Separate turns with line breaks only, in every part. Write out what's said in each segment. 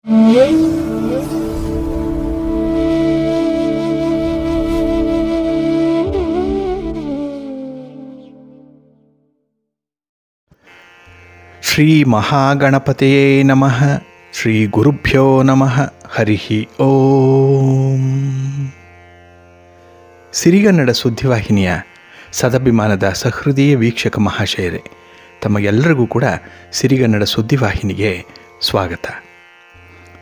ಶ್ರೀ ಮಹಾಗಣಪತಿಯೇ ನಮಃ. ಶ್ರೀ ಗುರುಭ್ಯೋ ನಮಃ. ಹರಿ ಓಂ. ಸಿರಿಗನ್ನಡ ಸುದ್ದಿವಾಹಿನಿಯ ಸದಭಿಮಾನದ ಸಹೃದಯ ವೀಕ್ಷಕ ಮಹಾಶಯರೇ, ತಮಗೆಲ್ಲರಿಗೂ ಕೂಡ ಸಿರಿಗನ್ನಡ ಸುದ್ದಿವಾಹಿನಿಗೆ ಸ್ವಾಗತ.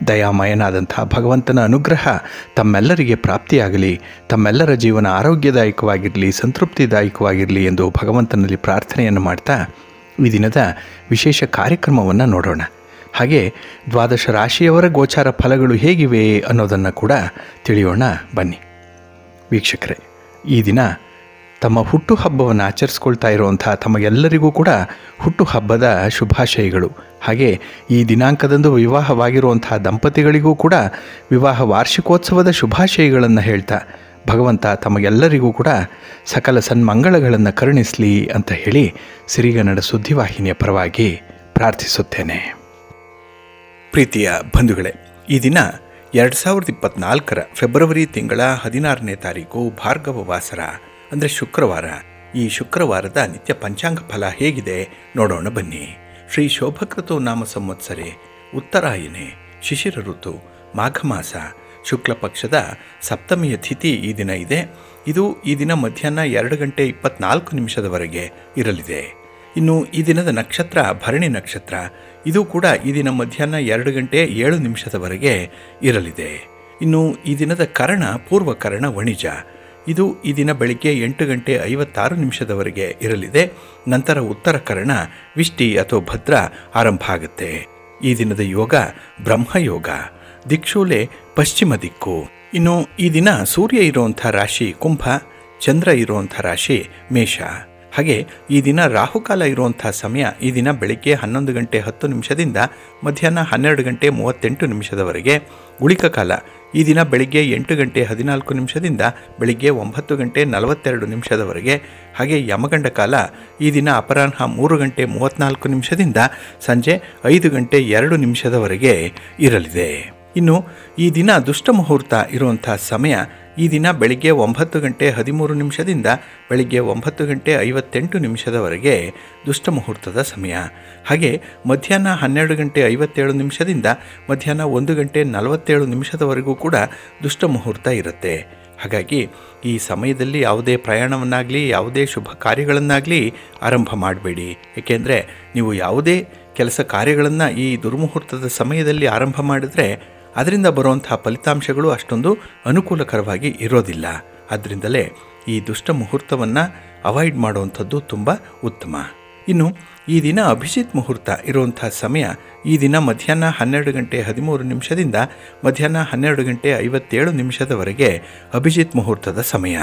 ದಯಾಮಯನಾದಂಥ ಭಗವಂತನ ಅನುಗ್ರಹ ತಮ್ಮೆಲ್ಲರಿಗೆ ಪ್ರಾಪ್ತಿಯಾಗಲಿ, ತಮ್ಮೆಲ್ಲರ ಜೀವನ ಆರೋಗ್ಯದಾಯಕವಾಗಿರಲಿ, ಸಂತೃಪ್ತಿದಾಯಕವಾಗಿರಲಿ ಎಂದು ಭಗವಂತನಲ್ಲಿ ಪ್ರಾರ್ಥನೆಯನ್ನು ಮಾಡ್ತಾ ಈ ದಿನದ ವಿಶೇಷ ಕಾರ್ಯಕ್ರಮವನ್ನು ನೋಡೋಣ. ಹಾಗೆ ದ್ವಾದಶ ರಾಶಿಯವರ ಗೋಚಾರ ಫಲಗಳು ಹೇಗಿವೆ ಅನ್ನೋದನ್ನು ಕೂಡ ತಿಳಿಯೋಣ ಬನ್ನಿ. ವೀಕ್ಷಕರೇ, ಈ ದಿನ ತಮ್ಮ ಹುಟ್ಟುಹಬ್ಬವನ್ನು ಆಚರಿಸ್ಕೊಳ್ತಾ ಇರುವಂಥ ತಮಗೆಲ್ಲರಿಗೂ ಕೂಡ ಹುಟ್ಟುಹಬ್ಬದ ಶುಭಾಶಯಗಳು. ಹಾಗೆ ಈ ದಿನಾಂಕದಂದು ವಿವಾಹವಾಗಿರುವಂಥ ದಂಪತಿಗಳಿಗೂ ಕೂಡ ವಿವಾಹ ವಾರ್ಷಿಕೋತ್ಸವದ ಶುಭಾಶಯಗಳನ್ನು ಹೇಳ್ತಾ ಭಗವಂತ ತಮಗೆಲ್ಲರಿಗೂ ಕೂಡ ಸಕಲ ಸನ್ಮಂಗಳಗಳನ್ನು ಕರುಣಿಸಲಿ ಅಂತ ಹೇಳಿ ಸಿರಿಗನ್ನಡ ಸುದ್ದಿವಾಹಿನಿಯ ಪರವಾಗಿ ಪ್ರಾರ್ಥಿಸುತ್ತೇನೆ. ಪ್ರೀತಿಯ ಬಂಧುಗಳೇ, ಈ ದಿನ 2024 ಫೆಬ್ರವರಿ ತಿಂಗಳ 16ನೇ ತಾರೀಕು ಭಾರ್ಗವ ವಾಸರ ಅಂದರೆ ಶುಕ್ರವಾರ. ಈ ಶುಕ್ರವಾರದ ನಿತ್ಯ ಪಂಚಾಂಗ ಫಲ ಹೇಗಿದೆ ನೋಡೋಣ ಬನ್ನಿ. ಶ್ರೀ ಶೋಭಕೃತು ನಾಮ ಸಂವತ್ಸರೆ, ಉತ್ತರಾಯಣೆ, ಶಿಶಿರ ಋತು, ಮಾಘ ಮಾಸ, ಶುಕ್ಲ ಪಕ್ಷದ ಸಪ್ತಮಿಯ ತಿಥಿ ಈ ದಿನ ಇದೆ. ಇದು ಈ ದಿನ ಮಧ್ಯಾಹ್ನ 2:24 ಇರಲಿದೆ. ಇನ್ನು ಈ ದಿನದ ನಕ್ಷತ್ರ ಭರಣಿ ನಕ್ಷತ್ರ. ಇದು ಕೂಡ ಈ ದಿನ ಮಧ್ಯಾಹ್ನ 2:07 ಇರಲಿದೆ. ಇನ್ನು ಈ ದಿನದ ಕರ್ಣ ಪೂರ್ವ ಕರ್ಣ ವಣಿಜ. ಇದು ಈ ದಿನ ಬೆಳಿಗ್ಗೆ 8:56 ಇರಲಿದೆ. ನಂತರ ಉತ್ತರ ಕರ್ಣ ವಿಷ್ಟಿ ಅಥವಾ ಭದ್ರ ಆರಂಭ ಆಗುತ್ತೆ. ಈ ದಿನದ ಯೋಗ ಬ್ರಹ್ಮಯೋಗ, ದಿಕ್ಷೂಲೆ ಪಶ್ಚಿಮ ದಿಕ್ಕು. ಇನ್ನು ಈ ದಿನ ಸೂರ್ಯ ಇರುವಂಥ ರಾಶಿ ಕುಂಭ, ಚಂದ್ರ ಇರುವಂಥ ರಾಶಿ ಮೇಷ. ಹಾಗೆ ಈ ದಿನ ರಾಹುಕಾಲ ಇರುವಂಥ ಸಮಯ ಈ ದಿನ ಬೆಳಿಗ್ಗೆ 11:10 ಮಧ್ಯಾಹ್ನ 12:38 ಉಳಿಕ ಕಾಲ ಈ ದಿನ ಬೆಳಿಗ್ಗೆ 8:14 ಬೆಳಿಗ್ಗೆ 9:42 ಹಾಗೆ ಯಮಗಂಡ ಕಾಲ ಈ ದಿನ ಅಪರಾಹ್ನ 3:34 ಸಂಜೆ 5:02 ಇರಲಿದೆ. ಇನ್ನು ಈ ದಿನ ದುಷ್ಟ ಮುಹೂರ್ತ ಇರುವಂಥ ಸಮಯ ಈ ದಿನ ಬೆಳಿಗ್ಗೆ 9:13 ಬೆಳಿಗ್ಗೆ 9:58 ದುಷ್ಟ ಮುಹೂರ್ತದ ಸಮಯ. ಹಾಗೆ ಮಧ್ಯಾಹ್ನ 12:57 ಮಧ್ಯಾಹ್ನ 1:47 ಕೂಡ ದುಷ್ಟ ಮುಹೂರ್ತ ಇರುತ್ತೆ. ಹಾಗಾಗಿ ಈ ಸಮಯದಲ್ಲಿ ಯಾವುದೇ ಪ್ರಯಾಣವನ್ನಾಗಲಿ ಯಾವುದೇ ಶುಭ ಕಾರ್ಯಗಳನ್ನಾಗಲಿ ಆರಂಭ ಮಾಡಬೇಡಿ. ಏಕೆಂದರೆ ನೀವು ಯಾವುದೇ ಕೆಲಸ ಕಾರ್ಯಗಳನ್ನು ಈ ದುರ್ಮುಹೂರ್ತದ ಸಮಯದಲ್ಲಿ ಆರಂಭ ಮಾಡಿದರೆ ಅದರಿಂದ ಬರುವಂಥ ಫಲಿತಾಂಶಗಳು ಅಷ್ಟೊಂದು ಅನುಕೂಲಕರವಾಗಿ ಇರೋದಿಲ್ಲ. ಆದ್ದರಿಂದಲೇ ಈ ದುಷ್ಟ ಮುಹೂರ್ತವನ್ನು ಅವಾಯ್ಡ್ ಮಾಡುವಂಥದ್ದು ತುಂಬ ಉತ್ತಮ. ಇನ್ನು ಈ ದಿನ ಅಭಿಜಿತ್ ಮುಹೂರ್ತ ಇರುವಂಥ ಸಮಯ ಈ ದಿನ ಮಧ್ಯಾಹ್ನ 12:13 ಮಧ್ಯಾಹ್ನ 12:57 ಅಭಿಜಿತ್ ಮುಹೂರ್ತದ ಸಮಯ.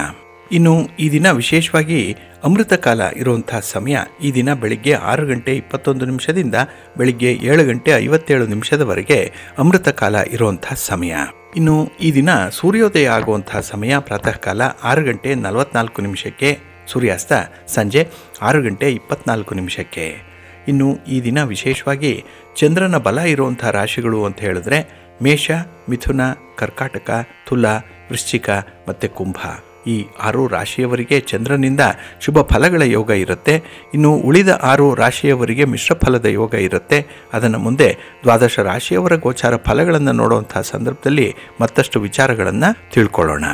ಇನ್ನು ಈ ದಿನ ವಿಶೇಷವಾಗಿ ಅಮೃತ ಕಾಲ ಇರುವಂಥ ಸಮಯ ಈ ದಿನ ಬೆಳಿಗ್ಗೆ 6:21 ಬೆಳಿಗ್ಗೆ 7:57 ಅಮೃತ ಕಾಲ ಇರುವಂಥ ಸಮಯ. ಇನ್ನು ಈ ದಿನ ಸೂರ್ಯೋದಯ ಆಗುವಂಥ ಸಮಯ ಪ್ರಾತಃ ಕಾಲ 6:44 ಸೂರ್ಯಾಸ್ತ ಸಂಜೆ 6:24. ಇನ್ನು ಈ ದಿನ ವಿಶೇಷವಾಗಿ ಚಂದ್ರನ ಬಲ ಇರುವಂಥ ರಾಶಿಗಳು ಅಂತ ಹೇಳಿದ್ರೆ ಮೇಷ, ಮಿಥುನ, ಕರ್ಕಾಟಕ, ತುಲಾ, ವೃಶ್ಚಿಕ ಮತ್ತು ಕುಂಭ. ಈ 6 ರಾಶಿಯವರಿಗೆ ಚಂದ್ರನಿಂದ ಶುಭ ಫಲಗಳ ಯೋಗ ಇರುತ್ತೆ. ಇನ್ನು ಉಳಿದ 6 ರಾಶಿಯವರಿಗೆ ಮಿಶ್ರ ಫಲದ ಯೋಗ ಇರುತ್ತೆ. ಅದನ್ನು ಮುಂದೆ ದ್ವಾದಶ ರಾಶಿಯವರ ಗೋಚಾರ ಫಲಗಳನ್ನು ನೋಡುವಂಥ ಸಂದರ್ಭದಲ್ಲಿ ಮತ್ತಷ್ಟು ವಿಚಾರಗಳನ್ನು ತಿಳ್ಕೊಳ್ಳೋಣ.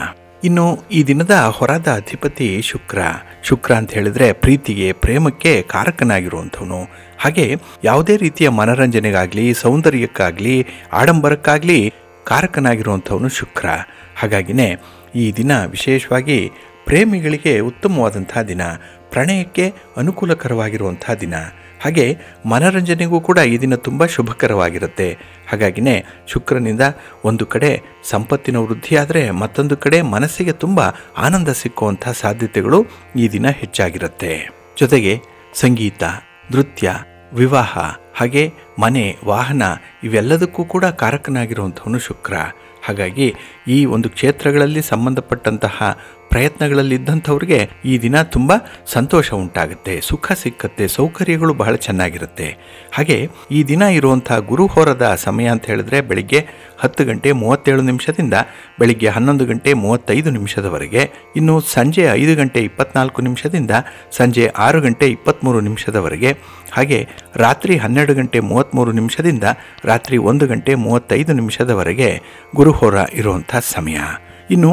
ಇನ್ನು ಈ ದಿನದ ಹೊರದ ಅಧಿಪತಿ ಶುಕ್ರ. ಶುಕ್ರ ಅಂತ ಹೇಳಿದ್ರೆ ಪ್ರೀತಿಗೆ, ಪ್ರೇಮಕ್ಕೆ ಕಾರಕನಾಗಿರುವಂಥವನು. ಹಾಗೆ ಯಾವುದೇ ರೀತಿಯ ಮನರಂಜನೆಗಾಗಲಿ, ಸೌಂದರ್ಯಕ್ಕಾಗಲಿ, ಆಡಂಬರಕ್ಕಾಗಲಿ ಕಾರಕನಾಗಿರುವಂಥವನು ಶುಕ್ರ. ಹಾಗಾಗಿನೇ ಈ ದಿನ ವಿಶೇಷವಾಗಿ ಪ್ರೇಮಿಗಳಿಗೆ ಉತ್ತಮವಾದಂಥ ದಿನ, ಪ್ರಣಯಕ್ಕೆ ಅನುಕೂಲಕರವಾಗಿರುವಂಥ ದಿನ. ಹಾಗೆ ಮನರಂಜನೆಗೂ ಕೂಡ ಈ ದಿನ ತುಂಬ ಶುಭಕರವಾಗಿರುತ್ತೆ. ಹಾಗಾಗಿನೇ ಶುಕ್ರನಿಂದ ಒಂದು ಕಡೆ ಸಂಪತ್ತಿನ ವೃದ್ಧಿಯಾದರೆ ಮತ್ತೊಂದು ಕಡೆ ಮನಸ್ಸಿಗೆ ತುಂಬ ಆನಂದ ಸಿಕ್ಕುವಂಥ ಸಾಧ್ಯತೆಗಳು ಈ ದಿನ ಹೆಚ್ಚಾಗಿರುತ್ತೆ. ಜೊತೆಗೆ ಸಂಗೀತ, ನೃತ್ಯ, ವಿವಾಹ, ಹಾಗೆ ಮನೆ, ವಾಹನ ಇವೆಲ್ಲದಕ್ಕೂ ಕೂಡ ಕಾರಕನಾಗಿರುವಂಥವನು ಶುಕ್ರ. ಹಾಗಾಗಿ ಈ ಒಂದು ಕ್ಷೇತ್ರಗಳಲ್ಲಿ ಸಂಬಂಧಪಟ್ಟಂತಹ ಪ್ರಯತ್ನಗಳಲ್ಲಿದ್ದಂಥವ್ರಿಗೆ ಈ ದಿನ ತುಂಬ ಸಂತೋಷ ಉಂಟಾಗುತ್ತೆ, ಸುಖ ಸಿಕ್ಕತ್ತೆ, ಸೌಕರ್ಯಗಳು ಬಹಳ ಚೆನ್ನಾಗಿರುತ್ತೆ. ಹಾಗೆ ಈ ದಿನ ಇರುವಂಥ ಗುರುಹೋರದ ಸಮಯ ಅಂತ ಹೇಳಿದ್ರೆ ಬೆಳಿಗ್ಗೆ 10:37 ಬೆಳಿಗ್ಗೆ 11:35 ಇನ್ನು ಸಂಜೆ 5:24 ಸಂಜೆ 6:23 ಹಾಗೆ ರಾತ್ರಿ 12:33 ರಾತ್ರಿ 1:35 ಗುರುಹೋರ ಇರುವಂಥ ಸಮಯ. ಇನ್ನು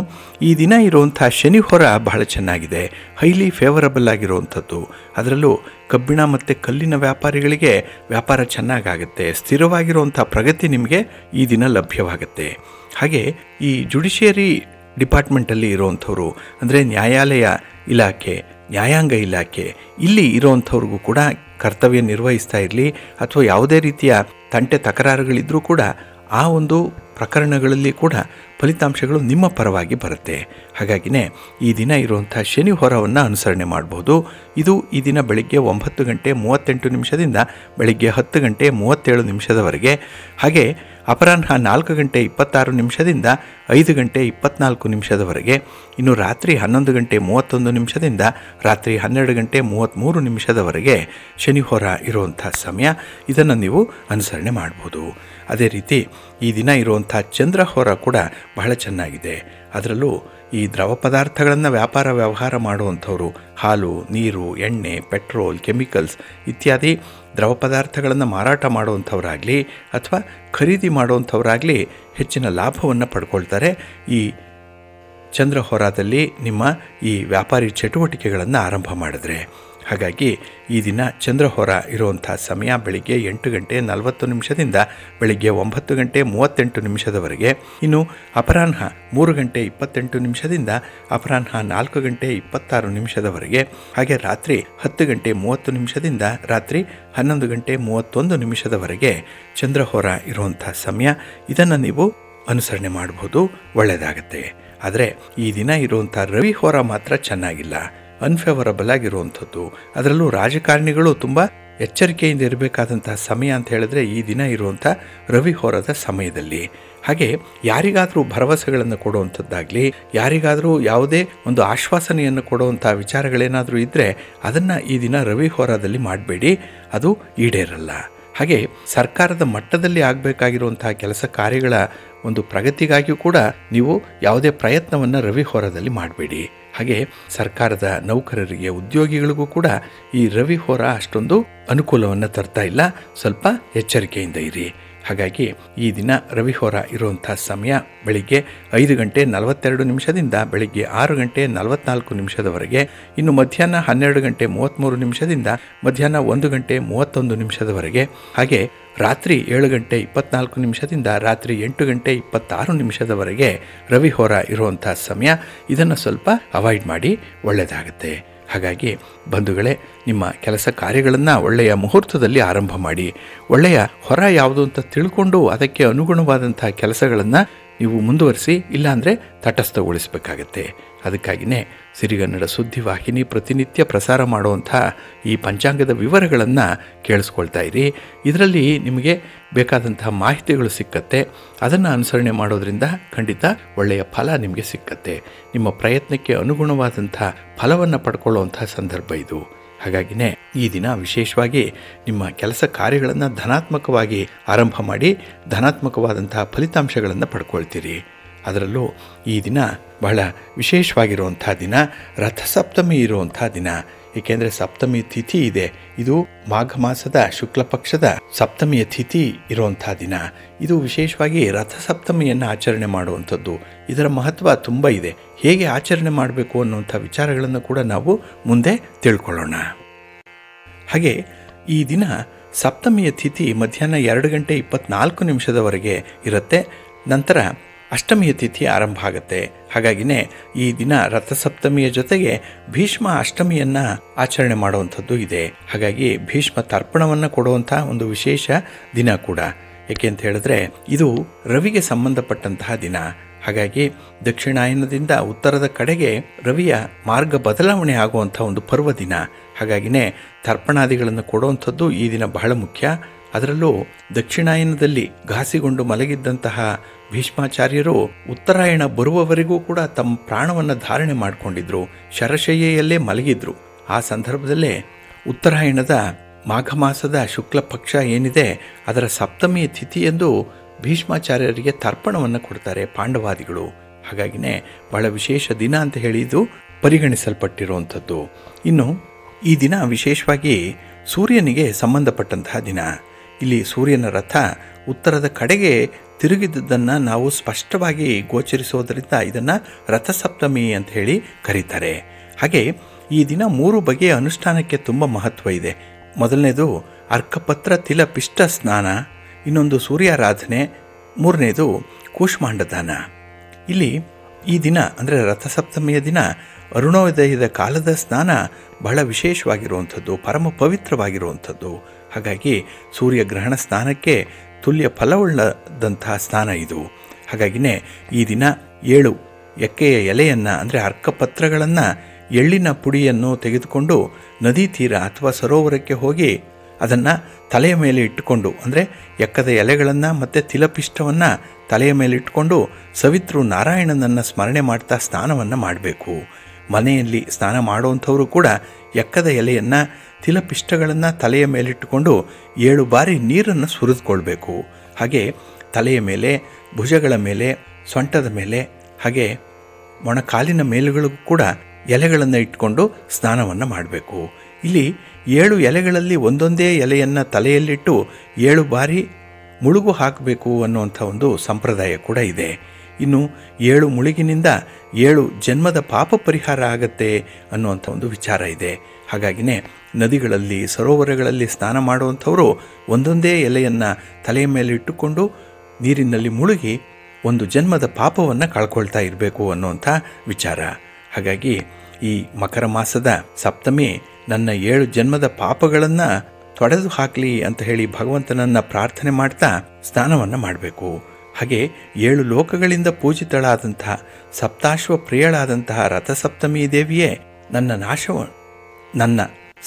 ಈ ದಿನ ಇರುವಂಥ ಶನಿ ಹೊರ ಬಹಳ ಚೆನ್ನಾಗಿದೆ, ಹೈಲಿ ಫೇವರಬಲ್ ಆಗಿರುವಂಥದ್ದು. ಅದರಲ್ಲೂ ಕಬ್ಬಿಣ ಮತ್ತು ಕಲ್ಲಿನ ವ್ಯಾಪಾರಿಗಳಿಗೆ ವ್ಯಾಪಾರ ಚೆನ್ನಾಗಾಗುತ್ತೆ, ಸ್ಥಿರವಾಗಿರುವಂಥ ಪ್ರಗತಿ ನಿಮಗೆ ಈ ದಿನ ಲಭ್ಯವಾಗುತ್ತೆ. ಹಾಗೆ ಈ ಜುಡಿಷಿಯರಿ ಡಿಪಾರ್ಟ್ಮೆಂಟಲ್ಲಿ ಇರುವಂಥವ್ರು ಅಂದರೆ ನ್ಯಾಯಾಲಯ ಇಲಾಖೆ, ನ್ಯಾಯಾಂಗ ಇಲಾಖೆ ಇಲ್ಲಿ ಇರೋವಂಥವ್ರಿಗೂ ಕೂಡ ಕರ್ತವ್ಯ ನಿರ್ವಹಿಸ್ತಾ ಇರಲಿ ಅಥವಾ ಯಾವುದೇ ರೀತಿಯ ತಂಟೆ ತಕರಾರುಗಳಿದ್ದರೂ ಕೂಡ ಆ ಒಂದು ಪ್ರಕರಣಗಳಲ್ಲಿ ಕೂಡ ಫಲಿತಾಂಶಗಳು ನಿಮ್ಮ ಪರವಾಗಿ ಬರುತ್ತೆ. ಹಾಗಾಗಿನೇ ಈ ದಿನ ಇರುವಂಥ ಶನಿ ಹೊರವನ್ನು ಅನುಸರಣೆ ಮಾಡ್ಬೋದು. ಇದು ಈ ದಿನ ಬೆಳಿಗ್ಗೆ 9:38 ಬೆಳಿಗ್ಗೆ 10:37 ಹಾಗೆ ಅಪರಾಹ್ನ 4:26 5:24 ಇನ್ನು ರಾತ್ರಿ 11:31 ರಾತ್ರಿ 12:33 ಶನಿ ಹೊರ ಇರುವಂಥ ಸಮಯ. ಇದನ್ನು ನೀವು ಅನುಸರಣೆ ಮಾಡ್ಬೋದು. ಅದೇ ರೀತಿ ಈ ದಿನ ಇರುವಂಥ ಚಂದ್ರ ಹೊರ ಕೂಡ ಬಹಳ ಚೆನ್ನಾಗಿದೆ. ಅದರಲ್ಲೂ ಈ ದ್ರವ ಪದಾರ್ಥಗಳನ್ನು ವ್ಯವಹಾರ ಮಾಡುವಂಥವ್ರು, ಹಾಲು, ನೀರು, ಎಣ್ಣೆ, ಪೆಟ್ರೋಲ್, ಕೆಮಿಕಲ್ಸ್ ಇತ್ಯಾದಿ ದ್ರವ ಪದಾರ್ಥಗಳನ್ನು ಮಾರಾಟ ಮಾಡುವಂಥವರಾಗಲಿ ಅಥವಾ ಖರೀದಿ ಮಾಡುವಂಥವರಾಗಲಿ ಹೆಚ್ಚಿನ ಲಾಭವನ್ನು ಪಡ್ಕೊಳ್ತಾರೆ ಈ ಚಂದ್ರ ಹೊರದಲ್ಲಿ ನಿಮ್ಮ ಈ ವ್ಯಾಪಾರಿ ಚಟುವಟಿಕೆಗಳನ್ನು ಆರಂಭ ಮಾಡಿದ್ರೆ. ಹಾಗಾಗಿ ಈ ದಿನ ಚಂದ್ರಹೊರ ಇರುವಂಥ ಸಮಯ ಬೆಳಿಗ್ಗೆ 8:40 ಬೆಳಿಗ್ಗೆ 9:38 ಇನ್ನು ಅಪರಾಹ್ನ 3:28 ಅಪರಾಹ್ನ 4:26 ಹಾಗೆ ರಾತ್ರಿ 10:30 ರಾತ್ರಿ 11:31 ಚಂದ್ರಹೊರ ಇರುವಂಥ ಸಮಯ. ಇದನ್ನು ನೀವು ಅನುಸರಣೆ ಮಾಡಬಹುದು, ಒಳ್ಳೆಯದಾಗತ್ತೆ. ಆದರೆ ಈ ದಿನ ಇರುವಂಥ ರವಿ ಹೊರ ಮಾತ್ರ ಚೆನ್ನಾಗಿಲ್ಲ, ಅನ್ಫೇವರಬಲ್ ಆಗಿರುವಂಥದ್ದು. ಅದರಲ್ಲೂ ರಾಜಕಾರಣಿಗಳು ತುಂಬ ಎಚ್ಚರಿಕೆಯಿಂದ ಇರಬೇಕಾದಂತಹ ಸಮಯ ಅಂತ ಹೇಳಿದ್ರೆ ಈ ದಿನ ಇರುವಂಥ ರವಿ ಹೊರದ ಸಮಯದಲ್ಲಿ. ಹಾಗೆ ಯಾರಿಗಾದರೂ ಭರವಸೆಗಳನ್ನು ಕೊಡುವಂಥದ್ದಾಗಲಿ, ಯಾರಿಗಾದರೂ ಯಾವುದೇ ಒಂದು ಆಶ್ವಾಸನೆಯನ್ನು ಕೊಡುವಂಥ ವಿಚಾರಗಳೇನಾದರೂ ಇದ್ದರೆ ಅದನ್ನು ಈ ದಿನ ರವಿ ಹೊರದಲ್ಲಿ ಮಾಡಬೇಡಿ, ಅದು ಈಡೇರಲ್ಲ. ಹಾಗೆ ಸರ್ಕಾರದ ಮಟ್ಟದಲ್ಲಿ ಆಗಬೇಕಾಗಿರುವಂತಹ ಕೆಲಸ ಕಾರ್ಯಗಳ ಒಂದು ಪ್ರಗತಿಗಾಗಿಯೂ ಕೂಡ ನೀವು ಯಾವುದೇ ಪ್ರಯತ್ನವನ್ನು ರವಿ ಹೊರದಲ್ಲಿ ಮಾಡಬೇಡಿ. ಹಾಗೆ ಸರ್ಕಾರದ ನೌಕರರಿಗೆ, ಉದ್ಯೋಗಿಗಳಿಗೂ ಕೂಡ ಈ ರವಿ ಹೊರ ಅಷ್ಟೊಂದು ಅನುಕೂಲವನ್ನು ತರ್ತಾ ಇಲ್ಲ, ಸ್ವಲ್ಪ ಎಚ್ಚರಿಕೆಯಿಂದ ಇರಿ. ಹಾಗಾಗಿ ಈ ದಿನ ರವಿ ಹೊರ ಇರುವಂಥ ಸಮಯ ಬೆಳಿಗ್ಗೆ 5:42 ಬೆಳಿಗ್ಗೆ 6:44 ಇನ್ನು ಮಧ್ಯಾಹ್ನ 12:33 ಮಧ್ಯಾಹ್ನ 1:31 ಹಾಗೆ ರಾತ್ರಿ 7:24 ರಾತ್ರಿ 8:26 ರವಿ ಹೊರ ಇರುವಂಥ ಸಮಯ. ಇದನ್ನು ಸ್ವಲ್ಪ ಅವಾಯ್ಡ್ ಮಾಡಿ, ಒಳ್ಳೆಯದಾಗುತ್ತೆ. ಹಾಗಾಗಿ ಬಂಧುಗಳೇ, ನಿಮ್ಮ ಕೆಲಸ ಕಾರ್ಯಗಳನ್ನು ಒಳ್ಳೆಯ ಮುಹೂರ್ತದಲ್ಲಿ ಆರಂಭ ಮಾಡಿ, ಒಳ್ಳೆಯ ಹೊರ ಯಾವುದು ಅಂತ ತಿಳ್ಕೊಂಡು ಅದಕ್ಕೆ ಅನುಗುಣವಾದಂಥ ಕೆಲಸಗಳನ್ನು ನೀವು ಮುಂದುವರಿಸಿ, ಇಲ್ಲಾಂದರೆ ತಟಸ್ಥಗೊಳಿಸಬೇಕಾಗತ್ತೆ. ಅದಕ್ಕಾಗಿಯೇ ಸಿರಿಗನ್ನಡ ಸುದ್ದಿವಾಹಿನಿ ಪ್ರತಿನಿತ್ಯ ಪ್ರಸಾರ ಮಾಡುವಂಥ ಈ ಪಂಚಾಂಗದ ವಿವರಗಳನ್ನು ಕೇಳಿಸ್ಕೊಳ್ತಾ ಇರಿ. ಇದರಲ್ಲಿ ನಿಮಗೆ ಬೇಕಾದಂತಹ ಮಾಹಿತಿಗಳು ಸಿಕ್ಕತ್ತೆ. ಅದನ್ನು ಅನುಸರಣೆ ಮಾಡೋದ್ರಿಂದ ಖಂಡಿತ ಒಳ್ಳೆಯ ಫಲ ನಿಮಗೆ ಸಿಕ್ಕತ್ತೆ. ನಿಮ್ಮ ಪ್ರಯತ್ನಕ್ಕೆ ಅನುಗುಣವಾದಂಥ ಫಲವನ್ನು ಪಡ್ಕೊಳ್ಳುವಂಥ ಸಂದರ್ಭ ಇದು. ಹಾಗಾಗಿನೇ ಈ ದಿನ ವಿಶೇಷವಾಗಿ ನಿಮ್ಮ ಕೆಲಸ ಕಾರ್ಯಗಳನ್ನು ಧನಾತ್ಮಕವಾಗಿ ಆರಂಭ ಮಾಡಿ ಧನಾತ್ಮಕವಾದಂತಹ ಫಲಿತಾಂಶಗಳನ್ನು ಪಡ್ಕೊಳ್ತೀರಿ. ಅದರಲ್ಲೂ ಈ ದಿನ ಬಹಳ ವಿಶೇಷವಾಗಿರುವಂಥ ದಿನ, ರಥಸಪ್ತಮಿ ಇರುವಂಥ ದಿನ. ಏಕೆಂದರೆ ಸಪ್ತಮಿ ತಿಥಿ ಇದೆ. ಇದು ಮಾಘ ಮಾಸದ ಶುಕ್ಲ ಪಕ್ಷದ ಸಪ್ತಮಿಯ ತಿಥಿ ಇರುವಂಥ ದಿನ. ಇದು ವಿಶೇಷವಾಗಿ ರಥಸಪ್ತಮಿಯನ್ನು ಆಚರಣೆ ಮಾಡುವಂಥದ್ದು. ಇದರ ಮಹತ್ವ ತುಂಬ ಇದೆ. ಹೇಗೆ ಆಚರಣೆ ಮಾಡಬೇಕು ಅನ್ನುವಂಥ ವಿಚಾರಗಳನ್ನು ಕೂಡ ನಾವು ಮುಂದೆ ತಿಳ್ಕೊಳ್ಳೋಣ. ಹಾಗೆ ಈ ದಿನ ಸಪ್ತಮಿಯ ತಿಥಿ ಮಧ್ಯಾಹ್ನ 2:24 ಇರುತ್ತೆ. ನಂತರ ಅಷ್ಟಮಿಯ ತಿಥಿ ಆರಂಭ ಆಗುತ್ತೆ. ಹಾಗಾಗಿನೇ ಈ ದಿನ ರಥಸಪ್ತಮಿಯ ಜೊತೆಗೆ ಭೀಷ್ಮ ಅಷ್ಟಮಿಯನ್ನು ಆಚರಣೆ ಮಾಡುವಂಥದ್ದು ಇದೆ. ಹಾಗಾಗಿ ಭೀಷ್ಮ ತರ್ಪಣವನ್ನು ಕೊಡುವಂಥ ಒಂದು ವಿಶೇಷ ದಿನ ಕೂಡ. ಏಕೆ ಅಂತ ಹೇಳಿದ್ರೆ ಇದು ರವಿಗೆ ಸಂಬಂಧಪಟ್ಟಂತಹ ದಿನ. ಹಾಗಾಗಿ ದಕ್ಷಿಣಾಯನದಿಂದ ಉತ್ತರದ ಕಡೆಗೆ ರವಿಯ ಮಾರ್ಗ ಬದಲಾವಣೆ ಆಗುವಂಥ ಒಂದು ಪರ್ವ ದಿನ. ಹಾಗಾಗಿನೇ ತರ್ಪಣಾದಿಗಳನ್ನು ಕೊಡುವಂಥದ್ದು ಈ ದಿನ ಬಹಳ ಮುಖ್ಯ. ಅದರಲ್ಲೂ ದಕ್ಷಿಣಾಯನದಲ್ಲಿ ಘಾಸಿಗೊಂಡು ಮಲಗಿದ್ದಂತಹ ಭೀಷ್ಮಾಚಾರ್ಯರು ಉತ್ತರಾಯಣ ಬರುವವರೆಗೂ ಕೂಡ ತಮ್ಮ ಪ್ರಾಣವನ್ನು ಧಾರಣೆ ಮಾಡಿಕೊಂಡಿದ್ರು, ಶರಶಯ್ಯೆಯಲ್ಲೇ ಮಲಗಿದ್ರು. ಆ ಸಂದರ್ಭದಲ್ಲೇ ಉತ್ತರಾಯಣದ ಮಾಘ ಮಾಸದ ಶುಕ್ಲ ಪಕ್ಷ ಏನಿದೆ ಅದರ ಸಪ್ತಮಿ ತಿಥಿಯಂದು ಭೀಷ್ಮಾಚಾರ್ಯರಿಗೆ ತರ್ಪಣವನ್ನು ಕೊಡ್ತಾರೆ ಪಾಂಡವಾದಿಗಳು. ಹಾಗಾಗಿನೇ ಬಹಳ ವಿಶೇಷ ದಿನ ಅಂತ ಹೇಳಿದ್ದು ಪರಿಗಣಿಸಲ್ಪಟ್ಟಿರುವಂಥದ್ದು. ಇನ್ನು ಈ ದಿನ ವಿಶೇಷವಾಗಿ ಸೂರ್ಯನಿಗೆ ಸಂಬಂಧಪಟ್ಟಂತಹ ದಿನ. ಇಲ್ಲಿ ಸೂರ್ಯನ ರಥ ಉತ್ತರದ ಕಡೆಗೆ ತಿರುಗಿದ್ದನ್ನು ನಾವು ಸ್ಪಷ್ಟವಾಗಿ ಗೋಚರಿಸೋದರಿಂದ ಇದನ್ನು ರಥಸಪ್ತಮಿ ಅಂತ ಹೇಳಿ ಕರೀತಾರೆ. ಹಾಗೆ ಈ ದಿನ 3 ಬಗೆಯ ಅನುಷ್ಠಾನಕ್ಕೆ ತುಂಬ ಮಹತ್ವ ಇದೆ. ಮೊದಲನೇದು ಅರ್ಕಪತ್ರ ತಿಲ ಪಿಷ್ಟ ಸ್ನಾನ, ಇನ್ನೊಂದು ಸೂರ್ಯಾರಾಧನೆ, ಮೂರನೇದು ಕೂಷ್ಮಾಂಡದಾನ. ಇಲ್ಲಿ ಈ ದಿನ ಅಂದರೆ ರಥಸಪ್ತಮಿಯ ದಿನ ಅರುಣೋದಯದ ಕಾಲದ ಸ್ನಾನ ಬಹಳ ವಿಶೇಷವಾಗಿರುವಂಥದ್ದು, ಪರಮ ಪವಿತ್ರವಾಗಿರುವಂಥದ್ದು. ಹಾಗಾಗಿ ಸೂರ್ಯಗ್ರಹಣ ಸ್ನಾನಕ್ಕೆ ತುಲ್ಯ ಫಲವುಳ್ಳದಂತಹ ಸ್ನಾನ ಇದು. ಹಾಗಾಗಿನೇ ಈ ದಿನ 7 ಎಕ್ಕೆಯ ಎಲೆಯನ್ನು ಅಂದರೆ ಅರ್ಕಪತ್ರಗಳನ್ನು, ಎಳ್ಳಿನ ಪುಡಿಯನ್ನು ತೆಗೆದುಕೊಂಡು ನದಿ ತೀರ ಅಥವಾ ಸರೋವರಕ್ಕೆ ಹೋಗಿ ಅದನ್ನು ತಲೆಯ ಮೇಲೆ ಇಟ್ಟುಕೊಂಡು, ಅಂದರೆ ಎಕ್ಕದ ಎಲೆಗಳನ್ನು ಮತ್ತು ತಿಲಪಿಷ್ಟವನ್ನು ತಲೆಯ ಮೇಲೆ ಇಟ್ಕೊಂಡು ಸವಿತೃ ನಾರಾಯಣನನ್ನು ಸ್ಮರಣೆ ಮಾಡ್ತಾ ಸ್ನಾನವನ್ನು ಮಾಡಬೇಕು. ಮನೆಯಲ್ಲಿ ಸ್ನಾನ ಮಾಡುವಂಥವರು ಕೂಡ ಎಕ್ಕದ ಎಲೆಯನ್ನು, ತಿಲಪಿಷ್ಟಗಳನ್ನು ತಲೆಯ ಮೇಲಿಟ್ಟುಕೊಂಡು 7 ಬಾರಿ ನೀರನ್ನು ಸುರಿದುಕೊಳ್ಬೇಕು. ಹಾಗೆ ತಲೆಯ ಮೇಲೆ, ಭುಜಗಳ ಮೇಲೆ, ಸೊಂಟದ ಮೇಲೆ, ಹಾಗೆ ಮೊಣಕಾಲಿನ ಮೇಲುಗಳಿಗೂ ಕೂಡ ಎಲೆಗಳನ್ನು ಇಟ್ಕೊಂಡು ಸ್ನಾನವನ್ನು ಮಾಡಬೇಕು. ಇಲ್ಲಿ 7 ಎಲೆಗಳಲ್ಲಿ ಒಂದೊಂದೇ ಎಲೆಯನ್ನು ತಲೆಯಲ್ಲಿಟ್ಟು 7 ಬಾರಿ ಮುಳುಗು ಹಾಕಬೇಕು ಅನ್ನುವಂಥ ಒಂದು ಸಂಪ್ರದಾಯ ಕೂಡ ಇದೆ. ಇನ್ನು 7 ಮುಳುಗಿನಿಂದ 7 ಜನ್ಮದ ಪಾಪ ಪರಿಹಾರ ಆಗತ್ತೆ ಅನ್ನುವಂಥ ಒಂದು ವಿಚಾರ ಇದೆ. ಹಾಗಾಗಿನೇ ನದಿಗಳಲ್ಲಿ, ಸರೋವರಗಳಲ್ಲಿ ಸ್ನಾನ ಮಾಡುವಂಥವರು ಒಂದೊಂದೇ ಎಲೆಯನ್ನು ತಲೆಯ ಮೇಲೆ ಇಟ್ಟುಕೊಂಡು ನೀರಿನಲ್ಲಿ ಮುಳುಗಿ ಒಂದು ಜನ್ಮದ ಪಾಪವನ್ನು ಕಳ್ಕೊಳ್ತಾ ಇರಬೇಕು ಅನ್ನುವಂಥ ವಿಚಾರ. ಹಾಗಾಗಿ ಈ ಮಕರ ಮಾಸದ ಸಪ್ತಮಿ ನನ್ನ 7 ಜನ್ಮದ ಪಾಪಗಳನ್ನು ತೊಡೆದು ಹಾಕಲಿ ಅಂತ ಹೇಳಿ ಭಗವಂತನನ್ನು ಪ್ರಾರ್ಥನೆ ಮಾಡ್ತಾ ಸ್ನಾನವನ್ನು ಮಾಡಬೇಕು. ಹಾಗೆ 7 ಲೋಕಗಳಿಂದ ಪೂಜಿತಳಾದಂತಹ ಸಪ್ತಾಶ್ವ ಪ್ರಿಯಳಾದಂತಹ ರಥಸಪ್ತಮಿ ದೇವಿಯೇ ನನ್ನ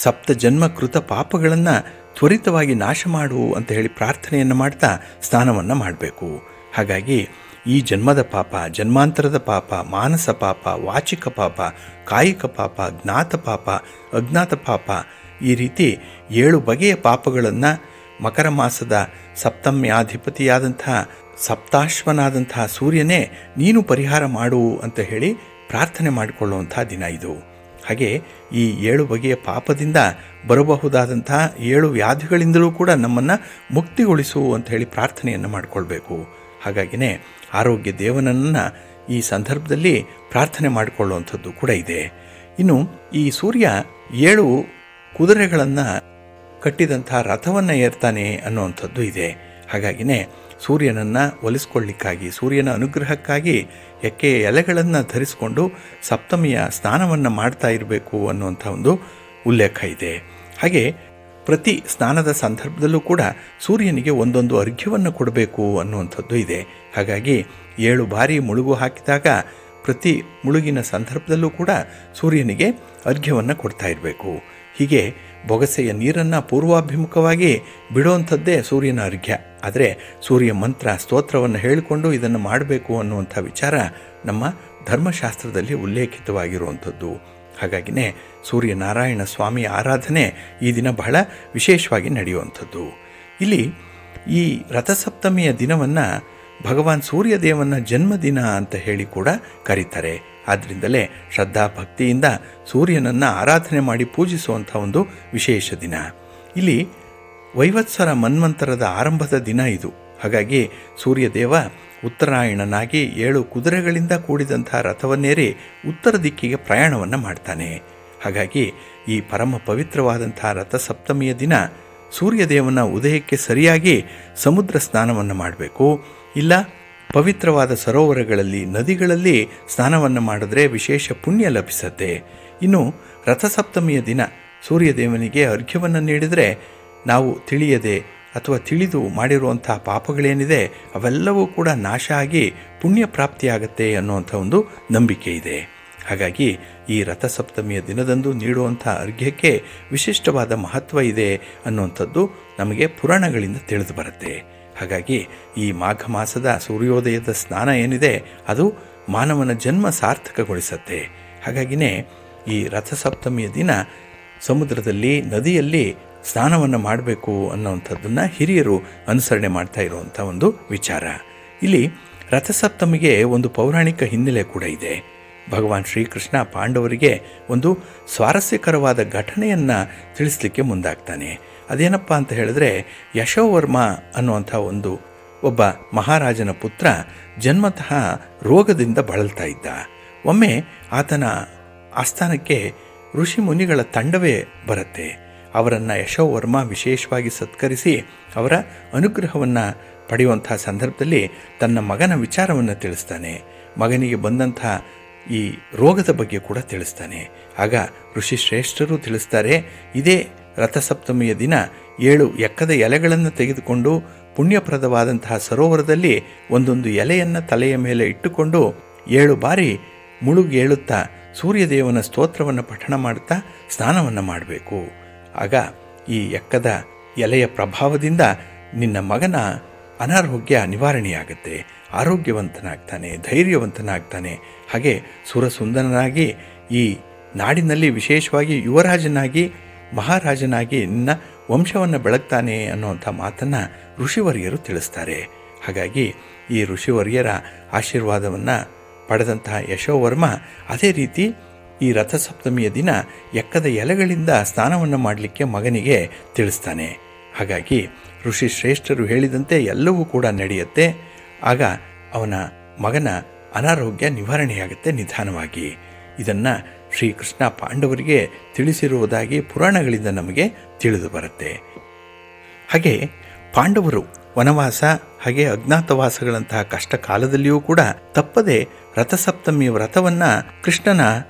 ಸಪ್ತ ಜನ್ಮ ಕೃತ ಪಾಪಗಳನ್ನು ತ್ವರಿತವಾಗಿ ನಾಶ ಮಾಡು ಅಂತ ಹೇಳಿ ಪ್ರಾರ್ಥನೆಯನ್ನು ಮಾಡ್ತಾ ಸ್ನಾನವನ್ನು ಮಾಡಬೇಕು. ಹಾಗಾಗಿ ಈ ಜನ್ಮದ ಪಾಪ, ಜನ್ಮಾಂತರದ ಪಾಪ, ಮಾನಸ ಪಾಪ, ವಾಚಿಕ ಪಾಪ, ಕಾಯಿಕ ಪಾಪ, ಜ್ಞಾತ ಪಾಪ, ಅಜ್ಞಾತ ಪಾಪ, ಈ ರೀತಿ 7 ಬಗೆಯ ಪಾಪಗಳನ್ನು ಮಕರ ಮಾಸದ ಸಪ್ತಮ್ಯಾಧಿಪತಿಯಾದಂತಹ ಸಪ್ತಾಶ್ವನಾದಂತಹ ಸೂರ್ಯನೇ ನೀನು ಪರಿಹಾರ ಮಾಡು ಅಂತ ಹೇಳಿ ಪ್ರಾರ್ಥನೆ ಮಾಡಿಕೊಳ್ಳುವಂಥ ದಿನ ಇದು. ಹಾಗೆ ಈ 7 ಬಗೆಯ ಪಾಪದಿಂದ ಬರಬಹುದಾದಂತಹ 7 ವ್ಯಾಧಿಗಳಿಂದಲೂ ಕೂಡ ನಮ್ಮನ್ನು ಮುಕ್ತಿಗೊಳಿಸು ಅಂತ ಹೇಳಿ ಪ್ರಾರ್ಥನೆಯನ್ನು ಮಾಡಿಕೊಳ್ಬೇಕು. ಹಾಗಾಗಿನೇ ಆರೋಗ್ಯ ದೇವನನ್ನು ಈ ಸಂದರ್ಭದಲ್ಲಿ ಪ್ರಾರ್ಥನೆ ಮಾಡಿಕೊಳ್ಳುವಂಥದ್ದು ಕೂಡ ಇದೆ. ಇನ್ನು ಈ ಸೂರ್ಯ 7 ಕುದುರೆಗಳನ್ನು ಕಟ್ಟಿದಂಥ ರಥವನ್ನು ಏರ್ತಾನೆ ಅನ್ನುವಂಥದ್ದು ಇದೆ. ಹಾಗಾಗಿನೇ ಸೂರ್ಯನನ್ನು ಒಲಿಸ್ಕೊಳ್ಳಿಕ್ಕಾಗಿ, ಸೂರ್ಯನ ಅನುಗ್ರಹಕ್ಕಾಗಿ ಎಕ್ಕೆಯ ಎಲೆಗಳನ್ನು ಧರಿಸಿಕೊಂಡು ಸಪ್ತಮಿಯ ಸ್ನಾನವನ್ನು ಮಾಡ್ತಾ ಇರಬೇಕು ಅನ್ನುವಂಥ ಒಂದು ಉಲ್ಲೇಖ ಇದೆ. ಹಾಗೆ ಪ್ರತಿ ಸ್ನಾನದ ಸಂದರ್ಭದಲ್ಲೂ ಕೂಡ ಸೂರ್ಯನಿಗೆ ಒಂದೊಂದು ಅರ್ಘ್ಯವನ್ನು ಕೊಡಬೇಕು ಅನ್ನುವಂಥದ್ದು ಇದೆ. ಹಾಗಾಗಿ 7 ಬಾರಿ ಮುಳುಗು ಹಾಕಿದಾಗ ಪ್ರತಿ ಮುಳುಗಿನ ಸಂದರ್ಭದಲ್ಲೂ ಕೂಡ ಸೂರ್ಯನಿಗೆ ಅರ್ಘ್ಯವನ್ನು ಕೊಡ್ತಾ ಇರಬೇಕು. ಹೀಗೆ ಬೊಗಸೆಯ ನೀರನ್ನು ಪೂರ್ವಾಭಿಮುಖವಾಗಿ ಬಿಡುವಂಥದ್ದೇ ಸೂರ್ಯನ ಅರ್ಘ್ಯ. ಆದರೆ ಸೂರ್ಯ ಮಂತ್ರ ಸ್ತೋತ್ರವನ್ನು ಹೇಳಿಕೊಂಡು ಇದನ್ನು ಮಾಡಬೇಕು ಅನ್ನುವಂಥ ವಿಚಾರ ನಮ್ಮ ಧರ್ಮಶಾಸ್ತ್ರದಲ್ಲಿ ಉಲ್ಲೇಖಿತವಾಗಿರುವಂಥದ್ದು. ಹಾಗಾಗಿನೇ ಸೂರ್ಯನಾರಾಯಣ ಸ್ವಾಮಿಯ ಆರಾಧನೆ ಈ ದಿನ ಬಹಳ ವಿಶೇಷವಾಗಿ ನಡೆಯುವಂಥದ್ದು. ಇಲ್ಲಿ ಈ ರಥಸಪ್ತಮಿಯ ದಿನವನ್ನು ಭಗವಾನ್ ಸೂರ್ಯದೇವನ ಜನ್ಮದಿನ ಅಂತ ಹೇಳಿ ಕೂಡ ಕರೀತಾರೆ. ಆದ್ದರಿಂದಲೇ ಶ್ರದ್ಧಾ ಭಕ್ತಿಯಿಂದ ಸೂರ್ಯನನ್ನು ಆರಾಧನೆ ಮಾಡಿ ಪೂಜಿಸುವಂಥ ಒಂದು ವಿಶೇಷ ದಿನ. ಇಲ್ಲಿ ವೈವತ್ಸರ ಮನ್ವಂತರದ ಆರಂಭದ ದಿನ ಇದು. ಹಾಗಾಗಿ ಸೂರ್ಯದೇವ ಉತ್ತರಾಯಣನಾಗಿ 7 ಕುದುರೆಗಳಿಂದ ಕೂಡಿದಂಥ ರಥವನ್ನೇರಿ ಉತ್ತರ ದಿಕ್ಕಿಗೆ ಪ್ರಯಾಣವನ್ನು ಮಾಡ್ತಾನೆ. ಹಾಗಾಗಿ ಈ ಪರಮ ಪವಿತ್ರವಾದಂಥ ರಥಸಪ್ತಮಿಯ ದಿನ ಸೂರ್ಯದೇವನ ಉದಯಕ್ಕೆ ಸರಿಯಾಗಿ ಸಮುದ್ರ ಸ್ನಾನವನ್ನು ಮಾಡಬೇಕು. ಇಲ್ಲ ಪವಿತ್ರವಾದ ಸರೋವರಗಳಲ್ಲಿ, ನದಿಗಳಲ್ಲಿ ಸ್ನಾನವನ್ನು ಮಾಡಿದ್ರೆ ವಿಶೇಷ ಪುಣ್ಯ ಲಭಿಸುತ್ತೆ. ಇನ್ನು ರಥಸಪ್ತಮಿಯ ದಿನ ಸೂರ್ಯದೇವನಿಗೆ ಅರ್ಘ್ಯವನ್ನು ನೀಡಿದರೆ ನಾವು ತಿಳಿಯದೆ ಅಥವಾ ತಿಳಿದು ಮಾಡಿರುವಂಥ ಪಾಪಗಳೇನಿದೆ ಅವೆಲ್ಲವೂ ಕೂಡ ನಾಶ ಆಗಿ ಪುಣ್ಯ ಪ್ರಾಪ್ತಿಯಾಗತ್ತೆ ಅನ್ನುವಂಥ ಒಂದು ನಂಬಿಕೆ ಇದೆ. ಹಾಗಾಗಿ ಈ ರಥಸಪ್ತಮಿಯ ದಿನದಂದು ನೀಡುವಂಥ ಅರ್ಘ್ಯಕ್ಕೆ ವಿಶಿಷ್ಟವಾದ ಮಹತ್ವ ಇದೆ ಅನ್ನುವಂಥದ್ದು ನಮಗೆ ಪುರಾಣಗಳಿಂದ ತಿಳಿದು ಬರುತ್ತೆ. ಹಾಗಾಗಿ ಈ ಮಾಘ ಮಾಸದ ಸೂರ್ಯೋದಯದ ಸ್ನಾನ ಏನಿದೆ ಅದು ಮಾನವನ ಜನ್ಮ ಸಾರ್ಥಕಗೊಳಿಸತ್ತೆ. ಹಾಗಾಗಿನೇ ಈ ರಥಸಪ್ತಮಿಯ ದಿನ ಸಮುದ್ರದಲ್ಲಿ, ನದಿಯಲ್ಲಿ ಸ್ನಾನವನ್ನು ಮಾಡಬೇಕು ಅನ್ನೋವಂಥದ್ದನ್ನು ಹಿರಿಯರು ಅನುಸರಣೆ ಮಾಡ್ತಾ ಇರುವಂಥ ಒಂದು ವಿಚಾರ. ಇಲ್ಲಿ ರಥಸಪ್ತಮಿಗೆ ಒಂದು ಪೌರಾಣಿಕ ಹಿನ್ನೆಲೆ ಕೂಡ ಇದೆ. ಭಗವಾನ್ ಶ್ರೀಕೃಷ್ಣ ಪಾಂಡವರಿಗೆ ಒಂದು ಸ್ವಾರಸ್ಯಕರವಾದ ಘಟನೆಯನ್ನು ತಿಳಿಸ್ಲಿಕ್ಕೆ ಮುಂದಾಗ್ತಾನೆ. ಅದೇನಪ್ಪ ಅಂತ ಹೇಳಿದ್ರೆ, ಯಶೋವರ್ಮ ಅನ್ನುವಂಥ ಒಬ್ಬ ಮಹಾರಾಜನ ಪುತ್ರ ಜನ್ಮತಃ ರೋಗದಿಂದ ಬಳಲ್ತಾ ಇದ್ದ. ಒಮ್ಮೆ ಆತನ ಆಸ್ಥಾನಕ್ಕೆ ಋಷಿ ಮುನಿಗಳ ತಂಡವೇ ಬರುತ್ತೆ. ಅವರನ್ನು ಯಶೋವರ್ಮ ವಿಶೇಷವಾಗಿ ಸತ್ಕರಿಸಿ ಅವರ ಅನುಗ್ರಹವನ್ನು ಪಡೆಯುವಂಥ ಸಂದರ್ಭದಲ್ಲಿ ತನ್ನ ಮಗನ ವಿಚಾರವನ್ನು ತಿಳಿಸ್ತಾನೆ. ಮಗನಿಗೆ ಬಂದಂಥ ಈ ರೋಗದ ಬಗ್ಗೆ ಕೂಡ ತಿಳಿಸ್ತಾನೆ. ಆಗ ಋಷಿ ಶ್ರೇಷ್ಠರು ತಿಳಿಸ್ತಾರೆ, ಇದೇ ರಥಸಪ್ತಮಿಯ ದಿನ 7 ಎಕ್ಕದ ಎಲೆಗಳನ್ನು ತೆಗೆದುಕೊಂಡು ಪುಣ್ಯಪ್ರದವಾದಂತಹ ಸರೋವರದಲ್ಲಿ ಒಂದೊಂದು ಎಲೆಯನ್ನು ತಲೆಯ ಮೇಲೆ ಇಟ್ಟುಕೊಂಡು 7 ಬಾರಿ ಮುಳುಗೇಳುತ್ತಾ ಸೂರ್ಯದೇವನ ಸ್ತೋತ್ರವನ್ನು ಪಠಣ ಮಾಡುತ್ತಾ ಸ್ನಾನವನ್ನು ಮಾಡಬೇಕು. ಆಗ ಈ ಎಕ್ಕದ ಎಲೆಯ ಪ್ರಭಾವದಿಂದ ನಿನ್ನ ಮಗನ ಅನಾರೋಗ್ಯ ನಿವಾರಣೆಯಾಗುತ್ತೆ, ಆರೋಗ್ಯವಂತನಾಗ್ತಾನೆ, ಧೈರ್ಯವಂತನಾಗ್ತಾನೆ, ಹಾಗೆ ಸುರಸುಂದರನಾಗಿ ಈ ನಾಡಿನಲ್ಲಿ ವಿಶೇಷವಾಗಿ ಯುವರಾಜನಾಗಿ ಮಹಾರಾಜನಾಗಿ ನಿನ್ನ ವಂಶವನ್ನು ಬೆಳಗ್ತಾನೆ ಅನ್ನುವಂಥ ಮಾತನ್ನು ಋಷಿವರ್ಯರು ತಿಳಿಸ್ತಾರೆ. ಹಾಗಾಗಿ ಈ ಋಷಿವರ್ಯರ ಆಶೀರ್ವಾದವನ್ನು ಪಡೆದಂತಹ ಯಶೋವರ್ಮ ಅದೇ ರೀತಿ ಈ ರಥಸಪ್ತಮಿಯ ದಿನ ಎಕ್ಕದ ಎಲೆಗಳಿಂದ ಸ್ನಾನವನ್ನು ಮಾಡಲಿಕ್ಕೆ ಮಗನಿಗೆ ತಿಳಿಸ್ತಾನೆ. ಹಾಗಾಗಿ ಋಷಿ ಶ್ರೇಷ್ಠರು ಹೇಳಿದಂತೆ ಎಲ್ಲವೂ ಕೂಡ ನಡೆಯುತ್ತೆ. ಆಗ ಅವನ ಮಗನ ಅನಾರೋಗ್ಯ ನಿವಾರಣೆಯಾಗುತ್ತೆ ನಿಧಾನವಾಗಿ. ಇದನ್ನು ಶ್ರೀಕೃಷ್ಣ ಪಾಂಡವರಿಗೆ ತಿಳಿಸಿರುವುದಾಗಿ ಪುರಾಣಗಳಿಂದ ನಮಗೆ ತಿಳಿದು ಬರುತ್ತೆ. ಹಾಗೆ ಪಾಂಡವರು ವನವಾಸ ಹಾಗೆ ಅಜ್ಞಾತವಾಸಗಳಂತಹ ಕಷ್ಟ ಕಾಲದಲ್ಲಿಯೂ ಕೂಡ ತಪ್ಪದೆ ರಥಸಪ್ತಮಿಯ ವ್ರತವನ್ನು ಕೃಷ್ಣನ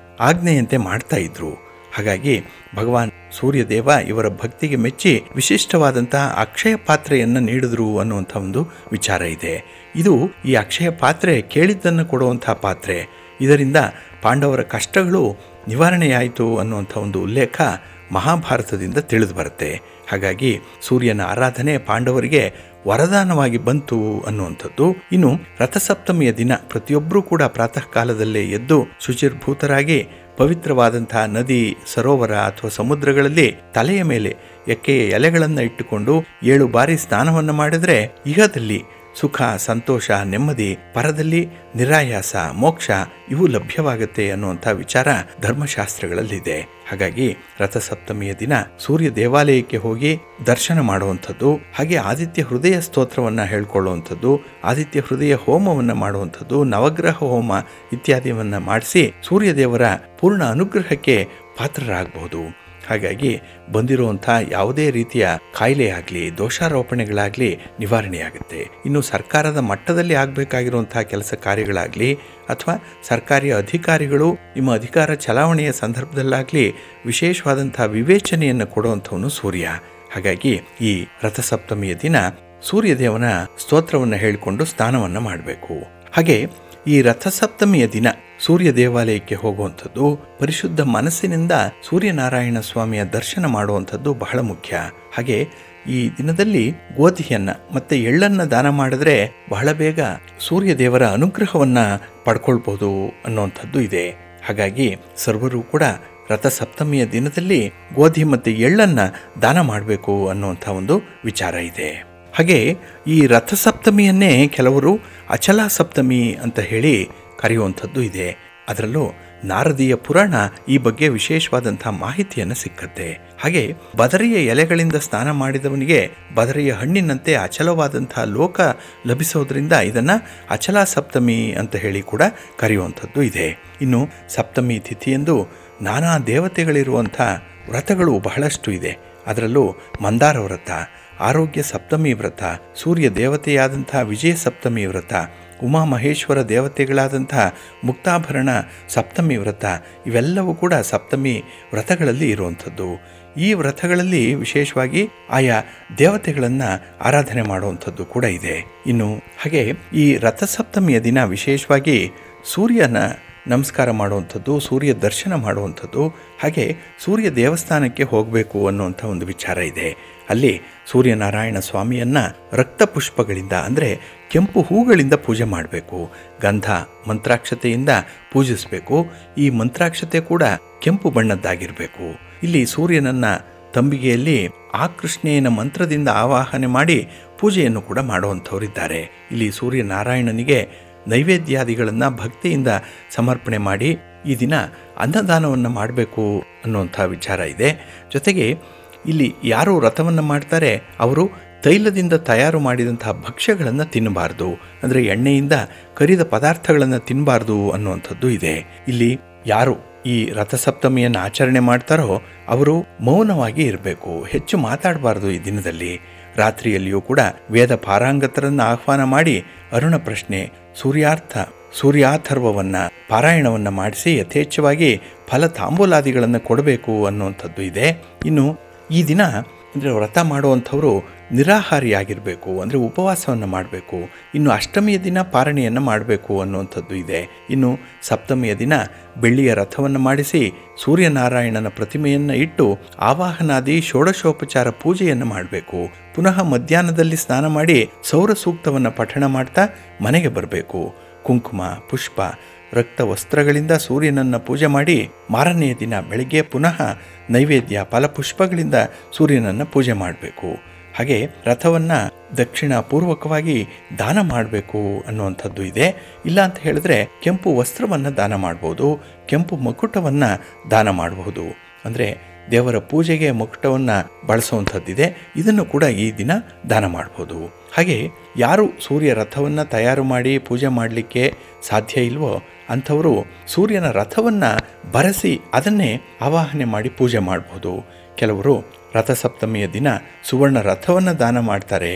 ಆಜ್ಞೆಯಂತೆ ಮಾಡ್ತಾ ಇದ್ರು. ಹಾಗಾಗಿ ಭಗವಾನ್ ಸೂರ್ಯದೇವ ಇವರ ಭಕ್ತಿಗೆ ಮೆಚ್ಚಿ ವಿಶಿಷ್ಟವಾದಂತಹ ಅಕ್ಷಯ ಪಾತ್ರೆಯನ್ನು ನೀಡಿದ್ರು ಅನ್ನುವಂಥ ಒಂದು ವಿಚಾರ ಇದೆ. ಇದು ಈ ಅಕ್ಷಯ ಪಾತ್ರೆ ಕೇಳಿದ್ದನ್ನು ಕೊಡುವಂಥ ಪಾತ್ರೆ. ಇದರಿಂದ ಪಾಂಡವರ ಕಷ್ಟಗಳು ನಿವಾರಣೆಯಾಯಿತು ಅನ್ನುವಂಥ ಒಂದು ಉಲ್ಲೇಖ ಮಹಾಭಾರತದಿಂದ ತಿಳಿದು ಬರುತ್ತೆ. ಹಾಗಾಗಿ ಸೂರ್ಯನ ಆರಾಧನೆ ಪಾಂಡವರಿಗೆ ವರದಾನವಾಗಿ ಬಂತು ಅನ್ನುವಂಥದ್ದು. ಇನ್ನು ರಥಸಪ್ತಮಿಯ ದಿನ ಪ್ರತಿಯೊಬ್ಬರೂ ಕೂಡ ಪ್ರಾತಃ ಕಾಲದಲ್ಲೇ ಎದ್ದು ಶುಚಿರ್ಭೂತರಾಗಿ ಪವಿತ್ರವಾದಂತಹ ನದಿ, ಸರೋವರ ಅಥವಾ ಸಮುದ್ರಗಳಲ್ಲಿ ತಲೆಯ ಮೇಲೆ ಎಕ್ಕೆಯ ಎಲೆಗಳನ್ನು ಇಟ್ಟುಕೊಂಡು 7 ಬಾರಿ ಸ್ನಾನವನ್ನು ಮಾಡಿದರೆ ಇಹದಲ್ಲಿ ಸುಖ, ಸಂತೋಷ, ನೆಮ್ಮದಿ, ಪರದಲ್ಲಿ ನಿರಾಯಾಸ, ಮೋಕ್ಷ ಇವು ಲಭ್ಯವಾಗುತ್ತೆ ಅನ್ನುವಂಥ ವಿಚಾರ ಧರ್ಮಶಾಸ್ತ್ರಗಳಲ್ಲಿದೆ. ಹಾಗಾಗಿ ರಥಸಪ್ತಮಿಯ ದಿನ ಸೂರ್ಯ ದೇವಾಲಯಕ್ಕೆ ಹೋಗಿ ದರ್ಶನ ಮಾಡುವಂಥದ್ದು, ಹಾಗೆ ಆದಿತ್ಯ ಹೃದಯ ಸ್ತೋತ್ರವನ್ನು ಹೇಳ್ಕೊಳ್ಳುವಂಥದ್ದು, ಆದಿತ್ಯ ಹೃದಯ ಹೋಮವನ್ನು ಮಾಡುವಂಥದ್ದು, ನವಗ್ರಹ ಹೋಮ ಇತ್ಯಾದಿಯನ್ನು ಮಾಡಿಸಿ ಸೂರ್ಯದೇವರ ಪೂರ್ಣ ಅನುಗ್ರಹಕ್ಕೆ ಪಾತ್ರರಾಗಬಹುದು. ಹಾಗಾಗಿ ಬಂದಿರುವಂಥ ಯಾವುದೇ ರೀತಿಯ ಕಾಯಿಲೆ ಆಗಲಿ, ದೋಷಾರೋಪಣೆಗಳಾಗಲಿ ನಿವಾರಣೆಯಾಗುತ್ತೆ. ಇನ್ನು ಸರ್ಕಾರದ ಮಟ್ಟದಲ್ಲಿ ಆಗಬೇಕಾಗಿರುವಂತಹ ಕೆಲಸ ಕಾರ್ಯಗಳಾಗಲಿ ಅಥವಾ ಸರ್ಕಾರಿ ಅಧಿಕಾರಿಗಳು ನಿಮ್ಮ ಅಧಿಕಾರ ಚಲಾವಣೆಯ ಸಂದರ್ಭದಲ್ಲಾಗಲಿ ವಿಶೇಷವಾದಂತಹ ವಿವೇಚನೆಯನ್ನು ಕೊಡುವಂಥವನು ಸೂರ್ಯ. ಹಾಗಾಗಿ ಈ ರಥಸಪ್ತಮಿಯ ದಿನ ಸೂರ್ಯದೇವನ ಸ್ತೋತ್ರವನ್ನು ಹೇಳಿಕೊಂಡು ಸ್ನಾನವನ್ನು ಮಾಡಬೇಕು. ಹಾಗೆ ಈ ರಥಸಪ್ತಮಿಯ ದಿನ ಸೂರ್ಯ ದೇವಾಲಯಕ್ಕೆ ಹೋಗುವಂಥದ್ದು, ಪರಿಶುದ್ಧ ಮನಸ್ಸಿನಿಂದ ಸೂರ್ಯನಾರಾಯಣ ಸ್ವಾಮಿಯ ದರ್ಶನ ಮಾಡುವಂಥದ್ದು ಬಹಳ ಮುಖ್ಯ. ಹಾಗೆ ಈ ದಿನದಲ್ಲಿ ಗೋಧಿಯನ್ನು ಮತ್ತು ಎಳ್ಳನ್ನು ದಾನ ಮಾಡಿದ್ರೆ ಬಹಳ ಬೇಗ ಸೂರ್ಯ ದೇವರ ಅನುಗ್ರಹವನ್ನು ಪಡ್ಕೊಳ್ಬೋದು ಅನ್ನುವಂಥದ್ದು ಇದೆ. ಹಾಗಾಗಿ ಸರ್ವರು ಕೂಡ ರಥಸಪ್ತಮಿಯ ದಿನದಲ್ಲಿ ಗೋಧಿ ಮತ್ತು ಎಳ್ಳನ್ನು ದಾನ ಮಾಡಬೇಕು ಅನ್ನುವಂಥ ಒಂದು ವಿಚಾರ ಇದೆ. ಹಾಗೆ ಈ ರಥಸಪ್ತಮಿಯನ್ನೇ ಕೆಲವರು ಅಚಲ ಸಪ್ತಮಿ ಅಂತ ಹೇಳಿ ಕರೆಯುವಂಥದ್ದು ಇದೆ. ಅದರಲ್ಲೂ ನಾರದೀಯ ಪುರಾಣ ಈ ಬಗ್ಗೆ ವಿಶೇಷವಾದಂಥ ಮಾಹಿತಿಯನ್ನು ಸಿಕ್ಕತ್ತೆ. ಹಾಗೆ ಬದರಿಯ ಎಲೆಗಳಿಂದ ಸ್ನಾನ ಮಾಡಿದವನಿಗೆ ಬದರಿಯ ಹಣ್ಣಿನಂತೆ ಅಚಲವಾದಂಥ ಲೋಕ ಲಭಿಸೋದ್ರಿಂದ ಇದನ್ನು ಅಚಲ ಸಪ್ತಮಿ ಅಂತ ಹೇಳಿ ಕೂಡ ಕರೆಯುವಂಥದ್ದು ಇದೆ. ಇನ್ನು ಸಪ್ತಮಿ ತಿಥಿಯಂದು ನಾನಾ ದೇವತೆಗಳಿರುವಂಥ ವ್ರತಗಳು ಬಹಳಷ್ಟು ಇದೆ. ಅದರಲ್ಲೂ ಮಂದಾರ ವ್ರತ, ಆರೋಗ್ಯ ಸಪ್ತಮಿ ವ್ರತ, ಸೂರ್ಯ ದೇವತೆಯಾದಂಥ ವಿಜಯ ಸಪ್ತಮಿ ವ್ರತ, ಉಮಾಮಹೇಶ್ವರ ದೇವತೆಗಳಾದಂಥ ಮುಕ್ತಾಭರಣ ಸಪ್ತಮಿ ವ್ರತ ಇವೆಲ್ಲವೂ ಕೂಡ ಸಪ್ತಮಿ ವ್ರತಗಳಲ್ಲಿ ಇರುವಂಥದ್ದು. ಈ ವ್ರತಗಳಲ್ಲಿ ವಿಶೇಷವಾಗಿ ಆಯಾ ದೇವತೆಗಳನ್ನು ಆರಾಧನೆ ಮಾಡುವಂಥದ್ದು ಕೂಡ ಇದೆ. ಇನ್ನು ಹಾಗೆ ಈ ರಥಸಪ್ತಮಿಯ ದಿನ ವಿಶೇಷವಾಗಿ ಸೂರ್ಯನ ನಮಸ್ಕಾರ ಮಾಡುವಂಥದ್ದು, ಸೂರ್ಯ ದರ್ಶನ ಮಾಡುವಂಥದ್ದು, ಹಾಗೆ ಸೂರ್ಯ ದೇವಸ್ಥಾನಕ್ಕೆ ಹೋಗಬೇಕು ಅನ್ನುವಂಥ ಒಂದು ವಿಚಾರ ಇದೆ. ಅಲ್ಲಿ ಸೂರ್ಯನಾರಾಯಣ ಸ್ವಾಮಿಯನ್ನು ರಕ್ತ ಪುಷ್ಪಗಳಿಂದ ಅಂದರೆ ಕೆಂಪು ಹೂಗಳಿಂದ ಪೂಜೆ ಮಾಡಬೇಕು. ಗಂಧ ಮಂತ್ರಾಕ್ಷತೆಯಿಂದ ಪೂಜಿಸಬೇಕು. ಈ ಮಂತ್ರಾಕ್ಷತೆ ಕೂಡ ಕೆಂಪು ಬಣ್ಣದ್ದಾಗಿರಬೇಕು. ಇಲ್ಲಿ ಸೂರ್ಯನನ್ನು ತಂಬಿಗೆಯಲ್ಲಿ ಆಕೃಷ್ಣೆಯನ ಮಂತ್ರದಿಂದ ಆವಾಹನೆ ಮಾಡಿ ಪೂಜೆಯನ್ನು ಕೂಡ ಮಾಡುವಂಥವರಿದ್ದಾರೆ. ಇಲ್ಲಿ ಸೂರ್ಯನಾರಾಯಣನಿಗೆ ನೈವೇದ್ಯಾದಿಗಳನ್ನು ಭಕ್ತಿಯಿಂದ ಸಮರ್ಪಣೆ ಮಾಡಿ ಈ ದಿನ ಅನ್ನದಾನವನ್ನು ಮಾಡಬೇಕು ಅನ್ನುವಂಥ ವಿಚಾರ ಇದೆ. ಜೊತೆಗೆ ಇಲ್ಲಿ ಯಾರು ವ್ರತವನ್ನು ಮಾಡ್ತಾರೆ ಅವರು ತೈಲದಿಂದ ತಯಾರು ಮಾಡಿದಂತಹ ಭಕ್ಷ್ಯಗಳನ್ನು ತಿನ್ನಬಾರ್ದು, ಅಂದರೆ ಎಣ್ಣೆಯಿಂದ ಕರಿದ ಪದಾರ್ಥಗಳನ್ನು ತಿನ್ನಬಾರ್ದು ಅನ್ನುವಂಥದ್ದು ಇದೆ. ಇಲ್ಲಿ ಯಾರು ಈ ರಥಸಪ್ತಮಿಯನ್ನು ಆಚರಣೆ ಮಾಡ್ತಾರೋ ಅವರು ಮೌನವಾಗಿ ಇರಬೇಕು, ಹೆಚ್ಚು ಮಾತಾಡಬಾರ್ದು. ಈ ದಿನದಲ್ಲಿ ರಾತ್ರಿಯಲ್ಲಿಯೂ ಕೂಡ ವೇದ ಪಾರಾಂಗತರನ್ನು ಆಹ್ವಾನ ಮಾಡಿ ಅರುಣ ಪ್ರಶ್ನೆ, ಸೂರ್ಯಾಥರ್ವವನ್ನು ಪಾರಾಯಣವನ್ನು ಮಾಡಿಸಿ ಯಥೇಚ್ಛವಾಗಿ ಫಲ ತಾಂಬೂಲಾದಿಗಳನ್ನು ಕೊಡಬೇಕು ಅನ್ನುವಂಥದ್ದು ಇದೆ. ಇನ್ನು ಈ ದಿನ ಅಂದರೆ ವ್ರತ ಮಾಡುವಂಥವರು ನಿರಾಹಾರಿಯಾಗಿರಬೇಕು, ಅಂದರೆ ಉಪವಾಸವನ್ನು ಮಾಡಬೇಕು. ಇನ್ನು ಅಷ್ಟಮಿಯ ದಿನ ಪಾರಣೆಯನ್ನು ಮಾಡಬೇಕು ಅನ್ನುವಂಥದ್ದು ಇದೆ. ಇನ್ನು ಸಪ್ತಮಿಯ ದಿನ ಬೆಳ್ಳಿಯ ರಥವನ್ನು ಮಾಡಿಸಿ ಸೂರ್ಯನಾರಾಯಣನ ಪ್ರತಿಮೆಯನ್ನು ಇಟ್ಟು ಆವಾಹನಾದಿ ಷೋಡಶೋಪಚಾರ ಪೂಜೆಯನ್ನು ಮಾಡಬೇಕು. ಪುನಃ ಮಧ್ಯಾಹ್ನದಲ್ಲಿ ಸ್ನಾನ ಮಾಡಿ ಸೌರ ಸೂಕ್ತವನ್ನು ಪಠಣ ಮಾಡ್ತಾ ಮನೆಗೆ ಬರಬೇಕು. ಕುಂಕುಮ, ಪುಷ್ಪ, ರಕ್ತ ವಸ್ತ್ರಗಳಿಂದ ಸೂರ್ಯನನ್ನು ಪೂಜೆ ಮಾಡಿ ಮಾರನೆಯ ದಿನ ಬೆಳಗ್ಗೆ ಪುನಃ ನೈವೇದ್ಯ ಫಲಪುಷ್ಪಗಳಿಂದ ಸೂರ್ಯನನ್ನು ಪೂಜೆ ಮಾಡಬೇಕು. ಹಾಗೆ ರಥವನ್ನು ದಕ್ಷಿಣ ಪೂರ್ವಕವಾಗಿ ದಾನ ಮಾಡಬೇಕು ಅನ್ನುವಂಥದ್ದು ಇದೆ. ಇಲ್ಲ ಅಂತ ಹೇಳಿದ್ರೆ ಕೆಂಪು ವಸ್ತ್ರವನ್ನು ದಾನ ಮಾಡ್ಬೋದು, ಕೆಂಪು ಮಕುಟವನ್ನು ದಾನ ಮಾಡಬಹುದು. ಅಂದರೆ ದೇವರ ಪೂಜೆಗೆ ಮಕುಟವನ್ನು ಬಳಸುವಂಥದ್ದಿದೆ, ಇದನ್ನು ಕೂಡ ಈ ದಿನ ದಾನ ಮಾಡ್ಬೋದು. ಹಾಗೆ ಯಾರು ಸೂರ್ಯ ರಥವನ್ನು ತಯಾರು ಮಾಡಿ ಪೂಜೆ ಮಾಡಲಿಕ್ಕೆ ಸಾಧ್ಯ ಇಲ್ವೋ ಅಂಥವರು ಸೂರ್ಯನ ರಥವನ್ನು ಬರೆಸಿ ಅದನ್ನೇ ಆವಾಹನೆ ಮಾಡಿ ಪೂಜೆ ಮಾಡ್ಬೋದು. ಕೆಲವರು ರಥಸಪ್ತಮಿಯ ದಿನ ಸುವರ್ಣ ರಥವನ್ನು ದಾನ ಮಾಡ್ತಾರೆ.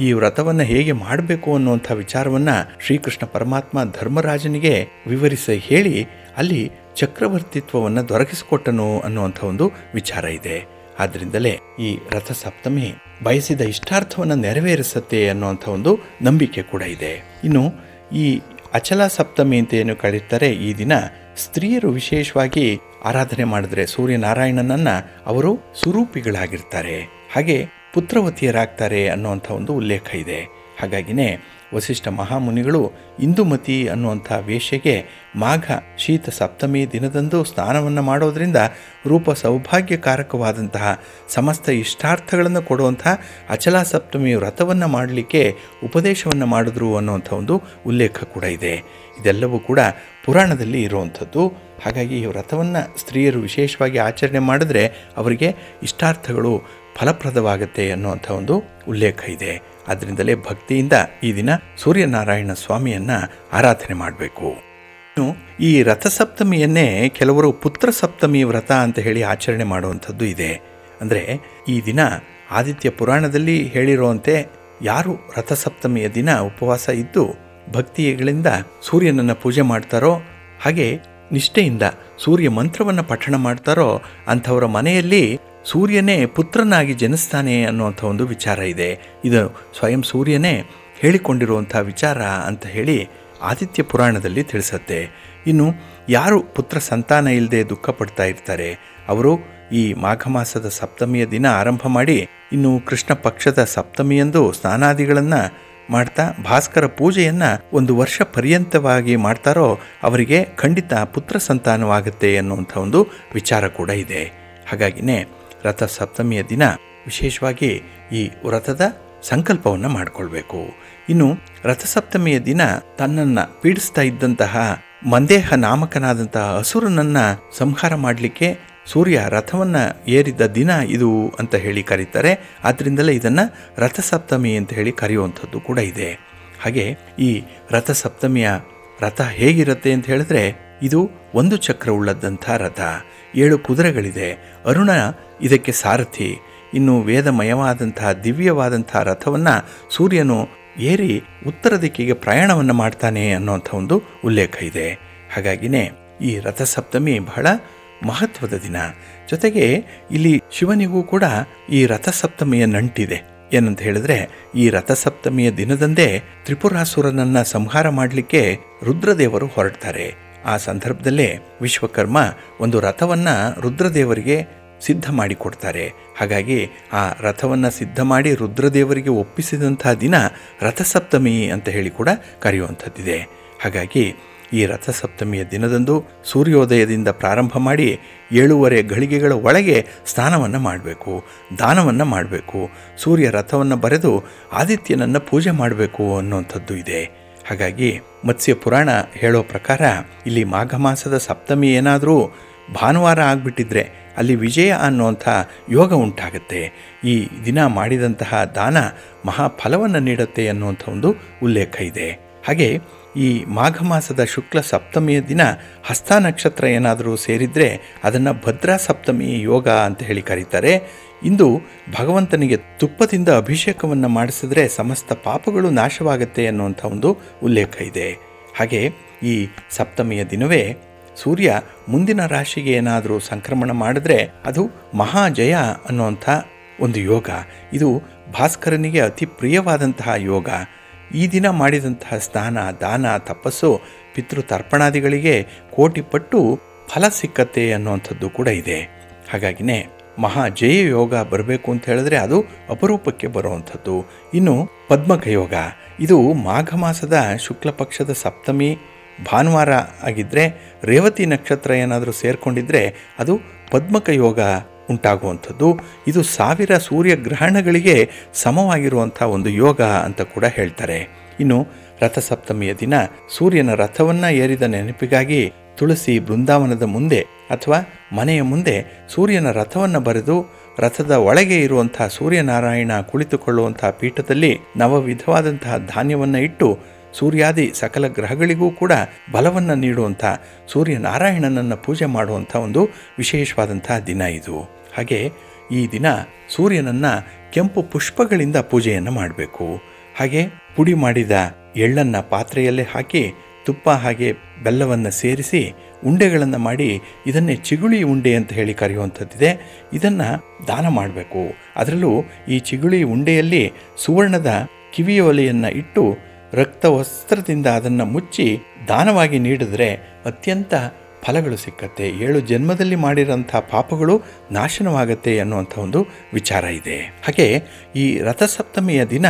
ಈ ವ್ರತವನ್ನು ಹೇಗೆ ಮಾಡಬೇಕು ಅನ್ನುವಂಥ ವಿಚಾರವನ್ನು ಶ್ರೀಕೃಷ್ಣ ಪರಮಾತ್ಮ ಧರ್ಮರಾಜನಿಗೆ ವಿವರಿಸಿ ಹೇಳಿ ಅಲ್ಲಿ ಚಕ್ರವರ್ತಿತ್ವವನ್ನು ದೊರಕಿಸಿಕೊಟ್ಟನು ಅನ್ನುವಂಥ ಒಂದು ವಿಚಾರ ಇದೆ. ಆದ್ದರಿಂದಲೇ ಈ ರಥಸಪ್ತಮಿ ಬಯಸಿದ ಇಷ್ಟಾರ್ಥವನ್ನು ನೆರವೇರಿಸುತ್ತೆ ಅನ್ನುವಂಥ ಒಂದು ನಂಬಿಕೆ ಕೂಡ ಇದೆ. ಇನ್ನು ಈ ಅಚಲ ಸಪ್ತಮಿ ಅಂತ ಏನು ಕರೀತಾರೆ, ಈ ದಿನ ಸ್ತ್ರೀಯರು ವಿಶೇಷವಾಗಿ ಆರಾಧನೆ ಮಾಡಿದ್ರೆ ಸೂರ್ಯನಾರಾಯಣನನ್ನು ಅವರು ಸುರೂಪಿಗಳಾಗಿರ್ತಾರೆ, ಹಾಗೆ ಪುತ್ರವತಿಯರಾಗ್ತಾರೆ ಅನ್ನುವಂಥ ಒಂದು ಉಲ್ಲೇಖ ಇದೆ. ಹಾಗಾಗಿನೇ ವಸಿಷ್ಠ ಮಹಾಮುನಿಗಳು ಇಂದುಮತಿ ಅನ್ನುವಂಥ ವೇಶ್ಯೆಗೆ ಮಾಘ ಶೀತ ಸಪ್ತಮಿ ದಿನದಂದು ಸ್ನಾನವನ್ನು ಮಾಡೋದರಿಂದ ರೂಪ ಸೌಭಾಗ್ಯಕಾರಕವಾದಂತಹ ಸಮಸ್ತ ಇಷ್ಟಾರ್ಥಗಳನ್ನು ಕೊಡುವಂಥ ಅಚಲ ಸಪ್ತಮಿ ವ್ರತವನ್ನು ಮಾಡಲಿಕ್ಕೆ ಉಪದೇಶವನ್ನು ಮಾಡಿದ್ರು ಅನ್ನುವಂಥ ಒಂದು ಉಲ್ಲೇಖ ಕೂಡ ಇದೆ. ಇದೆಲ್ಲವೂ ಕೂಡ ಪುರಾಣದಲ್ಲಿ ಇರುವಂಥದ್ದು. ಹಾಗಾಗಿ ಈ ವ್ರತವನ್ನು ಸ್ತ್ರೀಯರು ವಿಶೇಷವಾಗಿ ಆಚರಣೆ ಮಾಡಿದ್ರೆ ಅವರಿಗೆ ಇಷ್ಟಾರ್ಥಗಳು ಫಲಪ್ರದವಾಗುತ್ತೆ ಅನ್ನುವಂಥ ಒಂದು ಉಲ್ಲೇಖ ಇದೆ. ಅದರಿಂದಲೇ ಭಕ್ತಿಯಿಂದ ಈ ದಿನ ಸೂರ್ಯನಾರಾಯಣ ಸ್ವಾಮಿಯನ್ನು ಆರಾಧನೆ ಮಾಡಬೇಕು. ಇನ್ನು ಈ ರಥಸಪ್ತಮಿಯನ್ನೇ ಕೆಲವರು ಪುತ್ರ ಸಪ್ತಮಿ ವ್ರತ ಅಂತ ಹೇಳಿ ಆಚರಣೆ ಮಾಡುವಂಥದ್ದು ಇದೆ. ಅಂದರೆ ಈ ದಿನ ಆದಿತ್ಯ ಪುರಾಣದಲ್ಲಿ ಹೇಳಿರುವಂತೆ ಯಾರು ರಥಸಪ್ತಮಿಯ ದಿನ ಉಪವಾಸ ಇದ್ದು ಭಕ್ತಿಗಳಿಂದ ಸೂರ್ಯನನ್ನು ಪೂಜೆ ಮಾಡ್ತಾರೋ, ಹಾಗೆ ನಿಷ್ಠೆಯಿಂದ ಸೂರ್ಯ ಮಂತ್ರವನ್ನು ಪಠಣ ಮಾಡ್ತಾರೋ ಅಂಥವರ ಮನೆಯಲ್ಲಿ ಸೂರ್ಯನೇ ಪುತ್ರನಾಗಿ ಜನಿಸ್ತಾನೆ ಅನ್ನುವಂಥ ಒಂದು ವಿಚಾರ ಇದೆ. ಇದು ಸ್ವಯಂ ಸೂರ್ಯನೇ ಹೇಳಿಕೊಂಡಿರುವಂಥ ವಿಚಾರ ಅಂತ ಹೇಳಿ ಆದಿತ್ಯ ಪುರಾಣದಲ್ಲಿ ತಿಳಿಸುತ್ತೆ. ಇನ್ನು ಯಾರು ಪುತ್ರ ಸಂತಾನ ಇಲ್ಲದೆ ದುಃಖ ಪಡ್ತಾ ಇರ್ತಾರೆ ಅವರು ಈ ಮಾಘ ಮಾಸದ ಸಪ್ತಮಿಯ ದಿನ ಆರಂಭ ಮಾಡಿ ಇನ್ನು ಕೃಷ್ಣ ಪಕ್ಷದ ಸಪ್ತಮಿಯಂದು ಸ್ನಾನಾದಿಗಳನ್ನು ಮಾಡ್ತಾ ಭಾಸ್ಕರ ಪೂಜೆಯನ್ನು 1 ವರ್ಷ ಪರ್ಯಂತವಾಗಿ ಮಾಡ್ತಾರೋ ಅವರಿಗೆ ಖಂಡಿತ ಪುತ್ರ ಸಂತಾನವಾಗುತ್ತೆ ಅನ್ನುವಂಥ ಒಂದು ವಿಚಾರ ಕೂಡ ಇದೆ. ಹಾಗಾಗಿನೇ ರಥ ಸಪ್ತಮಿಯ ದಿನ ವಿಶೇಷವಾಗಿ ಈ ವ್ರತದ ಸಂಕಲ್ಪವನ್ನು ಮಾಡಿಕೊಳ್ಬೇಕು. ಇನ್ನು ರಥಸಪ್ತಮಿಯ ದಿನ ತನ್ನನ್ನು ಪೀಡಿಸ್ತಾ ಇದ್ದಂತಹ ಮಂದೇಹ ನಾಮಕನಾದಂತಹ ಅಸುರನನ್ನು ಸಂಹಾರ ಮಾಡಲಿಕ್ಕೆ ಸೂರ್ಯ ರಥವನ್ನು ಏರಿದ್ದ ದಿನ ಇದು ಅಂತ ಹೇಳಿ ಕರೀತಾರೆ. ಆದ್ದರಿಂದಲೇ ಇದನ್ನು ರಥಸಪ್ತಮಿ ಅಂತ ಹೇಳಿ ಕರೆಯುವಂಥದ್ದು ಕೂಡ ಇದೆ. ಹಾಗೆ ಈ ರಥಸಪ್ತಮಿಯ ರಥ ಹೇಗಿರುತ್ತೆ ಅಂತ ಹೇಳಿದ್ರೆ ಇದು 1 ಚಕ್ರ ಉಳ್ಳದ್ದಂಥ ರಥ, 7 ಕುದುರೆಗಳಿದೆ. ಅರುಣ ಇದಕ್ಕೆ ಸಾರಥಿ. ಇನ್ನು ವೇದಮಯವಾದಂತಹ ದಿವ್ಯವಾದಂಥ ರಥವನ್ನು ಸೂರ್ಯನು ಏರಿ ಉತ್ತರ ದಿಕ್ಕಿಗೆ ಪ್ರಯಾಣವನ್ನು ಮಾಡ್ತಾನೆ ಅನ್ನುವಂಥ ಒಂದು ಉಲ್ಲೇಖ ಇದೆ. ಹಾಗಾಗಿನೇ ಈ ರಥಸಪ್ತಮಿ ಬಹಳ ಮಹತ್ವದ ದಿನ. ಜೊತೆಗೆ ಇಲ್ಲಿ ಶಿವನಿಗೂ ಕೂಡ ಈ ರಥಸಪ್ತಮಿಯ ನಂಟಿದೆ. ಏನಂತ ಹೇಳಿದ್ರೆ ಈ ರಥಸಪ್ತಮಿಯ ದಿನದಂದೇ ತ್ರಿಪುರಾಸುರನನ್ನು ಸಂಹಾರ ಮಾಡಲಿಕ್ಕೆ ರುದ್ರದೇವರು ಹೊರಡ್ತಾರೆ. ಆ ಸಂದರ್ಭದಲ್ಲೇ ವಿಶ್ವಕರ್ಮ ಒಂದು ರಥವನ್ನು ರುದ್ರದೇವರಿಗೆ ಸಿದ್ಧ ಮಾಡಿಕೊಡ್ತಾರೆ. ಹಾಗಾಗಿ ಆ ರಥವನ್ನು ಸಿದ್ಧ ಮಾಡಿ ರುದ್ರದೇವರಿಗೆ ಒಪ್ಪಿಸಿದಂತಹ ದಿನ ರಥಸಪ್ತಮಿ ಅಂತ ಹೇಳಿ ಕೂಡ ಕರೆಯುವಂಥದ್ದಿದೆ. ಹಾಗಾಗಿ ಈ ರಥಸಪ್ತಮಿಯ ದಿನದಂದು ಸೂರ್ಯೋದಯದಿಂದ ಪ್ರಾರಂಭ ಮಾಡಿ 7:30 ಘಳಿಗೆಗಳ ಒಳಗೆ ಸ್ನಾನವನ್ನು ಮಾಡಬೇಕು, ದಾನವನ್ನು ಮಾಡಬೇಕು, ಸೂರ್ಯ ರಥವನ್ನು ಬರೆದು ಆದಿತ್ಯನನ್ನು ಪೂಜೆ ಮಾಡಬೇಕು ಅನ್ನುವಂಥದ್ದು ಇದೆ. ಹಾಗಾಗಿ ಮತ್ಸ್ಯ ಪುರಾಣ ಹೇಳೋ ಪ್ರಕಾರ ಇಲ್ಲಿ ಮಾಘ ಮಾಸದ ಸಪ್ತಮಿ ಏನಾದರೂ ಭಾನುವಾರ ಆಗಿಬಿಟ್ಟಿದ್ರೆ ಅಲ್ಲಿ ವಿಜಯ ಅನ್ನುವಂಥ ಯೋಗ ಉಂಟಾಗುತ್ತೆ. ಈ ದಿನ ಮಾಡಿದಂತಹ ದಾನ ಮಹಾಫಲವನ್ನು ನೀಡುತ್ತೆ ಅನ್ನುವಂಥ ಒಂದು ಉಲ್ಲೇಖ ಇದೆ. ಹಾಗೆ ಈ ಮಾಘ ಮಾಸದ ಶುಕ್ಲ ಸಪ್ತಮಿಯ ದಿನ ಹಸ್ತ ನಕ್ಷತ್ರ ಏನಾದರೂ ಸೇರಿದರೆ ಅದನ್ನು ಭದ್ರಾ ಸಪ್ತಮಿ ಯೋಗ ಅಂತ ಹೇಳಿ ಕರೀತಾರೆ. ಇಂದು ಭಗವಂತನಿಗೆ ತುಪ್ಪದಿಂದ ಅಭಿಷೇಕವನ್ನು ಮಾಡಿಸಿದ್ರೆ ಸಮಸ್ತ ಪಾಪಗಳು ನಾಶವಾಗುತ್ತೆ ಅನ್ನುವಂಥ ಒಂದು ಉಲ್ಲೇಖ ಇದೆ. ಹಾಗೆ ಈ ಸಪ್ತಮಿಯ ದಿನವೇ ಸೂರ್ಯ ಮುಂದಿನ ರಾಶಿಗೆ ಏನಾದರೂ ಸಂಕ್ರಮಣ ಮಾಡಿದ್ರೆ ಅದು ಮಹಾಜಯ ಅನ್ನುವಂಥ ಒಂದು ಯೋಗ. ಇದು ಭಾಸ್ಕರನಿಗೆ ಅತಿ ಪ್ರಿಯವಾದಂತಹ ಯೋಗ. ಈ ದಿನ ಮಾಡಿದಂತಹ ಸ್ನಾನ, ದಾನ, ತಪಸ್ಸು, ಪಿತೃತರ್ಪಣಾದಿಗಳಿಗೆ ಕೋಟಿ ಪಟ್ಟು ಫಲ ಸಿಕ್ಕತ್ತೆ ಅನ್ನುವಂಥದ್ದು ಕೂಡ ಇದೆ. ಹಾಗಾಗಿನೇ ಮಹಾಜಯ ಯೋಗ ಬರಬೇಕು ಅಂತ ಹೇಳಿದ್ರೆ ಅದು ಅಪರೂಪಕ್ಕೆ ಬರುವಂಥದ್ದು. ಇನ್ನು ಪದ್ಮಕ ಯೋಗ, ಇದು ಮಾಘ ಮಾಸದ ಶುಕ್ಲ ಪಕ್ಷದ ಸಪ್ತಮಿ ಭಾನುವಾರ ಆಗಿದ್ದರೆ ರೇವತಿ ನಕ್ಷತ್ರ ಏನಾದರೂ ಸೇರಿಕೊಂಡಿದ್ರೆ ಅದು ಪದ್ಮಕ ಯೋಗ ಉಂಟಾಗುವಂಥದ್ದು. ಇದು 1000 ಸೂರ್ಯಗ್ರಹಣಗಳಿಗೆ ಸಮವಾಗಿರುವಂಥ ಒಂದು ಯೋಗ ಅಂತ ಕೂಡ ಹೇಳ್ತಾರೆ. ಇನ್ನು ರಥಸಪ್ತಮಿಯ ದಿನ ಸೂರ್ಯನ ರಥವನ್ನು ಏರಿದ ನೆನಪಿಗಾಗಿ ತುಳಸಿ ಬೃಂದಾವನದ ಮುಂದೆ ಅಥವಾ ಮನೆಯ ಮುಂದೆ ಸೂರ್ಯನ ರಥವನ್ನು ಬರೆದು ರಥದ ಒಳಗೆ ಇರುವಂಥ ಸೂರ್ಯನಾರಾಯಣ ಕುಳಿತುಕೊಳ್ಳುವಂಥ ಪೀಠದಲ್ಲಿ ನವವಿಧವಾದಂತಹ ಧಾನ್ಯವನ್ನು ಇಟ್ಟು ಸೂರ್ಯಾದಿ ಸಕಲ ಗ್ರಹಗಳಿಗೂ ಕೂಡ ಬಲವನ್ನು ನೀಡುವಂಥ ಸೂರ್ಯನಾರಾಯಣನನ್ನು ಪೂಜೆ ಮಾಡುವಂಥ ಒಂದು ವಿಶೇಷವಾದಂಥ ದಿನ ಇದು. ಹಾಗೆ ಈ ದಿನ ಸೂರ್ಯನನ್ನು ಕೆಂಪು ಪುಷ್ಪಗಳಿಂದ ಪೂಜೆಯನ್ನು ಮಾಡಬೇಕು. ಹಾಗೆ ಪುಡಿ ಮಾಡಿದ ಎಳ್ಳನ್ನು ಪಾತ್ರೆಯಲ್ಲೇ ಹಾಕಿ ತುಪ್ಪ ಹಾಗೆ ಬೆಲ್ಲವನ್ನು ಸೇರಿಸಿ ಉಂಡೆಗಳನ್ನು ಮಾಡಿ ಇದನ್ನೇ ಚಿಗುಳಿ ಉಂಡೆ ಅಂತ ಹೇಳಿ ಕರೆಯುವಂಥದ್ದಿದೆ. ಇದನ್ನು ದಾನ ಮಾಡಬೇಕು. ಅದರಲ್ಲೂ ಈ ಚಿಗುಳಿ ಉಂಡೆಯಲ್ಲಿ ಸುವರ್ಣದ ಕಿವಿಯೋಲೆಯನ್ನು ಇಟ್ಟು ರಕ್ತ ವಸ್ತ್ರದಿಂದ ಅದನ್ನು ಮುಚ್ಚಿ ದಾನವಾಗಿ ನೀಡಿದ್ರೆ ಅತ್ಯಂತ ಫಲಗಳು ಸಿಕ್ಕತ್ತೆ. 7 ಜನ್ಮದಲ್ಲಿ ಮಾಡಿರೋಂಥ ಪಾಪಗಳು ನಾಶನವಾಗತ್ತೆ ಅನ್ನುವಂಥ ಒಂದು ವಿಚಾರ ಇದೆ. ಹಾಗೆ ಈ ರಥಸಪ್ತಮಿಯ ದಿನ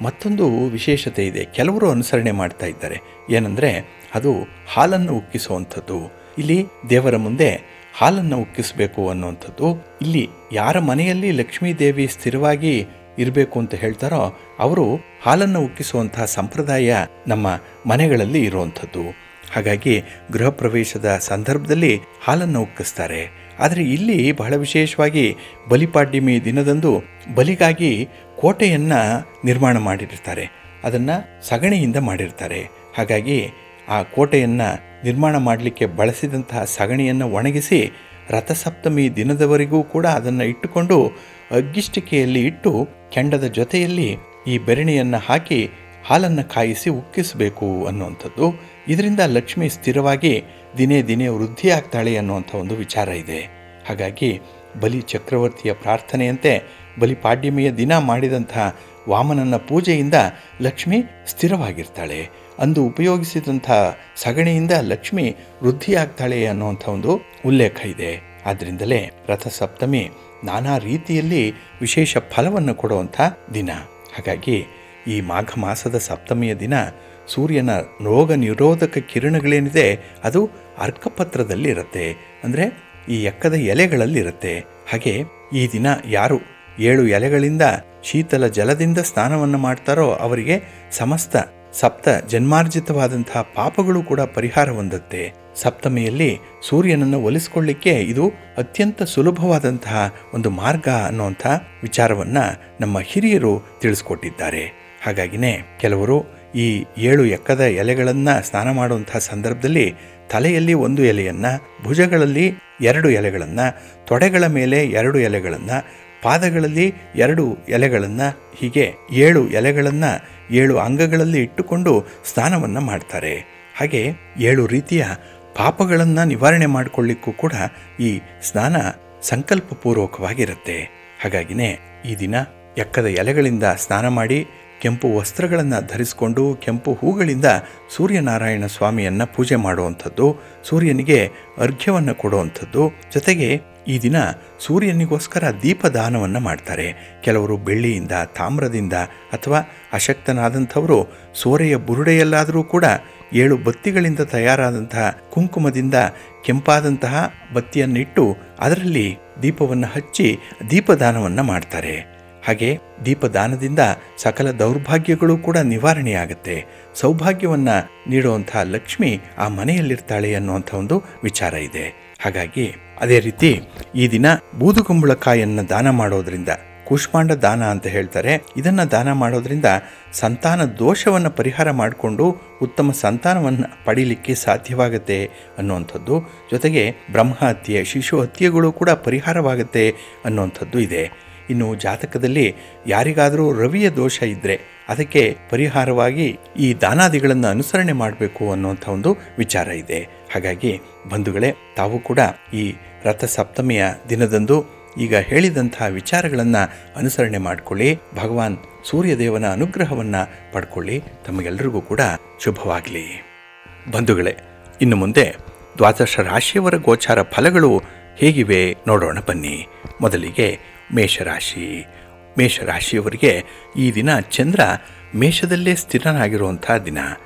ಮತ್ತೊಂದು ವಿಶೇಷತೆ ಇದೆ. ಕೆಲವರು ಅನುಸರಣೆ ಮಾಡ್ತಾ ಇದ್ದಾರೆ. ಏನಂದರೆ ಅದು ಹಾಲನ್ನು ಉಕ್ಕಿಸುವಂಥದ್ದು. ಇಲ್ಲಿ ದೇವರ ಮುಂದೆ ಹಾಲನ್ನು ಉಕ್ಕಿಸಬೇಕು ಅನ್ನುವಂಥದ್ದು. ಇಲ್ಲಿ ಯಾರ ಮನೆಯಲ್ಲಿ ಲಕ್ಷ್ಮೀ ದೇವಿ ಸ್ಥಿರವಾಗಿ ಇರಬೇಕು ಅಂತ ಹೇಳ್ತಾರೋ ಅವರು ಹಾಲನ್ನು ಉಕ್ಕಿಸುವಂತಹ ಸಂಪ್ರದಾಯ ನಮ್ಮ ಮನೆಗಳಲ್ಲಿ ಇರುವಂಥದ್ದು. ಹಾಗಾಗಿ ಗೃಹ ಪ್ರವೇಶದ ಸಂದರ್ಭದಲ್ಲಿ ಹಾಲನ್ನು ಉಕ್ಕಿಸ್ತಾರೆ. ಆದರೆ ಇಲ್ಲಿ ಬಹಳ ವಿಶೇಷವಾಗಿ ಬಲಿಪಾಡ್ಯಮಿ ದಿನದಂದು ಬಲಿಗಾಗಿ ಕೋಟೆಯನ್ನು ನಿರ್ಮಾಣ ಮಾಡಿರ್ತಾರೆ. ಅದನ್ನು ಸಗಣಿಯಿಂದ ಮಾಡಿರ್ತಾರೆ. ಹಾಗಾಗಿ ಆ ಕೋಟೆಯನ್ನು ನಿರ್ಮಾಣ ಮಾಡಲಿಕ್ಕೆ ಬಳಸಿದಂತಹ ಸಗಣಿಯನ್ನು ಒಣಗಿಸಿ ರಥಸಪ್ತಮಿ ದಿನದವರೆಗೂ ಕೂಡ ಅದನ್ನು ಇಟ್ಟುಕೊಂಡು ಅಗ್ಗಿಷ್ಟಿಕೆಯಲ್ಲಿ ಇಟ್ಟು ಕೆಂಡದ ಜೊತೆಯಲ್ಲಿ ಈ ಬೆರಣಿಯನ್ನು ಹಾಕಿ ಹಾಲನ್ನು ಕಾಯಿಸಿ ಉಕ್ಕಿಸಬೇಕು ಅನ್ನುವಂಥದ್ದು. ಇದರಿಂದ ಲಕ್ಷ್ಮಿ ಸ್ಥಿರವಾಗಿ ದಿನೇ ದಿನೇ ವೃದ್ಧಿ ಆಗ್ತಾಳೆ ಅನ್ನುವಂಥ ಒಂದು ವಿಚಾರ ಇದೆ. ಹಾಗಾಗಿ ಬಲಿ ಚಕ್ರವರ್ತಿಯ ಪ್ರಾರ್ಥನೆಯಂತೆ ಬಲಿಪಾಡ್ಯಮಿಯ ದಿನ ಮಾಡಿದಂತಹ ವಾಮನನ ಪೂಜೆಯಿಂದ ಲಕ್ಷ್ಮಿ ಸ್ಥಿರವಾಗಿರ್ತಾಳೆ. ಅಂದು ಉಪಯೋಗಿಸಿದಂಥ ಸಗಣಿಯಿಂದ ಲಕ್ಷ್ಮಿ ವೃದ್ಧಿಯಾಗ್ತಾಳೆ ಅನ್ನುವಂಥ ಒಂದು ಉಲ್ಲೇಖ ಇದೆ. ಆದ್ದರಿಂದಲೇ ರಥಸಪ್ತಮಿ ನಾನಾ ರೀತಿಯಲ್ಲಿ ವಿಶೇಷ ಫಲವನ್ನು ಕೊಡುವಂಥ ದಿನ. ಹಾಗಾಗಿ ಈ ಮಾಘ ಮಾಸದ ಸಪ್ತಮಿಯ ದಿನ ಸೂರ್ಯನ ರೋಗ ನಿರೋಧಕ ಕಿರಣಗಳೇನಿದೆ ಅದು ಅರ್ಕಪತ್ರದಲ್ಲಿ ಇರುತ್ತೆ, ಅಂದರೆ ಈ ಎಕ್ಕದ ಎಲೆಗಳಲ್ಲಿರುತ್ತೆ. ಹಾಗೆ ಈ ದಿನ ಯಾರು 7 ಎಲೆಗಳಿಂದ ಶೀತಲ ಜಲದಿಂದ ಸ್ನಾನವನ್ನು ಮಾಡ್ತಾರೋ ಅವರಿಗೆ ಸಮಸ್ತ ಸಪ್ತ ಜನ್ಮಾರ್ಜಿತವಾದಂತಹ ಪಾಪಗಳು ಕೂಡ ಪರಿಹಾರ ಹೊಂದುತ್ತೆ. ಸಪ್ತಮಿಯಲ್ಲಿ ಸೂರ್ಯನನ್ನು ಒಲಿಸ್ಕೊಳ್ಳಿಕ್ಕೆ ಇದು ಅತ್ಯಂತ ಸುಲಭವಾದಂತಹ ಒಂದು ಮಾರ್ಗ ಅನ್ನುವಂಥ ವಿಚಾರವನ್ನು ನಮ್ಮ ಹಿರಿಯರು ತಿಳಿಸ್ಕೊಟ್ಟಿದ್ದಾರೆ. ಹಾಗಾಗಿನೇ ಕೆಲವರು ಈ 7 ಎಕ್ಕದ ಎಲೆಗಳನ್ನು ಸ್ನಾನ ಮಾಡುವಂತಹ ಸಂದರ್ಭದಲ್ಲಿ ತಲೆಯಲ್ಲಿ 1 ಎಲೆಯನ್ನು, ಭುಜಗಳಲ್ಲಿ 2 ಎಲೆಗಳನ್ನು, ತೊಡೆಗಳ ಮೇಲೆ 2 ಎಲೆಗಳನ್ನು, ಪಾದಗಳಲ್ಲಿ 2 ಎಲೆಗಳನ್ನು, ಹೀಗೆ 7 ಎಲೆಗಳನ್ನು 7 ಅಂಗಗಳಲ್ಲಿ ಇಟ್ಟುಕೊಂಡು ಸ್ನಾನವನ್ನು ಮಾಡ್ತಾರೆ. ಹಾಗೆ 7 ರೀತಿಯ ಪಾಪಗಳನ್ನು ನಿವಾರಣೆ ಮಾಡಿಕೊಳ್ಳಿಕ್ಕೂ ಕೂಡ ಈ ಸ್ನಾನ ಸಂಕಲ್ಪಪೂರ್ವಕವಾಗಿರುತ್ತೆ. ಹಾಗಾಗಿನೇ ಈ ದಿನ ಎಕ್ಕದ ಎಲೆಗಳಿಂದ ಸ್ನಾನ ಮಾಡಿ ಕೆಂಪು ವಸ್ತ್ರಗಳನ್ನು ಧರಿಸಿಕೊಂಡು ಕೆಂಪು ಹೂಗಳಿಂದ ಸೂರ್ಯನಾರಾಯಣ ಸ್ವಾಮಿಯನ್ನು ಪೂಜೆ ಮಾಡುವಂಥದ್ದು, ಸೂರ್ಯನಿಗೆ ಅರ್ಘ್ಯವನ್ನು ಕೊಡುವಂಥದ್ದು. ಜೊತೆಗೆ ಈ ದಿನ ಸೂರ್ಯನಿಗೋಸ್ಕರ ದೀಪದಾನವನ್ನು ಮಾಡ್ತಾರೆ. ಕೆಲವರು ಬೆಳ್ಳಿಯಿಂದ, ತಾಮ್ರದಿಂದ ಅಥವಾ ಅಶಕ್ತನಾದಂಥವರು ಸೋರೆಯ ಬುರುಡೆಯಲ್ಲಾದರೂ ಕೂಡ 7 ಬತ್ತಿಗಳಿಂದ ತಯಾರಾದಂತಹ ಕುಂಕುಮದಿಂದ ಕೆಂಪಾದಂತಹ ಬತ್ತಿಯನ್ನಿಟ್ಟು ಅದರಲ್ಲಿ ದೀಪವನ್ನು ಹಚ್ಚಿ ದೀಪದಾನವನ್ನು ಮಾಡ್ತಾರೆ. ಹಾಗೆ ದೀಪದಾನದಿಂದ ಸಕಲ ದೌರ್ಭಾಗ್ಯಗಳು ಕೂಡ ನಿವಾರಣೆಯಾಗುತ್ತೆ. ಸೌಭಾಗ್ಯವನ್ನು ನೀಡುವಂತಹ ಲಕ್ಷ್ಮಿ ಆ ಮನೆಯಲ್ಲಿರ್ತಾಳೆ ಅನ್ನುವಂಥ ಒಂದು ವಿಚಾರ ಇದೆ. ಹಾಗಾಗಿ ಅದೇ ರೀತಿ ಈ ದಿನ ಬೂದುಗುಂಬಳಕಾಯನ್ನು ದಾನ ಮಾಡೋದ್ರಿಂದ, ಕೂಷ್ಮಾಂಡ ದಾನ ಅಂತ ಹೇಳ್ತಾರೆ, ಇದನ್ನು ದಾನ ಮಾಡೋದ್ರಿಂದ ಸಂತಾನ ದೋಷವನ್ನು ಪರಿಹಾರ ಮಾಡಿಕೊಂಡು ಉತ್ತಮ ಸಂತಾನವನ್ನು ಪಡೀಲಿಕ್ಕೆ ಸಾಧ್ಯವಾಗುತ್ತೆ ಅನ್ನುವಂಥದ್ದು. ಜೊತೆಗೆ ಬ್ರಹ್ಮಹತ್ಯೆ, ಶಿಶು ಹತ್ಯೆಗಳು ಕೂಡ ಪರಿಹಾರವಾಗುತ್ತೆ ಅನ್ನುವಂಥದ್ದು ಇದೆ. ಇನ್ನು ಜಾತಕದಲ್ಲಿ ಯಾರಿಗಾದರೂ ರವಿಯ ದೋಷ ಇದ್ದರೆ ಅದಕ್ಕೆ ಪರಿಹಾರವಾಗಿ ಈ ದಾನಾದಿಗಳನ್ನು ಅನುಸರಣೆ ಮಾಡಬೇಕು ಅನ್ನುವಂಥ ಒಂದು ವಿಚಾರ ಇದೆ. ಹಾಗಾಗಿ ಬಂಧುಗಳೇ, ತಾವು ಕೂಡ ಈ ರಥಸಪ್ತಮಿಯ ದಿನದಂದು ಈಗ ಹೇಳಿದಂತಹ ವಿಚಾರಗಳನ್ನು ಅನುಸರಣೆ ಮಾಡಿಕೊಳ್ಳಿ. ಭಗವಾನ್ ಸೂರ್ಯದೇವನ ಅನುಗ್ರಹವನ್ನು ಪಡ್ಕೊಳ್ಳಿ. ತಮಗೆಲ್ಲರಿಗೂ ಕೂಡ ಶುಭವಾಗಲಿ. ಬಂಧುಗಳೇ, ಇನ್ನು ಮುಂದೆ ದ್ವಾದಶ ರಾಶಿಯವರ ಗೋಚಾರ ಫಲಗಳು ಹೇಗಿವೆ ನೋಡೋಣ ಬನ್ನಿ. ಮೊದಲಿಗೆ ಮೇಷರಾಶಿ. ಮೇಷರಾಶಿಯವರಿಗೆ ಈ ದಿನ ಚಂದ್ರ ಮೇಷದಲ್ಲೇ ಸ್ಥಿರನಾಗಿರುವಂಥ ದಿನ.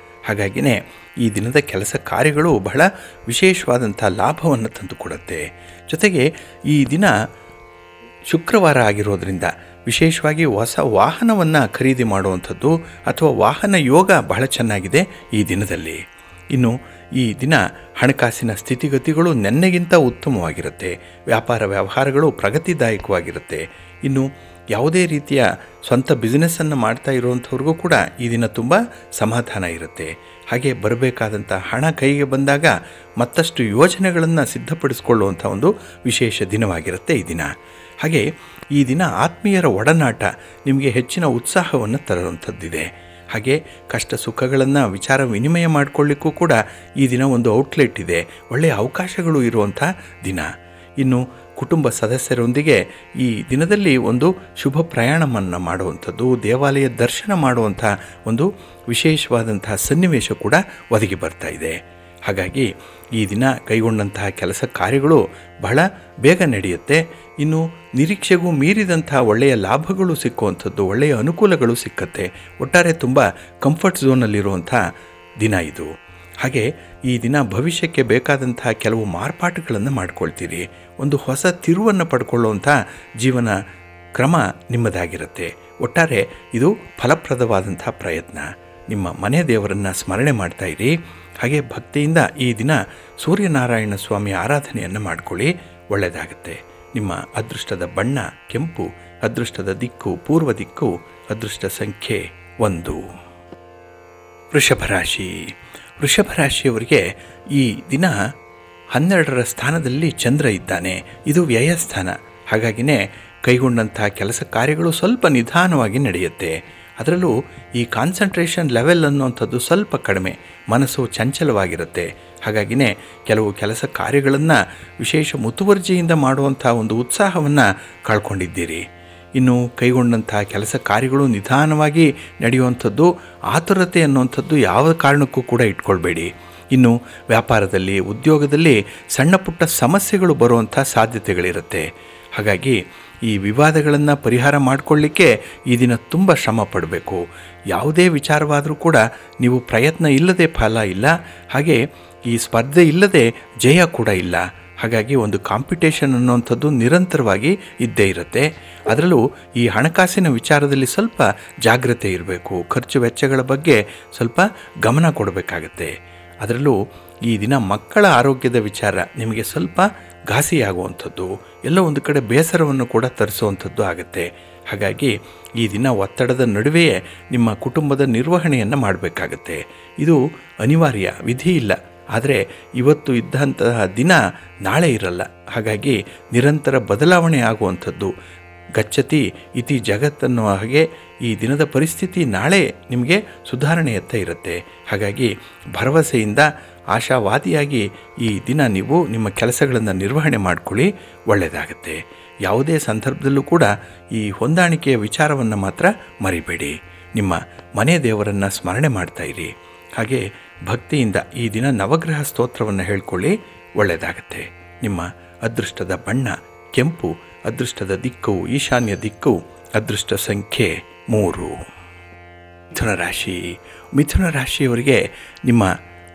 ಹಾಗಾಗಿಯೇ ಈ ದಿನದ ಕೆಲಸ ಕಾರ್ಯಗಳು ಬಹಳ ವಿಶೇಷವಾದಂಥ ಲಾಭವನ್ನು ತಂದುಕೊಡುತ್ತೆ. ಜೊತೆಗೆ ಈ ದಿನ ಶುಕ್ರವಾರ ಆಗಿರೋದ್ರಿಂದ ವಿಶೇಷವಾಗಿ ಹೊಸ ವಾಹನವನ್ನು ಖರೀದಿ ಮಾಡುವಂಥದ್ದು ಅಥವಾ ವಾಹನ ಯೋಗ ಬಹಳ ಚೆನ್ನಾಗಿದೆ ಈ ದಿನದಲ್ಲಿ. ಇನ್ನು ಈ ದಿನ ಹಣಕಾಸಿನ ಸ್ಥಿತಿಗತಿಗಳು ನೆನ್ನೆಗಿಂತ ಉತ್ತಮವಾಗಿರುತ್ತೆ. ವ್ಯಾಪಾರ ವ್ಯವಹಾರಗಳು ಪ್ರಗತಿದಾಯಕವಾಗಿರುತ್ತೆ. ಇನ್ನು ಯಾವುದೇ ರೀತಿಯ ಸ್ವಂತ ಬಿಸ್ನೆಸ್ಸನ್ನು ಮಾಡ್ತಾ ಇರುವಂಥವ್ರಿಗೂ ಕೂಡ ಈ ದಿನ ತುಂಬ ಸಮಾಧಾನ ಇರುತ್ತೆ. ಹಾಗೆ ಬರಬೇಕಾದಂಥ ಹಣ ಕೈಗೆ ಬಂದಾಗ ಮತ್ತಷ್ಟು ಯೋಜನೆಗಳನ್ನು ಸಿದ್ಧಪಡಿಸಿಕೊಳ್ಳುವಂಥ ಒಂದು ವಿಶೇಷ ದಿನವಾಗಿರುತ್ತೆ ಈ ದಿನ. ಹಾಗೆ ಈ ದಿನ ಆತ್ಮೀಯರ ಒಡನಾಟ ನಿಮಗೆ ಹೆಚ್ಚಿನ ಉತ್ಸಾಹವನ್ನು ತರುವಂಥದ್ದಿದೆ. ಹಾಗೆ ಕಷ್ಟ ಸುಖಗಳನ್ನು ವಿಚಾರ ವಿನಿಮಯ ಮಾಡಿಕೊಳ್ಳಿಕ್ಕೂ ಕೂಡ ಈ ದಿನ ಒಂದು ಔಟ್ಲೆಟ್ ಇದೆ. ಒಳ್ಳೆಯ ಅವಕಾಶಗಳು ಇರುವಂಥ ದಿನ. ಇನ್ನು ಕುಟುಂಬ ಸದಸ್ಯರೊಂದಿಗೆ ಈ ದಿನದಲ್ಲಿ ಒಂದು ಶುಭ ಪ್ರಯಾಣವನ್ನು ಮಾಡುವಂಥದ್ದು, ದೇವಾಲಯ ದರ್ಶನ ಮಾಡುವಂಥ ಒಂದು ವಿಶೇಷವಾದಂತಹ ಸನ್ನಿವೇಶ ಕೂಡ ಒದಗಿ ಬರ್ತಾ ಇದೆ. ಹಾಗಾಗಿ ಈ ದಿನ ಕೈಗೊಂಡಂತಹ ಕೆಲಸ ಕಾರ್ಯಗಳು ಬಹಳ ಬೇಗ ನಡೆಯುತ್ತೆ. ಇನ್ನು ನಿರೀಕ್ಷೆಗೂ ಮೀರಿದಂತಹ ಒಳ್ಳೆಯ ಲಾಭಗಳು ಸಿಕ್ಕುವಂಥದ್ದು, ಒಳ್ಳೆಯ ಅನುಕೂಲಗಳು ಸಿಕ್ಕತ್ತೆ. ಒಟ್ಟಾರೆ ತುಂಬ ಕಂಫರ್ಟ್ ಝೋನಲ್ಲಿರುವಂಥ ದಿನ ಇದು. ಹಾಗೆ ಈ ದಿನ ಭವಿಷ್ಯಕ್ಕೆ ಬೇಕಾದಂತಹ ಕೆಲವು ಮಾರ್ಪಾಟುಗಳನ್ನು ಮಾಡ್ಕೊಳ್ತೀರಿ. ಒಂದು ಹೊಸ ತಿರುವನ್ನು ಪಡ್ಕೊಳ್ಳುವಂಥ ಜೀವನ ಕ್ರಮ ನಿಮ್ಮದಾಗಿರುತ್ತೆ. ಒಟ್ಟಾರೆ ಇದು ಫಲಪ್ರದವಾದಂಥ ಪ್ರಯತ್ನ. ನಿಮ್ಮ ಮನೆ ದೇವರನ್ನು ಸ್ಮರಣೆ ಮಾಡ್ತಾ ಇರಿ. ಹಾಗೆ ಭಕ್ತಿಯಿಂದ ಈ ದಿನ ಸೂರ್ಯನಾರಾಯಣ ಸ್ವಾಮಿ ಆರಾಧನೆಯನ್ನು ಮಾಡಿಕೊಳ್ಳಿ, ಒಳ್ಳೆಯದಾಗುತ್ತೆ. ನಿಮ್ಮ ಅದೃಷ್ಟದ ಬಣ್ಣ ಕೆಂಪು, ಅದೃಷ್ಟದ ದಿಕ್ಕು ಪೂರ್ವ ದಿಕ್ಕು, ಅದೃಷ್ಟ ಸಂಖ್ಯೆ 1. ವೃಷಭರಾಶಿ. ವೃಷಭರಾಶಿಯವರಿಗೆ ಈ ದಿನ 12ರ ಸ್ಥಾನದಲ್ಲಿ ಚಂದ್ರ ಇದ್ದಾನೆ. ಇದು ವ್ಯಯಸ್ಥಾನ. ಹಾಗಾಗಿನೇ ಕೈಗೊಂಡಂತಹ ಕೆಲಸ ಕಾರ್ಯಗಳು ಸ್ವಲ್ಪ ನಿಧಾನವಾಗಿ ನಡೆಯುತ್ತೆ. ಅದರಲ್ಲೂ ಈ ಕಾನ್ಸಂಟ್ರೇಷನ್ ಲೆವೆಲ್ ಅನ್ನುವಂಥದ್ದು ಸ್ವಲ್ಪ ಕಡಿಮೆ, ಮನಸ್ಸು ಚಂಚಲವಾಗಿರುತ್ತೆ. ಹಾಗಾಗಿನೇ ಕೆಲವು ಕೆಲಸ ಕಾರ್ಯಗಳನ್ನು ವಿಶೇಷ ಮುತುವರ್ಜಿಯಿಂದ ಮಾಡುವಂಥ ಒಂದು ಉತ್ಸಾಹವನ್ನು ಕಳ್ಕೊಂಡಿದ್ದೀರಿ. ಇನ್ನು ಕೈಗೊಂಡಂಥ ಕೆಲಸ ಕಾರ್ಯಗಳು ನಿಧಾನವಾಗಿ ನಡೆಯುವಂಥದ್ದು, ಆತುರತೆ ಅನ್ನುವಂಥದ್ದು ಯಾವ ಕಾರಣಕ್ಕೂ ಕೂಡ ಇಟ್ಕೊಳ್ಬೇಡಿ. ಇನ್ನು ವ್ಯಾಪಾರದಲ್ಲಿ, ಉದ್ಯೋಗದಲ್ಲಿ ಸಣ್ಣ ಪುಟ್ಟ ಸಮಸ್ಯೆಗಳು ಬರುವಂಥ ಸಾಧ್ಯತೆಗಳಿರುತ್ತೆ. ಹಾಗಾಗಿ ಈ ವಿವಾದಗಳನ್ನು ಪರಿಹಾರ ಮಾಡಿಕೊಳ್ಳಿಕ್ಕೆ ಈ ದಿನ ತುಂಬ ಶ್ರಮ ಪಡಬೇಕು. ಯಾವುದೇ ವಿಚಾರವಾದರೂ ಕೂಡ ನೀವು ಪ್ರಯತ್ನ ಇಲ್ಲದೆ ಫಲ ಇಲ್ಲ, ಹಾಗೆ ಈ ಸ್ಪರ್ಧೆ ಇಲ್ಲದೆ ಜಯ ಕೂಡ ಇಲ್ಲ. ಹಾಗಾಗಿ ಒಂದು ಕಾಂಪಿಟೇಷನ್ ಅನ್ನುವಂಥದ್ದು ನಿರಂತರವಾಗಿ ಇದ್ದೇ ಇರುತ್ತೆ. ಅದರಲ್ಲೂ ಈ ಹಣಕಾಸಿನ ವಿಚಾರದಲ್ಲಿ ಸ್ವಲ್ಪ ಜಾಗ್ರತೆ ಇರಬೇಕು. ಖರ್ಚು ವೆಚ್ಚಗಳ ಬಗ್ಗೆ ಸ್ವಲ್ಪ ಗಮನ ಕೊಡಬೇಕಾಗತ್ತೆ. ಅದರಲ್ಲೂ ಈ ದಿನ ಮಕ್ಕಳ ಆರೋಗ್ಯದ ವಿಚಾರ ನಿಮಗೆ ಸ್ವಲ್ಪ ಘಾಸಿಯಾಗುವಂಥದ್ದು, ಎಲ್ಲೋ ಒಂದು ಕಡೆ ಬೇಸರವನ್ನು ಕೂಡ ತರಿಸುವಂಥದ್ದು ಆಗುತ್ತೆ. ಹಾಗಾಗಿ ಈ ದಿನ ಒತ್ತಡದ ನಡುವೆಯೇ ನಿಮ್ಮ ಕುಟುಂಬದ ನಿರ್ವಹಣೆಯನ್ನು ಮಾಡಬೇಕಾಗತ್ತೆ. ಇದು ಅನಿವಾರ್ಯ, ವಿಧಿ ಇಲ್ಲ. ಆದರೆ ಇವತ್ತು ಇದ್ದಂತಹ ದಿನ ನಾಳೆ ಇರಲ್ಲ. ಹಾಗಾಗಿ ನಿರಂತರ ಬದಲಾವಣೆ ಆಗುವಂಥದ್ದು. ಗಚ್ಚತಿ ಇತಿ ಜಗತ್ತನ್ನೋ ಹಾಗೆ ಈ ದಿನದ ಪರಿಸ್ಥಿತಿ ನಾಳೆ ನಿಮಗೆ ಸುಧಾರಣೆಯತ್ತ ಇರುತ್ತೆ. ಹಾಗಾಗಿ ಭರವಸೆಯಿಂದ ಆಶಾವಾದಿಯಾಗಿ ಈ ದಿನ ನೀವು ನಿಮ್ಮ ಕೆಲಸಗಳನ್ನು ನಿರ್ವಹಣೆ ಮಾಡಿಕೊಳ್ಳಿ, ಒಳ್ಳೆಯದಾಗುತ್ತೆ. ಯಾವುದೇ ಸಂದರ್ಭದಲ್ಲೂ ಕೂಡ ಈ ಹೊಂದಾಣಿಕೆಯ ವಿಚಾರವನ್ನು ಮಾತ್ರ ಮರಿಬೇಡಿ. ನಿಮ್ಮ ಮನೆ ದೇವರನ್ನು ಸ್ಮರಣೆ ಮಾಡ್ತಾ ಇರಿ. ಹಾಗೆ ಭಕ್ತಿಯಿಂದ ಈ ದಿನ ನವಗ್ರಹ ಸ್ತೋತ್ರವನ್ನು ಹೇಳ್ಕೊಳ್ಳಿ, ಒಳ್ಳೆಯದಾಗತ್ತೆ. ನಿಮ್ಮ ಅದೃಷ್ಟದ ಬಣ್ಣ ಕೆಂಪು, ಅದೃಷ್ಟದ ದಿಕ್ಕು ಈಶಾನ್ಯ ದಿಕ್ಕು, ಅದೃಷ್ಟ ಸಂಖ್ಯೆ 3. ಮಿಥುನ ರಾಶಿ. ಮಿಥುನ ರಾಶಿಯವರಿಗೆ ನಿಮ್ಮ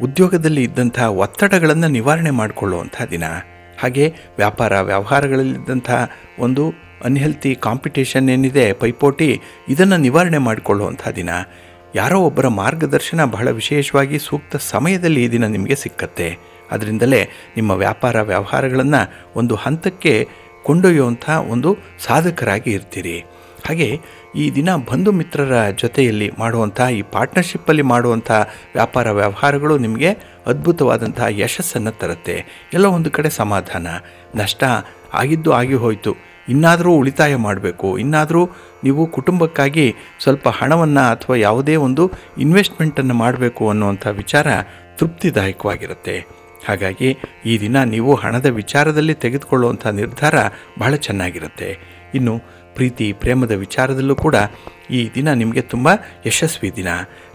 ಉದ್ಯೋಗದಲ್ಲಿ ಇದ್ದಂಥ ಒತ್ತಡಗಳನ್ನು ನಿವಾರಣೆ ಮಾಡಿಕೊಳ್ಳುವಂಥ ದಿನ. ಹಾಗೆ ವ್ಯಾಪಾರ ವ್ಯವಹಾರಗಳಲ್ಲಿದ್ದಂಥ ಒಂದು ಅನ್ಹೆಲ್ತಿ ಕಾಂಪಿಟೇಷನ್ ಏನಿದೆ, ಪೈಪೋಟಿ, ಇದನ್ನು ನಿವಾರಣೆ ಮಾಡಿಕೊಳ್ಳುವಂಥ ದಿನ. ಯಾರೋ ಒಬ್ಬರ ಮಾರ್ಗದರ್ಶನ ಬಹಳ ವಿಶೇಷವಾಗಿ ಸೂಕ್ತ ಸಮಯದಲ್ಲಿ ಈ ದಿನ ನಿಮಗೆ ಸಿಕ್ಕತ್ತೆ. ಅದರಿಂದಲೇ ನಿಮ್ಮ ವ್ಯಾಪಾರ ವ್ಯವಹಾರಗಳನ್ನು ಒಂದು ಹಂತಕ್ಕೆ ಕೊಂಡೊಯ್ಯುವಂಥ ಒಂದು ಸಾಧಕರಾಗಿ ಇರ್ತೀರಿ. ಹಾಗೆ ಈ ದಿನ ಬಂಧು ಮಿತ್ರರ ಜೊತೆಯಲ್ಲಿ ಮಾಡುವಂಥ ಈ ಪಾರ್ಟ್ನರ್ಶಿಪ್ಪಲ್ಲಿ ಮಾಡುವಂಥ ವ್ಯಾಪಾರ ವ್ಯವಹಾರಗಳು ನಿಮಗೆ ಅದ್ಭುತವಾದಂಥ ಯಶಸ್ಸನ್ನು ತರುತ್ತೆ. ಎಲ್ಲೋ ಒಂದು ಕಡೆ ಸಮಾಧಾನ. ನಷ್ಟ ಆಗಿದ್ದು ಆಗಿ ಹೋಯಿತು, ಇನ್ನಾದರೂ ಉಳಿತಾಯ ಮಾಡಬೇಕು, ಇನ್ನಾದರೂ ನೀವು ಕುಟುಂಬಕ್ಕಾಗಿ ಸ್ವಲ್ಪ ಹಣವನ್ನು ಅಥವಾ ಯಾವುದೇ ಒಂದು ಇನ್ವೆಸ್ಟ್ಮೆಂಟನ್ನು ಮಾಡಬೇಕು ಅನ್ನುವಂಥ ವಿಚಾರ ತೃಪ್ತಿದಾಯಕವಾಗಿರುತ್ತೆ. ಹಾಗಾಗಿ ಈ ದಿನ ನೀವು ಹಣದ ವಿಚಾರದಲ್ಲಿ ತೆಗೆದುಕೊಳ್ಳುವಂಥ ನಿರ್ಧಾರ ಬಹಳ ಚೆನ್ನಾಗಿರುತ್ತೆ. ಇನ್ನು ಪ್ರೀತಿ ಪ್ರೇಮದ ವಿಚಾರದಲ್ಲೂ ಕೂಡ ಈ ದಿನ ನಿಮಗೆ ತುಂಬ ಯಶಸ್ವಿ ದಿನ.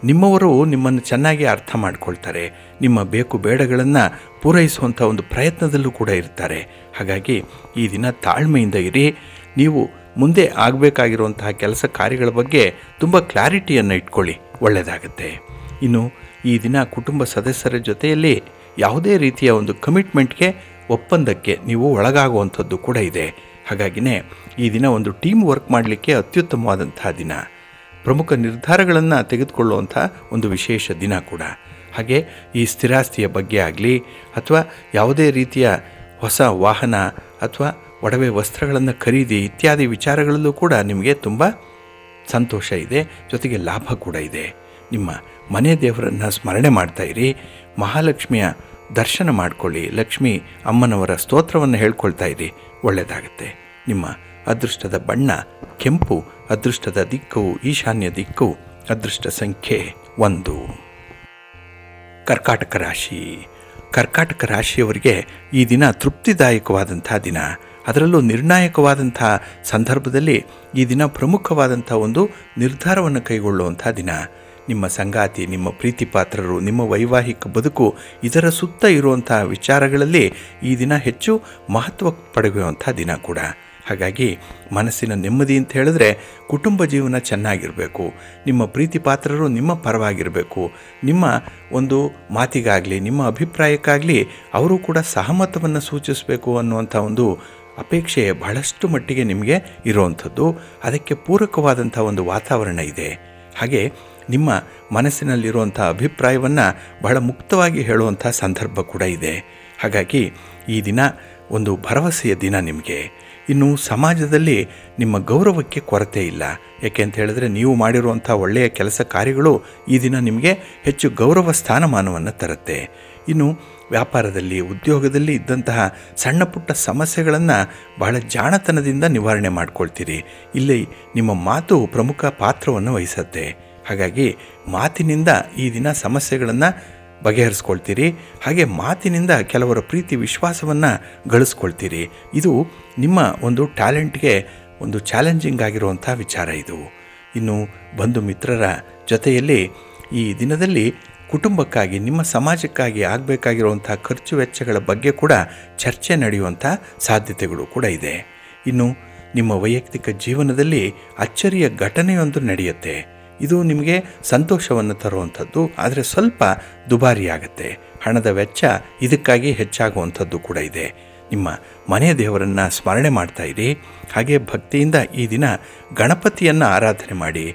ನಿಮ್ಮವರು ನಿಮ್ಮನ್ನು ಚೆನ್ನಾಗಿ ಅರ್ಥ ಮಾಡ್ಕೊಳ್ತಾರೆ, ನಿಮ್ಮ ಬೇಕು ಬೇಡಗಳನ್ನು ಪೂರೈಸುವಂಥ ಒಂದು ಪ್ರಯತ್ನದಲ್ಲೂ ಕೂಡ ಇರ್ತಾರೆ. ಹಾಗಾಗಿ ಈ ದಿನ ತಾಳ್ಮೆಯಿಂದ ಇರಿ. ನೀವು ಮುಂದೆ ಆಗಬೇಕಾಗಿರುವಂತಹ ಕೆಲಸ ಕಾರ್ಯಗಳ ಬಗ್ಗೆ ತುಂಬ ಕ್ಲಾರಿಟಿಯನ್ನು ಇಟ್ಕೊಳ್ಳಿ, ಒಳ್ಳೆಯದಾಗತ್ತೆ. ಇನ್ನು ಈ ದಿನ ಕುಟುಂಬ ಸದಸ್ಯರ ಜೊತೆಯಲ್ಲಿ ಯಾವುದೇ ರೀತಿಯ ಒಂದು ಕಮಿಟ್ಮೆಂಟ್ಗೆ, ಒಪ್ಪಂದಕ್ಕೆ ನೀವು ಒಳಗಾಗುವಂಥದ್ದು ಕೂಡ ಇದೆ. ಹಾಗಾಗಿನೇ ಈ ದಿನ ಒಂದು ಟೀಮ್ ವರ್ಕ್ ಮಾಡಲಿಕ್ಕೆ ಅತ್ಯುತ್ತಮವಾದಂಥ ದಿನ. ಪ್ರಮುಖ ನಿರ್ಧಾರಗಳನ್ನು ತೆಗೆದುಕೊಳ್ಳುವಂಥ ಒಂದು ವಿಶೇಷ ದಿನ ಕೂಡ. ಹಾಗೆ ಈ ಸ್ಥಿರಾಸ್ತಿಯ ಬಗ್ಗೆ ಆಗಲಿ ಅಥವಾ ಯಾವುದೇ ರೀತಿಯ ಹೊಸ ವಾಹನ ಅಥವಾ ಒಡವೆ ವಸ್ತ್ರಗಳನ್ನು ಖರೀದಿ ಇತ್ಯಾದಿ ವಿಚಾರಗಳಲ್ಲೂ ಕೂಡ ನಿಮಗೆ ತುಂಬ ಸಂತೋಷ ಇದೆ, ಜೊತೆಗೆ ಲಾಭ ಕೂಡ ಇದೆ. ನಿಮ್ಮ ಮನೆ ದೇವರನ್ನು ಸ್ಮರಣೆ ಮಾಡ್ತಾ ಇರಿ, ಮಹಾಲಕ್ಷ್ಮಿಯ ದರ್ಶನ ಮಾಡಿಕೊಳ್ಳಿ, ಲಕ್ಷ್ಮೀ ಅಮ್ಮನವರ ಸ್ತೋತ್ರವನ್ನು ಹೇಳ್ಕೊಳ್ತಾ ಇರಿ, ಒಳ್ಳೆಯದಾಗತ್ತೆ. ನಿಮ್ಮ ಅದೃಷ್ಟದ ಬಣ್ಣ ಕೆಂಪು, ಅದೃಷ್ಟದ ದಿಕ್ಕು ಈಶಾನ್ಯ ದಿಕ್ಕು, ಅದೃಷ್ಟ ಸಂಖ್ಯೆ 1. ಕರ್ಕಾಟಕ ರಾಶಿ. ಕರ್ಕಾಟಕ ರಾಶಿಯವರಿಗೆ ಈ ದಿನ ತೃಪ್ತಿದಾಯಕವಾದಂಥ ದಿನ. ಅದರಲ್ಲೂ ನಿರ್ಣಾಯಕವಾದಂಥ ಸಂದರ್ಭದಲ್ಲಿ ಈ ದಿನ ಪ್ರಮುಖವಾದಂಥ ಒಂದು ನಿರ್ಧಾರವನ್ನು ಕೈಗೊಳ್ಳುವಂಥ ದಿನ. ನಿಮ್ಮ ಸಂಗಾತಿ, ನಿಮ್ಮ ಪ್ರೀತಿ ಪಾತ್ರರು, ನಿಮ್ಮ ವೈವಾಹಿಕ ಬದುಕು, ಇದರ ಸುತ್ತ ಇರುವಂಥ ವಿಚಾರಗಳಲ್ಲಿ ಈ ದಿನ ಹೆಚ್ಚು ಮಹತ್ವ ಪಡೆಯುವಂಥ ದಿನ ಕೂಡ. ಹಾಗಾಗಿ ಮನಸ್ಸಿನ ನೆಮ್ಮದಿ ಅಂತ ಹೇಳಿದ್ರೆ ಕುಟುಂಬ ಜೀವನ ಚೆನ್ನಾಗಿರಬೇಕು, ನಿಮ್ಮ ಪ್ರೀತಿ ಪಾತ್ರರು ನಿಮ್ಮ ಪರವಾಗಿರಬೇಕು, ನಿಮ್ಮ ಒಂದು ಮಾತಿಗಾಗಲಿ ನಿಮ್ಮ ಅಭಿಪ್ರಾಯಕ್ಕಾಗಲಿ ಅವರು ಕೂಡ ಸಹಮತವನ್ನು ಸೂಚಿಸಬೇಕು ಅನ್ನುವಂಥ ಒಂದು ಅಪೇಕ್ಷೆ ಬಹಳಷ್ಟು ಮಟ್ಟಿಗೆ ನಿಮಗೆ ಇರುವಂಥದ್ದು. ಅದಕ್ಕೆ ಪೂರಕವಾದಂಥ ಒಂದು ವಾತಾವರಣ ಇದೆ. ಹಾಗೆ ನಿಮ್ಮ ಮನಸ್ಸಿನಲ್ಲಿರುವಂಥ ಅಭಿಪ್ರಾಯವನ್ನು ಬಹಳ ಮುಕ್ತವಾಗಿ ಹೇಳುವಂಥ ಸಂದರ್ಭ ಕೂಡ ಇದೆ. ಹಾಗಾಗಿ ಈ ದಿನ ಒಂದು ಭರವಸೆಯ ದಿನ ನಿಮಗೆ. ಇನ್ನು ಸಮಾಜದಲ್ಲಿ ನಿಮ್ಮ ಗೌರವಕ್ಕೆ ಕೊರತೆ ಇಲ್ಲ. ಯಾಕೆ ಅಂತ ಹೇಳಿದ್ರೆ ನೀವು ಮಾಡಿರುವಂಥ ಒಳ್ಳೆಯ ಕೆಲಸ ಕಾರ್ಯಗಳು ಈ ದಿನ ನಿಮಗೆ ಹೆಚ್ಚು ಗೌರವ ಸ್ಥಾನಮಾನವನ್ನು ತರುತ್ತೆ. ಇನ್ನು ವ್ಯಾಪಾರದಲ್ಲಿ ಉದ್ಯೋಗದಲ್ಲಿ ಇದ್ದಂತಹ ಸಣ್ಣ ಪುಟ್ಟ ಸಮಸ್ಯೆಗಳನ್ನು ಬಹಳ ಜಾಣತನದಿಂದ ನಿವಾರಣೆ ಮಾಡ್ಕೊಳ್ತೀರಿ. ಇಲ್ಲಿ ನಿಮ್ಮ ಮಾತು ಪ್ರಮುಖ ಪಾತ್ರವನ್ನು ವಹಿಸುತ್ತೆ. ಹಾಗಾಗಿ ಮಾತಿನಿಂದ ಈ ದಿನ ಸಮಸ್ಯೆಗಳನ್ನು ಬಗೆಹರಿಸ್ಕೊಳ್ತೀರಿ. ಹಾಗೆ ಮಾತಿನಿಂದ ಕೆಲವರ ಪ್ರೀತಿ ವಿಶ್ವಾಸವನ್ನು ಗಳಿಸ್ಕೊಳ್ತೀರಿ. ಇದು ನಿಮ್ಮ ಒಂದು ಟ್ಯಾಲೆಂಟ್ಗೆ ಒಂದು ಚಾಲೆಂಜಿಂಗ್ ಆಗಿರುವಂಥ ವಿಚಾರ ಇದು. ಇನ್ನು ಬಂಧು ಮಿತ್ರರ ಜೊತೆಯಲ್ಲಿ ಈ ದಿನದಲ್ಲಿ ಕುಟುಂಬಕ್ಕಾಗಿ ನಿಮ್ಮ ಸಮಾಜಕ್ಕಾಗಿ ಆಗಬೇಕಾಗಿರುವಂಥ ಖರ್ಚು ವೆಚ್ಚಗಳ ಬಗ್ಗೆ ಕೂಡ ಚರ್ಚೆ ನಡೆಯುವಂಥ ಸಾಧ್ಯತೆಗಳು ಕೂಡ ಇದೆ. ಇನ್ನು ನಿಮ್ಮ ವೈಯಕ್ತಿಕ ಜೀವನದಲ್ಲಿ ಅಚ್ಚರಿಯ ಘಟನೆಯೊಂದು ನಡೆಯುತ್ತೆ. ಇದು ನಿಮಗೆ ಸಂತೋಷವನ್ನು ತರುವಂಥದ್ದು, ಆದರೆ ಸ್ವಲ್ಪ ದುಬಾರಿಯಾಗತ್ತೆ. ಹಣದ ವೆಚ್ಚ ಇದಕ್ಕಾಗಿ ಹೆಚ್ಚಾಗುವಂಥದ್ದು ಕೂಡ ಇದೆ. ನಿಮ್ಮ ಮನೆ ದೇವರನ್ನು ಸ್ಮರಣೆ ಮಾಡ್ತಾ ಇರಿ. ಹಾಗೆ ಭಕ್ತಿಯಿಂದ ಈ ದಿನ ಗಣಪತಿಯನ್ನು ಆರಾಧನೆ ಮಾಡಿ,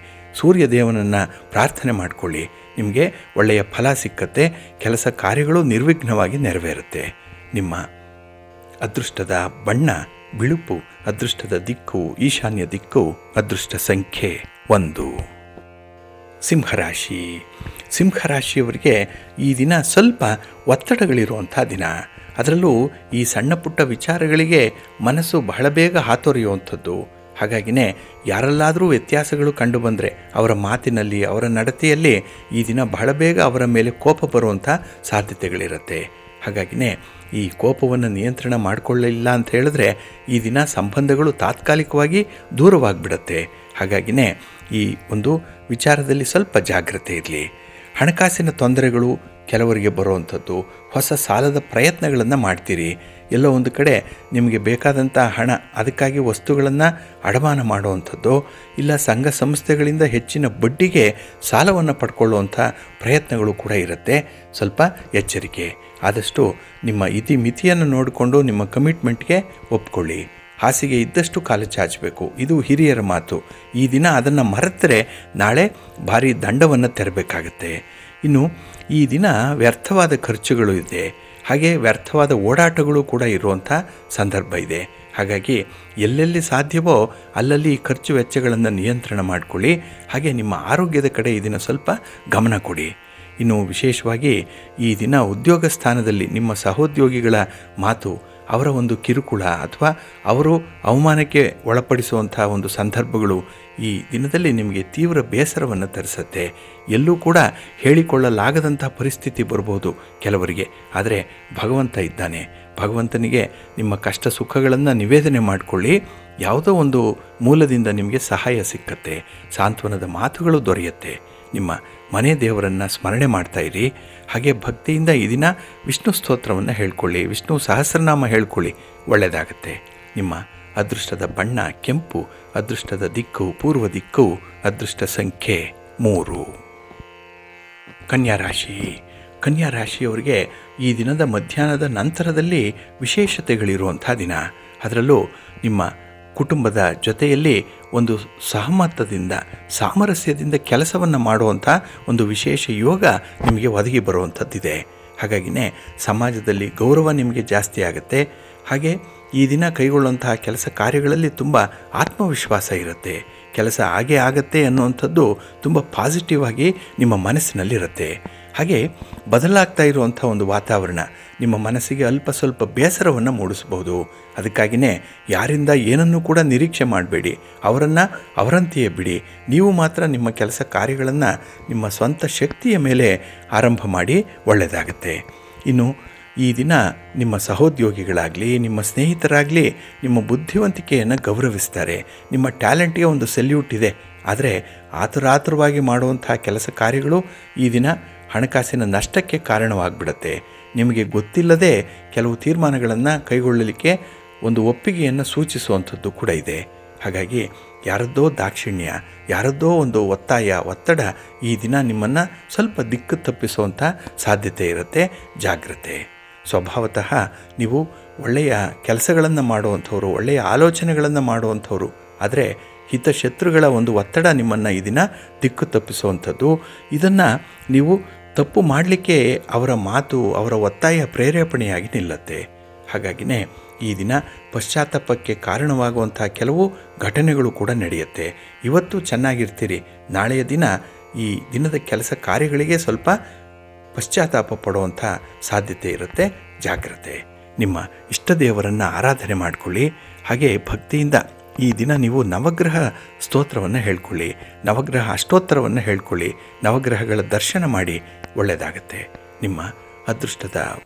ಸೂರ್ಯ ದೇವನನ್ನು ಪ್ರಾರ್ಥನೆ ಮಾಡಿಕೊಳ್ಳಿ. ನಿಮಗೆ ಒಳ್ಳೆಯ ಫಲ ಸಿಕ್ಕತ್ತೆ, ಕೆಲಸ ಕಾರ್ಯಗಳು ನಿರ್ವಿಘ್ನವಾಗಿ ನೆರವೇರುತ್ತೆ. ನಿಮ್ಮ ಅದೃಷ್ಟದ ಬಣ್ಣ ಬಿಳುಪು, ಅದೃಷ್ಟದ ದಿಕ್ಕು ಈಶಾನ್ಯ ದಿಕ್ಕು, ಅದೃಷ್ಟ ಸಂಖ್ಯೆ 1. ಸಿಂಹರಾಶಿ. ಸಿಂಹರಾಶಿಯವರಿಗೆ ಈ ದಿನ ಸ್ವಲ್ಪ ಒತ್ತಡಗಳಿರುವಂಥ ದಿನ. ಅದರಲ್ಲೂ ಈ ಸಣ್ಣ ಪುಟ್ಟ ವಿಚಾರಗಳಿಗೆ ಮನಸ್ಸು ಬಹಳ ಬೇಗ ಹಾತೊರೆಯುವಂಥದ್ದು. ಹಾಗಾಗಿನೇ ಯಾರಲ್ಲಾದರೂ ವ್ಯತ್ಯಾಸಗಳು ಕಂಡುಬಂದರೆ ಅವರ ಮಾತಿನಲ್ಲಿ ಅವರ ನಡತೆಯಲ್ಲಿ ಈ ದಿನ ಬಹಳ ಬೇಗ ಅವರ ಮೇಲೆ ಕೋಪ ಬರುವಂಥ ಸಾಧ್ಯತೆಗಳಿರುತ್ತೆ. ಹಾಗಾಗಿನೇ ಈ ಕೋಪವನ್ನು ನಿಯಂತ್ರಣ ಮಾಡಿಕೊಳ್ಳಲಿಲ್ಲ ಅಂತ ಹೇಳಿದ್ರೆ ಈ ದಿನ ಸಂಬಂಧಗಳು ತಾತ್ಕಾಲಿಕವಾಗಿ ದೂರವಾಗಿಬಿಡುತ್ತೆ. ಹಾಗಾಗಿನೇ ಈ ಒಂದು ವಿಚಾರದಲ್ಲಿ ಸ್ವಲ್ಪ ಜಾಗ್ರತೆ ಇರಲಿ. ಹಣಕಾಸಿನ ತೊಂದರೆಗಳು ಕೆಲವರಿಗೆ ಬರುವಂಥದ್ದು, ಹೊಸ ಸಾಲದ ಪ್ರಯತ್ನಗಳನ್ನು ಮಾಡ್ತೀರಿ. ಎಲ್ಲೋ ಒಂದು ಕಡೆ ನಿಮಗೆ ಬೇಕಾದಂಥ ಹಣ, ಅದಕ್ಕಾಗಿ ವಸ್ತುಗಳನ್ನು ಅಡಮಾನ ಮಾಡುವಂಥದ್ದು, ಇಲ್ಲ ಸಂಘ ಸಂಸ್ಥೆಗಳಿಂದ ಹೆಚ್ಚಿನ ಬಡ್ಡಿಗೆ ಸಾಲವನ್ನು ಪಡ್ಕೊಳ್ಳುವಂಥ ಪ್ರಯತ್ನಗಳು ಕೂಡ ಇರುತ್ತೆ. ಸ್ವಲ್ಪ ಎಚ್ಚರಿಕೆ. ಆದಷ್ಟು ನಿಮ್ಮ ಇತಿಮಿತಿಯನ್ನು ನೋಡಿಕೊಂಡು ನಿಮ್ಮ ಕಮಿಟ್ಮೆಂಟ್ಗೆ ಒಪ್ಕೊಳ್ಳಿ. ಹಾಸಿಗೆ ಇದ್ದಷ್ಟು ಕಾಲು ಚಾಚಬೇಕು, ಇದು ಹಿರಿಯರ ಮಾತು. ಈ ದಿನ ಅದನ್ನು ಮರೆತರೆ ನಾಳೆ ಭಾರಿ ದಂಡವನ್ನು ತೆರಬೇಕಾಗತ್ತೆ. ಇನ್ನು ಈ ದಿನ ವ್ಯರ್ಥವಾದ ಖರ್ಚುಗಳು ಇದೆ, ಹಾಗೆ ವ್ಯರ್ಥವಾದ ಓಡಾಟಗಳು ಕೂಡ ಇರುವಂಥ ಸಂದರ್ಭ ಇದೆ. ಹಾಗಾಗಿ ಎಲ್ಲೆಲ್ಲಿ ಸಾಧ್ಯವೋ ಅಲ್ಲಲ್ಲಿ ಖರ್ಚು ವೆಚ್ಚಗಳನ್ನು ನಿಯಂತ್ರಣ ಮಾಡಿಕೊಳ್ಳಿ. ಹಾಗೆ ನಿಮ್ಮ ಆರೋಗ್ಯದ ಕಡೆ ಈ ದಿನ ಸ್ವಲ್ಪ ಗಮನ ಕೊಡಿ. ಇನ್ನು ವಿಶೇಷವಾಗಿ ಈ ದಿನ ಉದ್ಯೋಗ ಸ್ಥಾನದಲ್ಲಿ ನಿಮ್ಮ ಸಹೋದ್ಯೋಗಿಗಳ ಮಾತು, ಅವರ ಒಂದು ಕಿರುಕುಳ ಅಥವಾ ಅವರು ಅವಮಾನಕ್ಕೆ ಒಳಪಡಿಸುವಂಥ ಒಂದು ಸಂದರ್ಭಗಳು ಈ ದಿನದಲ್ಲಿ ನಿಮಗೆ ತೀವ್ರ ಬೇಸರವನ್ನು ತರಿಸುತ್ತೆ. ಎಲ್ಲೂ ಕೂಡ ಹೇಳಿಕೊಳ್ಳಲಾಗದಂಥ ಪರಿಸ್ಥಿತಿ ಬರ್ಬೋದು ಕೆಲವರಿಗೆ. ಆದರೆ ಭಗವಂತ ಇದ್ದಾನೆ. ಭಗವಂತನಿಗೆ ನಿಮ್ಮ ಕಷ್ಟ ಸುಖಗಳನ್ನು ನಿವೇದನೆ ಮಾಡಿಕೊಳ್ಳಿ. ಯಾವುದೋ ಒಂದು ಮೂಲದಿಂದ ನಿಮಗೆ ಸಹಾಯ ಸಿಕ್ಕತ್ತೆ, ಸಾಂತ್ವನದ ಮಾತುಗಳು ದೊರೆಯುತ್ತೆ. ನಿಮ್ಮ ಮನೆ ದೇವರನ್ನು ಸ್ಮರಣೆ ಮಾಡ್ತಾಯಿರಿ. ಹಾಗೆ ಭಕ್ತಿಯಿಂದ ಈ ದಿನ ವಿಷ್ಣು ಸ್ತೋತ್ರವನ್ನು ಹೇಳ್ಕೊಳ್ಳಿ, ವಿಷ್ಣು ಸಹಸ್ರನಾಮ ಹೇಳ್ಕೊಳ್ಳಿ, ಒಳ್ಳೆಯದಾಗತ್ತೆ. ನಿಮ್ಮ ಅದೃಷ್ಟದ ಬಣ್ಣ ಕೆಂಪು, ಅದೃಷ್ಟದ ದಿಕ್ಕು ಪೂರ್ವ ದಿಕ್ಕು, ಅದೃಷ್ಟ ಸಂಖ್ಯೆ 3. ಕನ್ಯಾ ರಾಶಿ. ಕನ್ಯಾ ರಾಶಿಯವರಿಗೆ ಈ ದಿನದ ಮಧ್ಯಾಹ್ನದ ನಂತರದಲ್ಲಿ ವಿಶೇಷತೆಗಳಿರುವಂಥ ದಿನ. ಅದರಲ್ಲೂ ನಿಮ್ಮ ಕುಟುಂಬದ ಜೊತೆಯಲ್ಲಿ ಒಂದು ಸಹಮತದಿಂದ, ಸಾಮರಸ್ಯದಿಂದ ಕೆಲಸವನ್ನು ಮಾಡುವಂಥ ಒಂದು ವಿಶೇಷ ಯೋಗ ನಿಮಗೆ ಒದಗಿ ಬರುವಂಥದ್ದಿದೆ. ಹಾಗಾಗಿನೇ ಸಮಾಜದಲ್ಲಿ ಗೌರವ ನಿಮಗೆ ಜಾಸ್ತಿ ಆಗುತ್ತೆ. ಹಾಗೆ ಈ ದಿನ ಕೈಗೊಳ್ಳುವಂತಹ ಕೆಲಸ ಕಾರ್ಯಗಳಲ್ಲಿ ತುಂಬ ಆತ್ಮವಿಶ್ವಾಸ ಇರುತ್ತೆ. ಕೆಲಸ ಆಗೇ ಆಗತ್ತೆ ಅನ್ನುವಂಥದ್ದು ತುಂಬ ಪಾಸಿಟಿವ್ ಆಗಿ ನಿಮ್ಮ ಮನಸ್ಸಿನಲ್ಲಿರುತ್ತೆ. ಹಾಗೆ ಬದಲಾಗ್ತಾ ಇರುವಂಥ ಒಂದು ವಾತಾವರಣ ನಿಮ್ಮ ಮನಸ್ಸಿಗೆ ಅಲ್ಪ ಸ್ವಲ್ಪ ಬೇಸರವನ್ನು ಮೂಡಿಸ್ಬೋದು. ಅದಕ್ಕಾಗಿಯೇ ಯಾರಿಂದ ಏನನ್ನೂ ಕೂಡ ನಿರೀಕ್ಷೆ ಮಾಡಬೇಡಿ, ಅವರನ್ನು ಅವರಂತೆಯೇ ಬಿಡಿ. ನೀವು ಮಾತ್ರ ನಿಮ್ಮ ಕೆಲಸ ಕಾರ್ಯಗಳನ್ನು ನಿಮ್ಮ ಸ್ವಂತ ಶಕ್ತಿಯ ಮೇಲೆ ಆರಂಭ ಮಾಡಿ, ಒಳ್ಳೆಯದಾಗತ್ತೆ. ಇನ್ನು ಈ ದಿನ ನಿಮ್ಮ ಸಹೋದ್ಯೋಗಿಗಳಾಗಲಿ, ನಿಮ್ಮ ಸ್ನೇಹಿತರಾಗಲಿ ನಿಮ್ಮ ಬುದ್ಧಿವಂತಿಕೆಯನ್ನು ಗೌರವಿಸ್ತಾರೆ. ನಿಮ್ಮ ಟ್ಯಾಲೆಂಟ್ಗೆ ಒಂದು ಸೆಲ್ಯೂಟ್ ಇದೆ. ಆದರೆ ಆತುರಾತುರವಾಗಿ ಮಾಡುವಂಥ ಕೆಲಸ ಕಾರ್ಯಗಳು ಈ ದಿನ ಹಣಕಾಸಿನ ನಷ್ಟಕ್ಕೆ ಕಾರಣವಾಗಿಬಿಡುತ್ತೆ. ನಿಮಗೆ ಗೊತ್ತಿಲ್ಲದೆ ಕೆಲವು ತೀರ್ಮಾನಗಳನ್ನು ಕೈಗೊಳ್ಳಲಿಕ್ಕೆ ಒಂದು ಒಪ್ಪಿಗೆಯನ್ನು ಸೂಚಿಸುವಂಥದ್ದು ಕೂಡ ಇದೆ. ಹಾಗಾಗಿ ಯಾರದ್ದೋ ದಾಕ್ಷಿಣ್ಯ, ಯಾರದ್ದೋ ಒಂದು ಒತ್ತಡ ಈ ದಿನ ನಿಮ್ಮನ್ನು ಸ್ವಲ್ಪ ದಿಕ್ಕು ತಪ್ಪಿಸುವಂಥ ಸಾಧ್ಯತೆ ಇರುತ್ತೆ. ಜಾಗ್ರತೆ. ಸ್ವಭಾವತಃ ನೀವು ಒಳ್ಳೆಯ ಕೆಲಸಗಳನ್ನು ಮಾಡುವಂಥವ್ರು, ಒಳ್ಳೆಯ ಆಲೋಚನೆಗಳನ್ನು ಮಾಡುವಂಥವ್ರು. ಆದರೆ ಹಿತಶತ್ರುಗಳ ಒಂದು ಒತ್ತಡ ನಿಮ್ಮನ್ನು ಈ ದಿನ ದಿಕ್ಕು ತಪ್ಪಿಸುವಂಥದ್ದು. ಇದನ್ನು ನೀವು ತಪ್ಪು ಮಾಡಲಿಕ್ಕೆ ಅವರ ಮಾತು, ಅವರ ಒತ್ತಾಯ ಪ್ರೇರೇಪಣೆಯಾಗಿ ನಿಲ್ಲುತ್ತೆ. ಹಾಗಾಗಿನೇ ಈ ದಿನ ಪಶ್ಚಾತ್ತಾಪಕ್ಕೆ ಕಾರಣವಾಗುವಂಥ ಕೆಲವು ಘಟನೆಗಳು ಕೂಡ ನಡೆಯುತ್ತೆ. ಇವತ್ತು ಚೆನ್ನಾಗಿರ್ತೀರಿ, ನಾಳೆಯ ದಿನ ಈ ದಿನದ ಕೆಲಸ ಕಾರ್ಯಗಳಿಗೆ ಸ್ವಲ್ಪ ಪಶ್ಚಾತ್ತಾಪ ಪಡುವಂಥ ಸಾಧ್ಯತೆ ಇರುತ್ತೆ. ಜಾಗ್ರತೆ. ನಿಮ್ಮ ಇಷ್ಟ ದೇವರನ್ನು ಆರಾಧನೆ ಮಾಡಿಕೊಳ್ಳಿ. ಹಾಗೆ ಭಕ್ತಿಯಿಂದ ಈ ದಿನ ನೀವು ನವಗ್ರಹ ಸ್ತೋತ್ರವನ್ನು ಹೇಳ್ಕೊಳ್ಳಿ, ನವಗ್ರಹ ಅಷ್ಟೋತ್ತರವನ್ನು ಹೇಳ್ಕೊಳ್ಳಿ, ನವಗ್ರಹಗಳ ದರ್ಶನ ಮಾಡಿ, ಒಳ್ಳೆಯದಾಗತ್ತೆ. ನಿಮ್ಮ ಅದೃಷ್ಟದ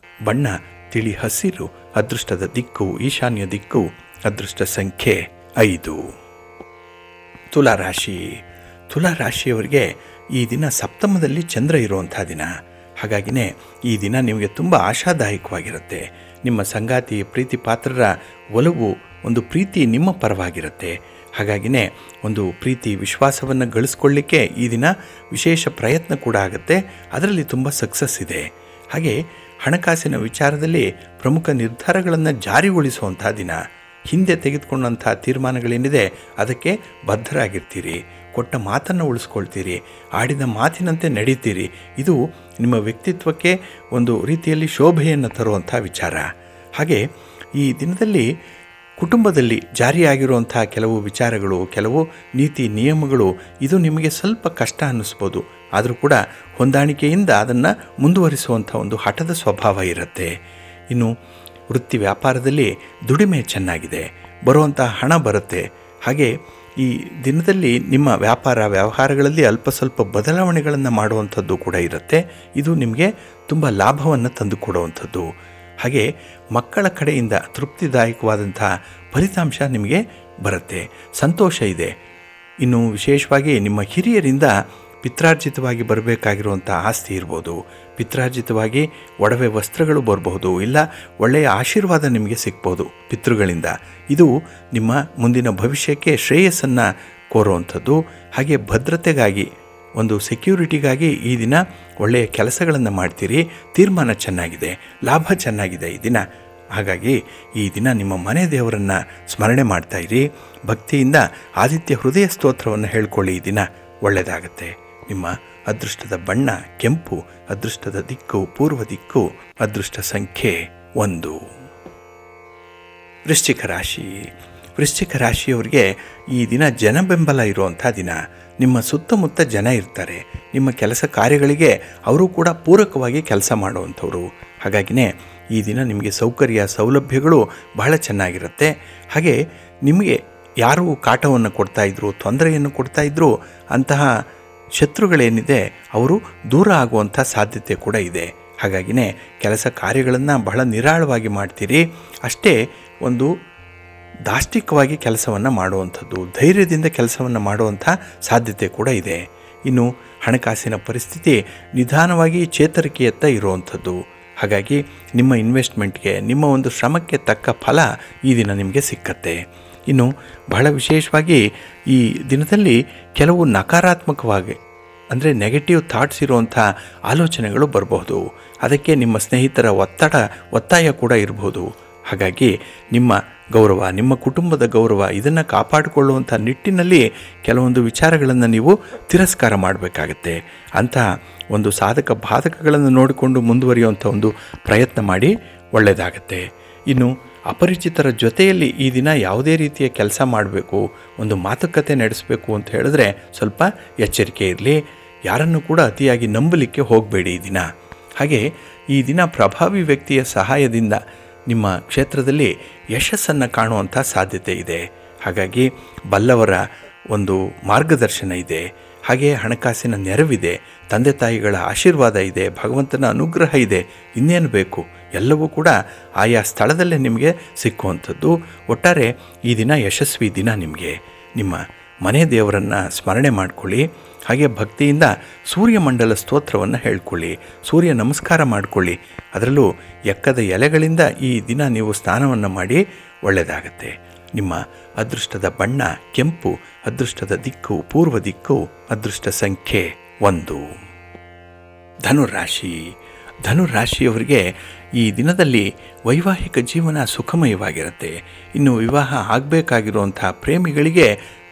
ಬಣ್ಣ ತಿಳಿ ಹಸಿರು, ಅದೃಷ್ಟದ ದಿಕ್ಕು ಈಶಾನ್ಯ ದಿಕ್ಕು, ಅದೃಷ್ಟ ಸಂಖ್ಯೆ 5. ತುಲಾರಾಶಿ. ತುಲಾರಾಶಿಯವರಿಗೆ ಈ ದಿನ ಸಪ್ತಮದಲ್ಲಿ ಚಂದ್ರ ಇರುವಂಥ ದಿನ. ಹಾಗಾಗಿನೇ ಈ ದಿನ ನಿಮಗೆ ತುಂಬ ಆಶಾದಾಯಕವಾಗಿರುತ್ತೆ. ನಿಮ್ಮ ಸಂಗಾತಿ ಪ್ರೀತಿ ಪಾತ್ರರ ಒಲವು, ಒಂದು ಪ್ರೀತಿ ನಿಮ್ಮ ಪರವಾಗಿರುತ್ತೆ. ಹಾಗಾಗಿನೇ ಒಂದು ಪ್ರೀತಿ ವಿಶ್ವಾಸವನ್ನು ಗಳಿಸ್ಕೊಳ್ಳಿಕ್ಕೆ ಈ ದಿನ ವಿಶೇಷ ಪ್ರಯತ್ನ ಕೂಡ ಆಗುತ್ತೆ. ಅದರಲ್ಲಿ ತುಂಬ ಸಕ್ಸಸ್ ಇದೆ. ಹಾಗೆ ಹಣಕಾಸಿನ ವಿಚಾರದಲ್ಲಿ ಪ್ರಮುಖ ನಿರ್ಧಾರಗಳನ್ನು ಜಾರಿಗೊಳಿಸುವಂಥ ದಿನ. ಹಿಂದೆ ತೆಗೆದುಕೊಂಡಂಥ ತೀರ್ಮಾನಗಳೇನಿದೆ ಅದಕ್ಕೆ ಬದ್ಧರಾಗಿರ್ತೀರಿ, ಕೊಟ್ಟ ಮಾತನ್ನು ಉಳಿಸ್ಕೊಳ್ತೀರಿ, ಆಡಿದ ಮಾತಿನಂತೆ ನಡೀತೀರಿ. ಇದು ನಿಮ್ಮ ವ್ಯಕ್ತಿತ್ವಕ್ಕೆ ಒಂದು ರೀತಿಯಲ್ಲಿ ಶೋಭೆಯನ್ನು ತರುವಂಥ ವಿಚಾರ. ಹಾಗೆ ಈ ದಿನದಲ್ಲಿ ಕುಟುಂಬದಲ್ಲಿ ಜಾರಿಯಾಗಿರುವಂಥ ಕೆಲವು ವಿಚಾರಗಳು, ಕೆಲವು ನೀತಿ ನಿಯಮಗಳು, ಇದು ನಿಮಗೆ ಸ್ವಲ್ಪ ಕಷ್ಟ ಅನ್ನಿಸ್ಬೋದು. ಆದರೂ ಕೂಡ ಹೊಂದಾಣಿಕೆಯಿಂದ ಅದನ್ನು ಮುಂದುವರಿಸುವಂಥ ಒಂದು ಹಠದ ಸ್ವಭಾವ ಇರುತ್ತೆ. ಇನ್ನು ವೃತ್ತಿ ವ್ಯಾಪಾರದಲ್ಲಿ ದುಡಿಮೆ ಚೆನ್ನಾಗಿದೆ, ಬರುವಂಥ ಹಣ ಬರುತ್ತೆ. ಹಾಗೆ ಈ ದಿನದಲ್ಲಿ ನಿಮ್ಮ ವ್ಯಾಪಾರ ವ್ಯವಹಾರಗಳಲ್ಲಿ ಅಲ್ಪ ಸ್ವಲ್ಪ ಬದಲಾವಣೆಗಳನ್ನು ಮಾಡುವಂಥದ್ದು ಕೂಡ ಇರುತ್ತೆ. ಇದು ನಿಮಗೆ ತುಂಬ ಲಾಭವನ್ನು ತಂದುಕೊಡುವಂಥದ್ದು. ಹಾಗೆ ಮಕ್ಕಳ ಕಡೆಯಿಂದ ತೃಪ್ತಿದಾಯಕವಾದಂಥ ಫಲಿತಾಂಶ ನಿಮಗೆ ಬರುತ್ತೆ. ಸಂತೋಷ ಇದೆ. ಇನ್ನು ವಿಶೇಷವಾಗಿ ನಿಮ್ಮ ಹಿರಿಯರಿಂದ ಪಿತ್ರಾರ್ಜಿತವಾಗಿ ಬರಬೇಕಾಗಿರುವಂಥ ಆಸ್ತಿ ಇರ್ಬೋದು, ಪಿತ್ರಾರ್ಜಿತವಾಗಿ ಒಡವೆ ವಸ್ತ್ರಗಳು ಬರಬಹುದು, ಇಲ್ಲ ಒಳ್ಳೆಯ ಆಶೀರ್ವಾದ ನಿಮಗೆ ಸಿಗ್ಬೋದು ಪಿತೃಗಳಿಂದ. ಇದು ನಿಮ್ಮ ಮುಂದಿನ ಭವಿಷ್ಯಕ್ಕೆ ಶ್ರೇಯಸ್ಸನ್ನು ಕೋರುವಂಥದ್ದು. ಹಾಗೆ ಭದ್ರತೆಗಾಗಿ, ಒಂದು ಸೆಕ್ಯೂರಿಟಿಗಾಗಿ ಈ ದಿನ ಒಳ್ಳೆಯ ಕೆಲಸಗಳನ್ನು ಮಾಡ್ತೀರಿ. ತೀರ್ಮಾನ ಚೆನ್ನಾಗಿದೆ, ಲಾಭ ಚೆನ್ನಾಗಿದೆ ಈ ದಿನ. ಹಾಗಾಗಿ ಈ ದಿನ ನಿಮ್ಮ ಮನೆ ದೇವರನ್ನು ಸ್ಮರಣೆ ಮಾಡ್ತಾಯಿರಿ. ಭಕ್ತಿಯಿಂದ ಆದಿತ್ಯ ಹೃದಯ ಸ್ತೋತ್ರವನ್ನು ಹೇಳ್ಕೊಳ್ಳಿ. ಈ ದಿನ ಒಳ್ಳೆಯದಾಗತ್ತೆ. ನಿಮ್ಮ ಅದೃಷ್ಟದ ಬಣ್ಣ ಕೆಂಪು, ಅದೃಷ್ಟದ ದಿಕ್ಕು ಪೂರ್ವ ದಿಕ್ಕು, ಅದೃಷ್ಟ ಸಂಖ್ಯೆ 1. ವೃಶ್ಚಿಕ ರಾಶಿ. ವೃಶ್ಚಿಕ ರಾಶಿಯವರಿಗೆ ಈ ದಿನ ಜನ ಬೆಂಬಲ ಇರುವಂಥ ದಿನ. ನಿಮ್ಮ ಸುತ್ತಮುತ್ತ ಜನ ಇರ್ತಾರೆ. ನಿಮ್ಮ ಕೆಲಸ ಕಾರ್ಯಗಳಿಗೆ ಅವರು ಕೂಡ ಪೂರಕವಾಗಿ ಕೆಲಸ ಮಾಡುವಂಥವ್ರು. ಹಾಗಾಗಿನೇ ಈ ದಿನ ನಿಮಗೆ ಸೌಕರ್ಯ ಸೌಲಭ್ಯಗಳು ಬಹಳ ಚೆನ್ನಾಗಿರುತ್ತೆ. ಹಾಗೆ ನಿಮಗೆ ಯಾರು ಕಾಟವನ್ನು ಕೊಡ್ತಾಯಿದ್ರು, ತೊಂದರೆಯನ್ನು ಕೊಡ್ತಾಯಿದ್ರು, ಅಂತಹ ಶತ್ರುಗಳೇನಿದೆ ಅವರು ದೂರ ಆಗುವಂಥ ಸಾಧ್ಯತೆ ಕೂಡ ಇದೆ. ಹಾಗಾಗಿನೇ ಕೆಲಸ ಕಾರ್ಯಗಳನ್ನು ಬಹಳ ನಿರಾಳವಾಗಿ ಮಾಡ್ತೀರಿ. ಅಷ್ಟೇ ಒಂದು ದಾಷ್ಟಿಕವಾಗಿ ಕೆಲಸವನ್ನು ಮಾಡುವಂಥದ್ದು, ಧೈರ್ಯದಿಂದ ಕೆಲಸವನ್ನು ಮಾಡುವಂಥ ಸಾಧ್ಯತೆ ಕೂಡ ಇದೆ. ಇನ್ನು ಹಣಕಾಸಿನ ಪರಿಸ್ಥಿತಿ ನಿಧಾನವಾಗಿ ಚೇತರಿಕೆಯತ್ತ ಇರುವಂಥದ್ದು. ಹಾಗಾಗಿ ನಿಮ್ಮ ಇನ್ವೆಸ್ಟ್ಮೆಂಟ್ಗೆ, ನಿಮ್ಮ ಒಂದು ಶ್ರಮಕ್ಕೆ ತಕ್ಕ ಫಲ ಈ ದಿನ ನಿಮಗೆ ಸಿಕ್ಕತ್ತೆ. ಇನ್ನು ಬಹಳ ವಿಶೇಷವಾಗಿ ಈ ದಿನದಲ್ಲಿ ಕೆಲವು ನಕಾರಾತ್ಮಕವಾಗಿ, ಅಂದರೆ ನೆಗೆಟಿವ್ ಥಾಟ್ಸ್ ಇರುವಂಥ ಆಲೋಚನೆಗಳು ಬರಬಹುದು. ಅದಕ್ಕೆ ನಿಮ್ಮ ಸ್ನೇಹಿತರ ಒತ್ತಾಯ ಕೂಡ ಇರಬಹುದು. ಹಾಗಾಗಿ ನಿಮ್ಮ ಗೌರವ, ನಿಮ್ಮ ಕುಟುಂಬದ ಗೌರವ, ಇದನ್ನು ಕಾಪಾಡಿಕೊಳ್ಳುವಂಥ ನಿಟ್ಟಿನಲ್ಲಿ ಕೆಲವೊಂದು ವಿಚಾರಗಳನ್ನು ನೀವು ತಿರಸ್ಕಾರ ಮಾಡಬೇಕಾಗತ್ತೆ. ಅಂತಹ ಒಂದು ಸಾಧಕ ಬಾಧಕಗಳನ್ನು ನೋಡಿಕೊಂಡು ಮುಂದುವರಿಯುವಂಥ ಒಂದು ಪ್ರಯತ್ನ ಮಾಡಿ, ಒಳ್ಳೆಯದಾಗತ್ತೆ. ಇನ್ನು ಅಪರಿಚಿತರ ಜೊತೆಯಲ್ಲಿ ಈ ದಿನ ಯಾವುದೇ ರೀತಿಯ ಕೆಲಸ ಮಾಡಬೇಕು, ಒಂದು ಮಾತುಕತೆ ನಡೆಸಬೇಕು ಅಂತ ಹೇಳಿದ್ರೆ ಸ್ವಲ್ಪ ಎಚ್ಚರಿಕೆ ಇರಲಿ. ಯಾರನ್ನು ಕೂಡ ಅತಿಯಾಗಿ ನಂಬಲಿಕ್ಕೆ ಹೋಗಬೇಡಿ ಈ ದಿನ. ಹಾಗೆ ಈ ದಿನ ಪ್ರಭಾವಿ ವ್ಯಕ್ತಿಯ ಸಹಾಯದಿಂದ ನಿಮ್ಮ ಕ್ಷೇತ್ರದಲ್ಲಿ ಯಶಸ್ಸನ್ನು ಕಾಣುವಂಥ ಸಾಧ್ಯತೆ ಇದೆ. ಹಾಗಾಗಿ ಬಲ್ಲವರ ಒಂದು ಮಾರ್ಗದರ್ಶನ ಇದೆ. ಹಾಗೆ ಹಣಕಾಸಿನ ನೆರವಿದೆ, ತಂದೆ ತಾಯಿಗಳ ಆಶೀರ್ವಾದ ಇದೆ, ಭಗವಂತನ ಅನುಗ್ರಹ ಇದೆ. ಇನ್ನೇನು ಬೇಕು? ಎಲ್ಲವೂ ಕೂಡ ಆಯಾ ಸ್ಥಳದಲ್ಲೇ ನಿಮಗೆ ಸಿಕ್ಕುವಂಥದ್ದು. ಒಟ್ಟಾರೆ ಈ ದಿನ ಯಶಸ್ವಿ ದಿನ ನಿಮಗೆ. ನಿಮ್ಮ ಮನೆ ದೇವರನ್ನು ಸ್ಮರಣೆ ಮಾಡಿಕೊಳ್ಳಿ. ಹಾಗೆ ಭಕ್ತಿಯಿಂದ ಸೂರ್ಯಮಂಡಲ ಸ್ತೋತ್ರವನ್ನು ಹೇಳ್ಕೊಳ್ಳಿ, ಸೂರ್ಯ ನಮಸ್ಕಾರ ಮಾಡಿಕೊಳ್ಳಿ. ಅದರಲ್ಲೂ ಎಕ್ಕದ ಎಲೆಗಳಿಂದ ಈ ದಿನ ನೀವು ಸ್ನಾನವನ್ನು ಮಾಡಿ, ಒಳ್ಳೆಯದಾಗತ್ತೆ. ನಿಮ್ಮ ಅದೃಷ್ಟದ ಬಣ್ಣ ಕೆಂಪು, ಅದೃಷ್ಟದ ದಿಕ್ಕು ಪೂರ್ವ ದಿಕ್ಕು, ಅದೃಷ್ಟ ಸಂಖ್ಯೆ 1. ಧನುರಾಶಿ. ಧನುರಾಶಿಯವರಿಗೆ ಈ ದಿನದಲ್ಲಿ ವೈವಾಹಿಕ ಜೀವನ ಸುಖಮಯವಾಗಿರುತ್ತೆ. ಇನ್ನು ವಿವಾಹ ಆಗಬೇಕಾಗಿರುವಂಥ ಪ್ರೇಮಿಗಳಿಗೆ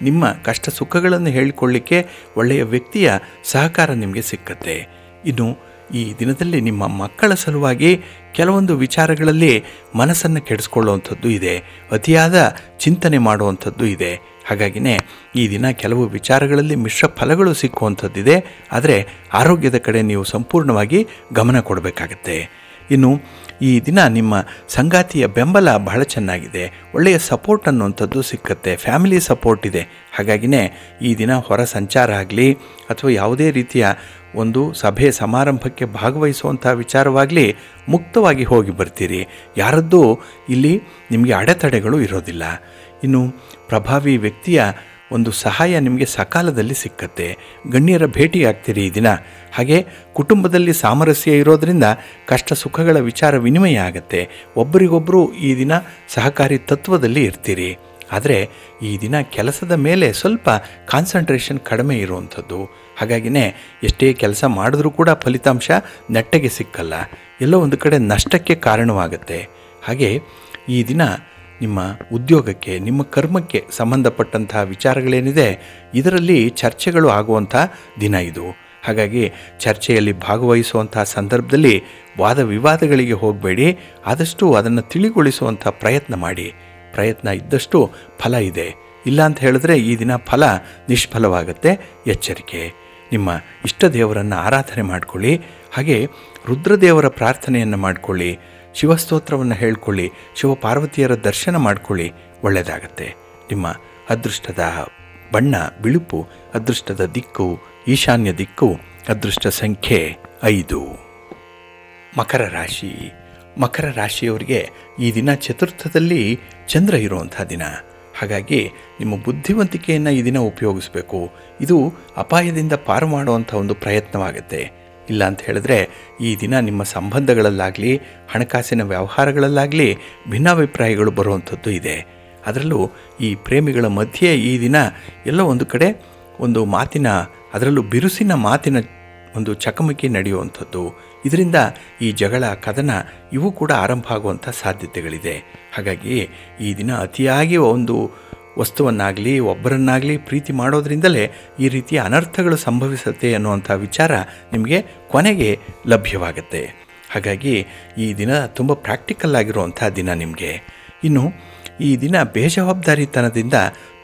ನಿಮ್ಮ ಕಷ್ಟ ಸುಖಗಳನ್ನು ಹೇಳಿಕೊಳ್ಳಿಕ್ಕೆ ಒಳ್ಳೆಯ ವ್ಯಕ್ತಿಯ ಸಹಕಾರ ನಿಮಗೆ ಸಿಕ್ಕತ್ತೆ. ಇನ್ನು ಈ ದಿನದಲ್ಲಿ ನಿಮ್ಮ ಮಕ್ಕಳ ಸಲುವಾಗಿ ಕೆಲವೊಂದು ವಿಚಾರಗಳಲ್ಲಿ ಮನಸ್ಸನ್ನು ಕೆಡಿಸ್ಕೊಳ್ಳುವಂಥದ್ದು ಇದೆ, ಅತಿಯಾದ ಚಿಂತನೆ ಮಾಡುವಂಥದ್ದು ಇದೆ. ಹಾಗಾಗಿನೇ ಈ ದಿನ ಕೆಲವು ವಿಚಾರಗಳಲ್ಲಿ ಮಿಶ್ರ ಫಲಗಳು ಸಿಕ್ಕುವಂಥದ್ದಿದೆ. ಆದರೆ ಆರೋಗ್ಯದ ಕಡೆ ನೀವು ಸಂಪೂರ್ಣವಾಗಿ ಗಮನ ಕೊಡಬೇಕಾಗತ್ತೆ. ಇನ್ನು ಈ ದಿನ ನಿಮ್ಮ ಸಂಗಾತಿಯ ಬೆಂಬಲ ಬಹಳ ಚೆನ್ನಾಗಿದೆ, ಒಳ್ಳೆಯ ಸಪೋರ್ಟ್ ಅನ್ನುವಂಥದ್ದು ಸಿಕ್ಕತ್ತೆ, ಫ್ಯಾಮಿಲಿ ಸಪೋರ್ಟ್ ಇದೆ. ಹಾಗಾಗಿನೇ ಈ ದಿನ ಹೊರ ಸಂಚಾರ ಆಗಲಿ ಅಥವಾ ಯಾವುದೇ ರೀತಿಯ ಒಂದು ಸಭೆ ಸಮಾರಂಭಕ್ಕೆ ಭಾಗವಹಿಸುವಂಥ ವಿಚಾರವಾಗಲಿ ಮುಕ್ತವಾಗಿ ಹೋಗಿ ಬರ್ತೀರಿ. ಯಾರದ್ದೂ ಇಲ್ಲಿ ನಿಮಗೆ ಅಡೆತಡೆಗಳು ಇರೋದಿಲ್ಲ. ಇನ್ನು ಪ್ರಭಾವಿ ವ್ಯಕ್ತಿಯ ಒಂದು ಸಹಾಯ ನಿಮಗೆ ಸಕಾಲದಲ್ಲಿ ಸಿಕ್ಕತ್ತೆ. ಗಣ್ಯರ ಭೇಟಿಯಾಗ್ತೀರಿ ಈ ದಿನ. ಹಾಗೆ ಕುಟುಂಬದಲ್ಲಿ ಸಾಮರಸ್ಯ ಇರೋದರಿಂದ ಕಷ್ಟ ಸುಖಗಳ ವಿಚಾರ ವಿನಿಮಯ ಆಗುತ್ತೆ. ಒಬ್ಬರಿಗೊಬ್ಬರು ಈ ದಿನ ಸಹಕಾರಿ ತತ್ವದಲ್ಲಿ ಇರ್ತೀರಿ. ಆದರೆ ಈ ದಿನ ಕೆಲಸದ ಮೇಲೆ ಸ್ವಲ್ಪ ಕಾನ್ಸಂಟ್ರೇಷನ್ ಕಡಿಮೆ ಇರುವಂಥದ್ದು. ಹಾಗಾಗಿನೇ ಎಷ್ಟೇ ಕೆಲಸ ಮಾಡಿದ್ರೂ ಕೂಡ ಫಲಿತಾಂಶ ನೆಟ್ಟಗೆ ಸಿಕ್ಕಲ್ಲ, ಎಲ್ಲೋ ಒಂದು ಕಡೆ ನಷ್ಟಕ್ಕೆ ಕಾರಣವಾಗುತ್ತೆ. ಹಾಗೆ ಈ ದಿನ ನಿಮ್ಮ ಉದ್ಯೋಗಕ್ಕೆ, ನಿಮ್ಮ ಕರ್ಮಕ್ಕೆ ಸಂಬಂಧಪಟ್ಟಂತಹ ವಿಚಾರಗಳೇನಿದೆ ಇದರಲ್ಲಿ ಚರ್ಚೆಗಳು ಆಗುವಂಥ ದಿನ ಇದು. ಹಾಗಾಗಿ ಚರ್ಚೆಯಲ್ಲಿ ಭಾಗವಹಿಸುವಂಥ ಸಂದರ್ಭದಲ್ಲಿ ವಾದ ವಿವಾದಗಳಿಗೆ ಹೋಗಬೇಡಿ. ಆದಷ್ಟು ಅದನ್ನು ತಿಳಿಗೊಳಿಸುವಂಥ ಪ್ರಯತ್ನ ಮಾಡಿ. ಪ್ರಯತ್ನ ಇದ್ದಷ್ಟು ಫಲ ಇದೆ. ಇಲ್ಲ ಅಂತ ಹೇಳಿದ್ರೆ ಈ ದಿನ ಫಲ ನಿಷ್ಫಲವಾಗುತ್ತೆ. ಎಚ್ಚರಿಕೆ. ನಿಮ್ಮ ಇಷ್ಟ ದೇವರನ್ನು ಆರಾಧನೆ ಮಾಡಿಕೊಳ್ಳಿ. ಹಾಗೆ ರುದ್ರದೇವರ ಪ್ರಾರ್ಥನೆಯನ್ನು ಮಾಡಿಕೊಳ್ಳಿ, ಶಿವಸ್ತೋತ್ರವನ್ನು ಹೇಳ್ಕೊಳ್ಳಿ, ಶಿವಪಾರ್ವತಿಯರ ದರ್ಶನ ಮಾಡಿಕೊಳ್ಳಿ, ಒಳ್ಳೆಯದಾಗತ್ತೆ. ನಿಮ್ಮ ಅದೃಷ್ಟದ ಬಣ್ಣ ಬಿಳುಪು, ಅದೃಷ್ಟದ ದಿಕ್ಕು ಈಶಾನ್ಯ ದಿಕ್ಕು, ಅದೃಷ್ಟ ಸಂಖ್ಯೆ 5. ಮಕರ ರಾಶಿ. ಮಕರ ರಾಶಿಯವರಿಗೆ ಈ ದಿನ ಚತುರ್ಥದಲ್ಲಿ ಚಂದ್ರ ಇರುವಂಥ ದಿನ. ಹಾಗಾಗಿ ನಿಮ್ಮ ಬುದ್ಧಿವಂತಿಕೆಯನ್ನು ಈ ದಿನ ಉಪಯೋಗಿಸಬೇಕು. ಇದು ಅಪಾಯದಿಂದ ಪಾರು ಮಾಡುವಂಥ ಒಂದು ಪ್ರಯತ್ನವಾಗುತ್ತೆ. ಇಲ್ಲ ಅಂತ ಹೇಳಿದ್ರೆ ಈ ದಿನ ನಿಮ್ಮ ಸಂಬಂಧಗಳಲ್ಲಾಗಲಿ ಹಣಕಾಸಿನ ವ್ಯವಹಾರಗಳಲ್ಲಾಗಲಿ ಭಿನ್ನಾಭಿಪ್ರಾಯಗಳು ಬರುವಂಥದ್ದು ಇದೆ. ಅದರಲ್ಲೂ ಈ ಪ್ರೇಮಿಗಳ ಮಧ್ಯೆ ಈ ದಿನ ಎಲ್ಲೋ ಒಂದು ಕಡೆ ಒಂದು ಮಾತಿನ, ಅದರಲ್ಲೂ ಬಿರುಸಿನ ಮಾತಿನ ಒಂದು ಚಕಮಕಿ ನಡೆಯುವಂಥದ್ದು, ಇದರಿಂದ ಈ ಜಗಳ ಕದನ ಇವು ಕೂಡ ಆರಂಭ ಆಗುವಂಥ ಸಾಧ್ಯತೆಗಳಿದೆ. ಹಾಗಾಗಿ ಈ ದಿನ ಅತಿಯಾಗಿ ಒಂದು ವಸ್ತುವನ್ನಾಗಲಿ ಒಬ್ಬರನ್ನಾಗಲಿ ಪ್ರೀತಿ ಮಾಡೋದ್ರಿಂದಲೇ ಈ ರೀತಿಯ ಅನರ್ಥಗಳು ಸಂಭವಿಸುತ್ತೆ ಅನ್ನುವಂಥ ವಿಚಾರ ನಿಮಗೆ ಕೊನೆಗೆ ಲಭ್ಯವಾಗುತ್ತೆ. ಹಾಗಾಗಿ ಈ ದಿನ ತುಂಬ ಪ್ರಾಕ್ಟಿಕಲ್ ಆಗಿರುವಂಥ ದಿನ ನಿಮಗೆ. ಇನ್ನು ಈ ದಿನ ಬೇಜವಾಬ್ದಾರಿತನದಿಂದ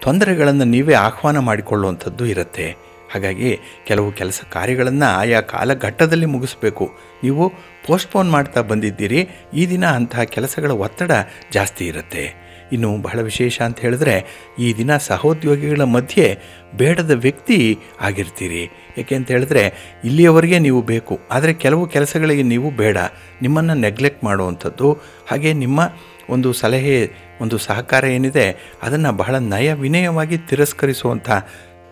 ತೊಂದರೆಗಳನ್ನು ನೀವೇ ಆಹ್ವಾನ ಮಾಡಿಕೊಳ್ಳುವಂಥದ್ದು ಇರುತ್ತೆ. ಹಾಗಾಗಿ ಕೆಲವು ಕೆಲಸ ಕಾರ್ಯಗಳನ್ನು ಆಯಾ ಕಾಲಘಟ್ಟದಲ್ಲಿ ಮುಗಿಸ್ಬೇಕು. ನೀವು ಪೋಸ್ಟ್ಪೋನ್ ಮಾಡ್ತಾ ಬಂದಿದ್ದೀರಿ, ಈ ದಿನ ಅಂತಹ ಕೆಲಸಗಳ ಒತ್ತಡ ಜಾಸ್ತಿ ಇರುತ್ತೆ. ಇನ್ನು ಬಹಳ ವಿಶೇಷ ಅಂತ ಹೇಳಿದ್ರೆ ಈ ದಿನ ಸಹೋದ್ಯೋಗಿಗಳ ಮಧ್ಯೆ ಬೇಡದ ವ್ಯಕ್ತಿ ಆಗಿರ್ತೀರಿ. ಏಕೆ ಅಂತ ಹೇಳಿದ್ರೆ ಇಲ್ಲಿಯವರೆಗೆ ನೀವು ಬೇಕು, ಆದರೆ ಕೆಲವು ಕೆಲಸಗಳಿಗೆ ನೀವು ಬೇಡ, ನಿಮ್ಮನ್ನು ನೆಗ್ಲೆಕ್ಟ್ ಮಾಡುವಂಥದ್ದು, ಹಾಗೆ ನಿಮ್ಮ ಒಂದು ಸಲಹೆ ಒಂದು ಸಹಕಾರ ಏನಿದೆ ಅದನ್ನು ಬಹಳ ನಯ ವಿನಯವಾಗಿ ತಿರಸ್ಕರಿಸುವಂಥ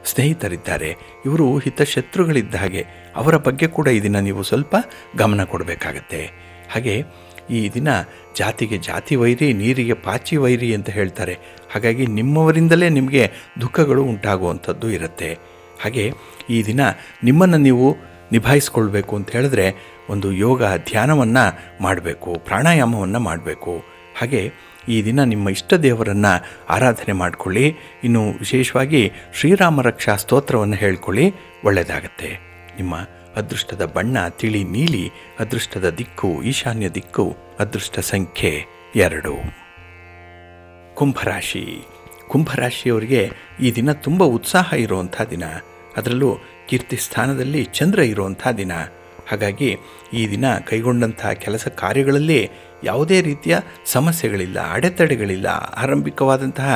ಸ್ನೇಹಿತರಿದ್ದಾರೆ. ಇವರು ಹಿತಶತ್ರುಗಳಿದ್ದ ಹಾಗೆ, ಅವರ ಬಗ್ಗೆ ಕೂಡ ಈ ದಿನ ನೀವು ಸ್ವಲ್ಪ ಗಮನ ಕೊಡಬೇಕಾಗತ್ತೆ. ಹಾಗೆ ಈ ದಿನ ಜಾತಿಗೆ ಜಾತಿ ವೈರಿ, ನೀರಿಗೆ ಪಾಚಿ ವೈರಿ ಅಂತ ಹೇಳ್ತಾರೆ. ಹಾಗಾಗಿ ನಿಮ್ಮವರಿಂದಲೇ ನಿಮಗೆ ದುಃಖಗಳು ಉಂಟಾಗುವಂಥದ್ದು ಇರುತ್ತೆ. ಹಾಗೆ ಈ ದಿನ ನಿಮ್ಮನ್ನು ನೀವು ನಿಭಾಯಿಸ್ಕೊಳ್ಬೇಕು ಅಂತ ಹೇಳಿದ್ರೆ ಒಂದು ಯೋಗ ಧ್ಯಾನವನ್ನು ಮಾಡಬೇಕು, ಪ್ರಾಣಾಯಾಮವನ್ನು ಮಾಡಬೇಕು. ಹಾಗೆ ಈ ದಿನ ನಿಮ್ಮ ಇಷ್ಟ ದೇವರನ್ನು ಆರಾಧನೆ ಮಾಡಿಕೊಳ್ಳಿ. ಇನ್ನು ವಿಶೇಷವಾಗಿ ಶ್ರೀರಾಮ ರಕ್ಷಾ ಸ್ತೋತ್ರವನ್ನು ಹೇಳ್ಕೊಳ್ಳಿ, ಒಳ್ಳೆಯದಾಗತ್ತೆ. ನಿಮ್ಮ ಅದೃಷ್ಟದ ಬಣ್ಣ ತಿಳಿ ನೀಲಿ, ಅದೃಷ್ಟದ ದಿಕ್ಕು ಈಶಾನ್ಯ ದಿಕ್ಕು, ಅದೃಷ್ಟ ಸಂಖ್ಯೆ 2. ಕುಂಭರಾಶಿ. ಕುಂಭರಾಶಿಯವರಿಗೆ ಈ ದಿನ ತುಂಬ ಉತ್ಸಾಹ ಇರುವಂಥ ದಿನ, ಅದರಲ್ಲೂ ಕೀರ್ತಿ ಸ್ಥಾನದಲ್ಲಿ ಚಂದ್ರ ಇರುವಂಥ ದಿನ. ಹಾಗಾಗಿ ಈ ದಿನ ಕೈಗೊಂಡಂಥ ಕೆಲಸ ಕಾರ್ಯಗಳಲ್ಲಿ ಯಾವುದೇ ರೀತಿಯ ಸಮಸ್ಯೆಗಳಿಲ್ಲ, ಅಡೆತಡೆಗಳಿಲ್ಲ, ಆರಂಭಿಕವಾದಂತಹ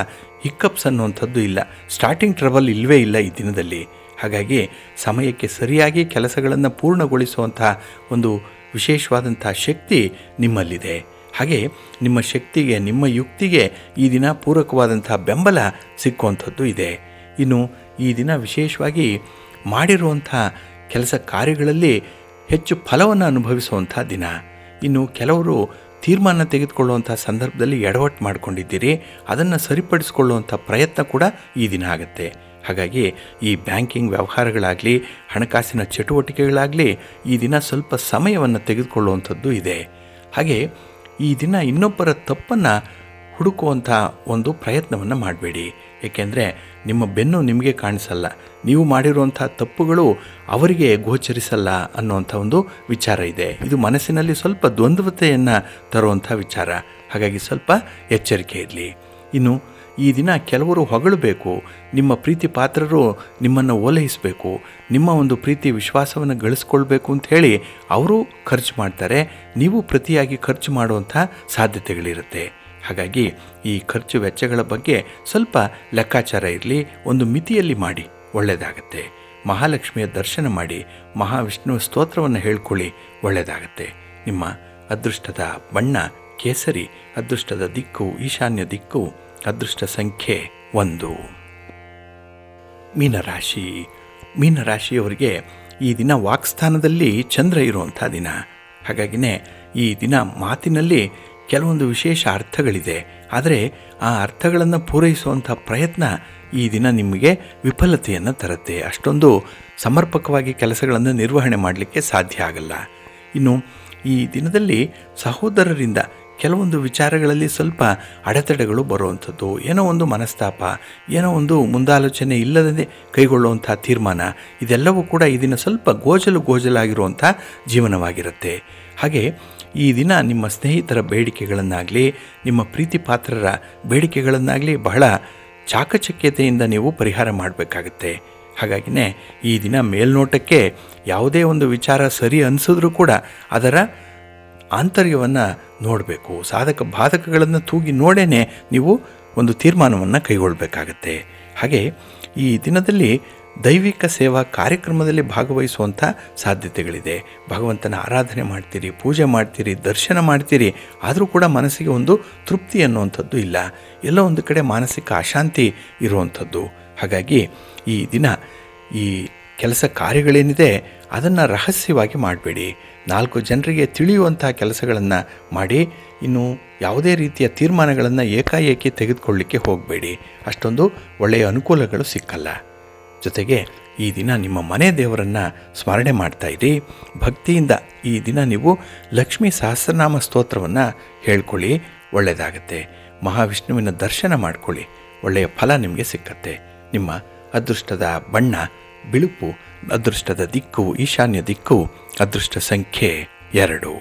ಹಿಕ್ಕಪ್ಸ್ ಅನ್ನುವಂಥದ್ದು ಇಲ್ಲ, ಸ್ಟಾರ್ಟಿಂಗ್ ಟ್ರಬಲ್ ಇಲ್ಲವೇ ಇಲ್ಲ ಈ ದಿನದಲ್ಲಿ. ಹಾಗಾಗಿ ಸಮಯಕ್ಕೆ ಸರಿಯಾಗಿ ಕೆಲಸಗಳನ್ನು ಪೂರ್ಣಗೊಳಿಸುವಂಥ ಒಂದು ವಿಶೇಷವಾದಂಥ ಶಕ್ತಿ ನಿಮ್ಮಲ್ಲಿದೆ. ಹಾಗೆ ನಿಮ್ಮ ಶಕ್ತಿಗೆ, ನಿಮ್ಮ ಯುಕ್ತಿಗೆ ಈ ದಿನ ಪೂರಕವಾದಂಥ ಬೆಂಬಲ ಸಿಕ್ಕುವಂಥದ್ದು ಇದೆ. ಇನ್ನು ಈ ದಿನ ವಿಶೇಷವಾಗಿ ಮಾಡಿರುವಂಥ ಕೆಲಸ ಕಾರ್ಯಗಳಲ್ಲಿ ಹೆಚ್ಚು ಫಲವನ್ನು ಅನುಭವಿಸುವಂಥ ದಿನ. ಇನ್ನು ಕೆಲವರು ತೀರ್ಮಾನ ತೆಗೆದುಕೊಳ್ಳುವಂಥ ಸಂದರ್ಭದಲ್ಲಿ ಎಡವಟ್ಟು ಮಾಡಿಕೊಂಡಿದ್ದೀರಿ, ಅದನ್ನು ಸರಿಪಡಿಸಿಕೊಳ್ಳುವಂಥ ಪ್ರಯತ್ನ ಕೂಡ ಈ ದಿನ ಆಗುತ್ತೆ. ಹಾಗಾಗಿ ಈ ಬ್ಯಾಂಕಿಂಗ್ ವ್ಯವಹಾರಗಳಾಗಲಿ ಹಣಕಾಸಿನ ಚಟುವಟಿಕೆಗಳಾಗಲಿ ಈ ದಿನ ಸ್ವಲ್ಪ ಸಮಯವನ್ನು ತೆಗೆದುಕೊಳ್ಳುವಂಥದ್ದು ಇದೆ. ಹಾಗೆ ಈ ದಿನ ಇನ್ನೊಬ್ಬರ ತಪ್ಪನ್ನು ಹುಡುಕುವಂಥ ಒಂದು ಪ್ರಯತ್ನವನ್ನು ಮಾಡಬೇಡಿ. ಏಕೆಂದರೆ ನಿಮ್ಮ ಬೆನ್ನು ನಿಮಗೆ ಕಾಣಿಸಲ್ಲ, ನೀವು ಮಾಡಿರುವಂಥ ತಪ್ಪುಗಳು ಅವರಿಗೆ ಗೋಚರಿಸಲ್ಲ ಅನ್ನುವಂಥ ಒಂದು ವಿಚಾರ ಇದೆ. ಇದು ಮನಸ್ಸಿನಲ್ಲಿ ಸ್ವಲ್ಪ ದ್ವಂದ್ವತೆಯನ್ನು ತರುವಂಥ ವಿಚಾರ. ಹಾಗಾಗಿ ಸ್ವಲ್ಪ ಎಚ್ಚರಿಕೆ ಇರಲಿ. ಇನ್ನು ಈ ದಿನ ಕೆಲವರು ಹೊಗಳಬೇಕು, ನಿಮ್ಮ ಪ್ರೀತಿ ಪಾತ್ರರು ನಿಮ್ಮನ್ನು ಓಲೈಸಬೇಕು, ನಿಮ್ಮ ಒಂದು ಪ್ರೀತಿ ವಿಶ್ವಾಸವನ್ನು ಗಳಿಸ್ಕೊಳ್ಬೇಕು ಅಂತ ಹೇಳಿ ಅವರು ಖರ್ಚು ಮಾಡ್ತಾರೆ, ನೀವು ಪ್ರತಿಯಾಗಿ ಖರ್ಚು ಮಾಡುವಂಥ ಸಾಧ್ಯತೆಗಳಿರುತ್ತೆ. ಹಾಗಾಗಿ ಈ ಖರ್ಚು ವೆಚ್ಚಗಳ ಬಗ್ಗೆ ಸ್ವಲ್ಪ ಲೆಕ್ಕಾಚಾರ ಇರಲಿ, ಒಂದು ಮಿತಿಯಲ್ಲಿ ಮಾಡಿ, ಒಳ್ಳೆಯದಾಗತ್ತೆ. ಮಹಾಲಕ್ಷ್ಮಿಯ ದರ್ಶನ ಮಾಡಿ, ಮಹಾವಿಷ್ಣುವ ಸ್ತೋತ್ರವನ್ನು ಹೇಳ್ಕೊಳ್ಳಿ, ಒಳ್ಳೆಯದಾಗತ್ತೆ. ನಿಮ್ಮ ಅದೃಷ್ಟದ ಬಣ್ಣ ಕೇಸರಿ, ಅದೃಷ್ಟದ ದಿಕ್ಕು ಈಶಾನ್ಯ ದಿಕ್ಕು, ಅದೃಷ್ಟ ಸಂಖ್ಯೆ 1. ಮೀನರಾಶಿ. ಮೀನರಾಶಿಯವರಿಗೆ ಈ ದಿನ ವಾಕ್ಸ್ಥಾನದಲ್ಲಿ ಚಂದ್ರ ಇರುವಂಥ ದಿನ. ಹಾಗಾಗಿನೇ ಈ ದಿನ ಮಾತಿನಲ್ಲಿ ಕೆಲವೊಂದು ವಿಶೇಷ ಅರ್ಥಗಳಿದೆ, ಆದರೆ ಆ ಅರ್ಥಗಳನ್ನು ಪೂರೈಸುವಂಥ ಪ್ರಯತ್ನ ಈ ದಿನ ನಿಮಗೆ ವಿಫಲತೆಯನ್ನು ತರುತ್ತೆ. ಅಷ್ಟೊಂದು ಸಮರ್ಪಕವಾಗಿ ಕೆಲಸಗಳನ್ನು ನಿರ್ವಹಣೆ ಮಾಡಲಿಕ್ಕೆ ಸಾಧ್ಯ ಆಗಲ್ಲ. ಇನ್ನು ಈ ದಿನದಲ್ಲಿ ಸಹೋದರರಿಂದ ಕೆಲವೊಂದು ವಿಚಾರಗಳಲ್ಲಿ ಸ್ವಲ್ಪ ಅಡೆತಡೆಗಳು ಬರುವಂಥದ್ದು, ಏನೋ ಒಂದು ಮನಸ್ತಾಪ, ಏನೋ ಒಂದು ಮುಂದಾಲೋಚನೆ ಇಲ್ಲದೇ ಕೈಗೊಳ್ಳುವಂಥ ತೀರ್ಮಾನ, ಇದೆಲ್ಲವೂ ಕೂಡ ಈ ದಿನ ಸ್ವಲ್ಪ ಗೋಜಲಾಗಿರುವಂಥ ಜೀವನವಾಗಿರುತ್ತೆ. ಹಾಗೆ ಈ ದಿನ ನಿಮ್ಮ ಸ್ನೇಹಿತರ ಬೇಡಿಕೆಗಳನ್ನಾಗಲಿ ನಿಮ್ಮ ಪ್ರೀತಿ ಪಾತ್ರರ ಬೇಡಿಕೆಗಳನ್ನಾಗಲಿ ಬಹಳ ಚಾಕಚಕ್ಯತೆಯಿಂದ ನೀವು ಪರಿಹಾರ ಮಾಡಬೇಕಾಗತ್ತೆ. ಹಾಗಾಗಿನೇ ಈ ದಿನ ಮೇಲ್ನೋಟಕ್ಕೆ ಯಾವುದೇ ಒಂದು ವಿಚಾರ ಸರಿ ಅನಿಸಿದ್ರೂ ಕೂಡ ಅದರ ಆಂತರ್ಯವನ್ನು ನೋಡಬೇಕು, ಸಾಧಕ ಬಾಧಕಗಳನ್ನು ತೂಗಿ ನೋಡೇ ನೀವು ಒಂದು ತೀರ್ಮಾನವನ್ನು ಕೈಗೊಳ್ಳಬೇಕಾಗತ್ತೆ. ಹಾಗೆ ಈ ದಿನದಲ್ಲಿ ದೈವಿಕ ಸೇವಾ ಕಾರ್ಯಕ್ರಮದಲ್ಲಿ ಭಾಗವಹಿಸುವಂಥ ಸಾಧ್ಯತೆಗಳಿದೆ. ಭಗವಂತನ ಆರಾಧನೆ ಮಾಡ್ತೀರಿ, ಪೂಜೆ ಮಾಡ್ತೀರಿ, ದರ್ಶನ ಮಾಡ್ತೀರಿ, ಆದರೂ ಕೂಡ ಮನಸ್ಸಿಗೆ ಒಂದು ತೃಪ್ತಿ ಅನ್ನುವಂಥದ್ದು ಇಲ್ಲ. ಎಲ್ಲೋ ಒಂದು ಕಡೆ ಮಾನಸಿಕ ಅಶಾಂತಿ ಇರುವಂಥದ್ದು. ಹಾಗಾಗಿ ಈ ದಿನ ಈ ಕೆಲಸ ಕಾರ್ಯಗಳೇನಿದೆ ಅದನ್ನು ರಹಸ್ಯವಾಗಿ ಮಾಡಬೇಡಿ. 4 ಜನರಿಗೆ ತಿಳಿಯುವಂಥ ಕೆಲಸಗಳನ್ನು ಮಾಡಿ. ಇನ್ನು ಯಾವುದೇ ರೀತಿಯ ತೀರ್ಮಾನಗಳನ್ನು ಏಕಾಏಕಿ ತೆಗೆದುಕೊಳ್ಳಿಕ್ಕೆ ಹೋಗಬೇಡಿ. ಅಷ್ಟೊಂದು ಒಳ್ಳೆಯ ಅನುಕೂಲಗಳು ಸಿಕ್ಕಲ್ಲ. ಜೊತೆಗೆ ಈ ದಿನ ನಿಮ್ಮ ಮನೆ ದೇವರನ್ನು ಸ್ಮರಣೆ ಮಾಡ್ತಾಯಿರಿ. ಭಕ್ತಿಯಿಂದ ಈ ದಿನ ನೀವು ಲಕ್ಷ್ಮೀ ಸಹಸ್ರನಾಮ ಸ್ತೋತ್ರವನ್ನು ಹೇಳ್ಕೊಳ್ಳಿ, ಒಳ್ಳೆಯದಾಗತ್ತೆ. ಮಹಾವಿಷ್ಣುವಿನ ದರ್ಶನ ಮಾಡ್ಕೊಳ್ಳಿ, ಒಳ್ಳೆಯ ಫಲ ನಿಮಗೆ ಸಿಕ್ಕತ್ತೆ. ನಿಮ್ಮ ಅದೃಷ್ಟದ ಬಣ್ಣ ಬಿಳುಪು, ಅದೃಷ್ಟದ ದಿಕ್ಕು ಈಶಾನ್ಯ ದಿಕ್ಕು, ಅದೃಷ್ಟ ಸಂಖ್ಯೆ 2.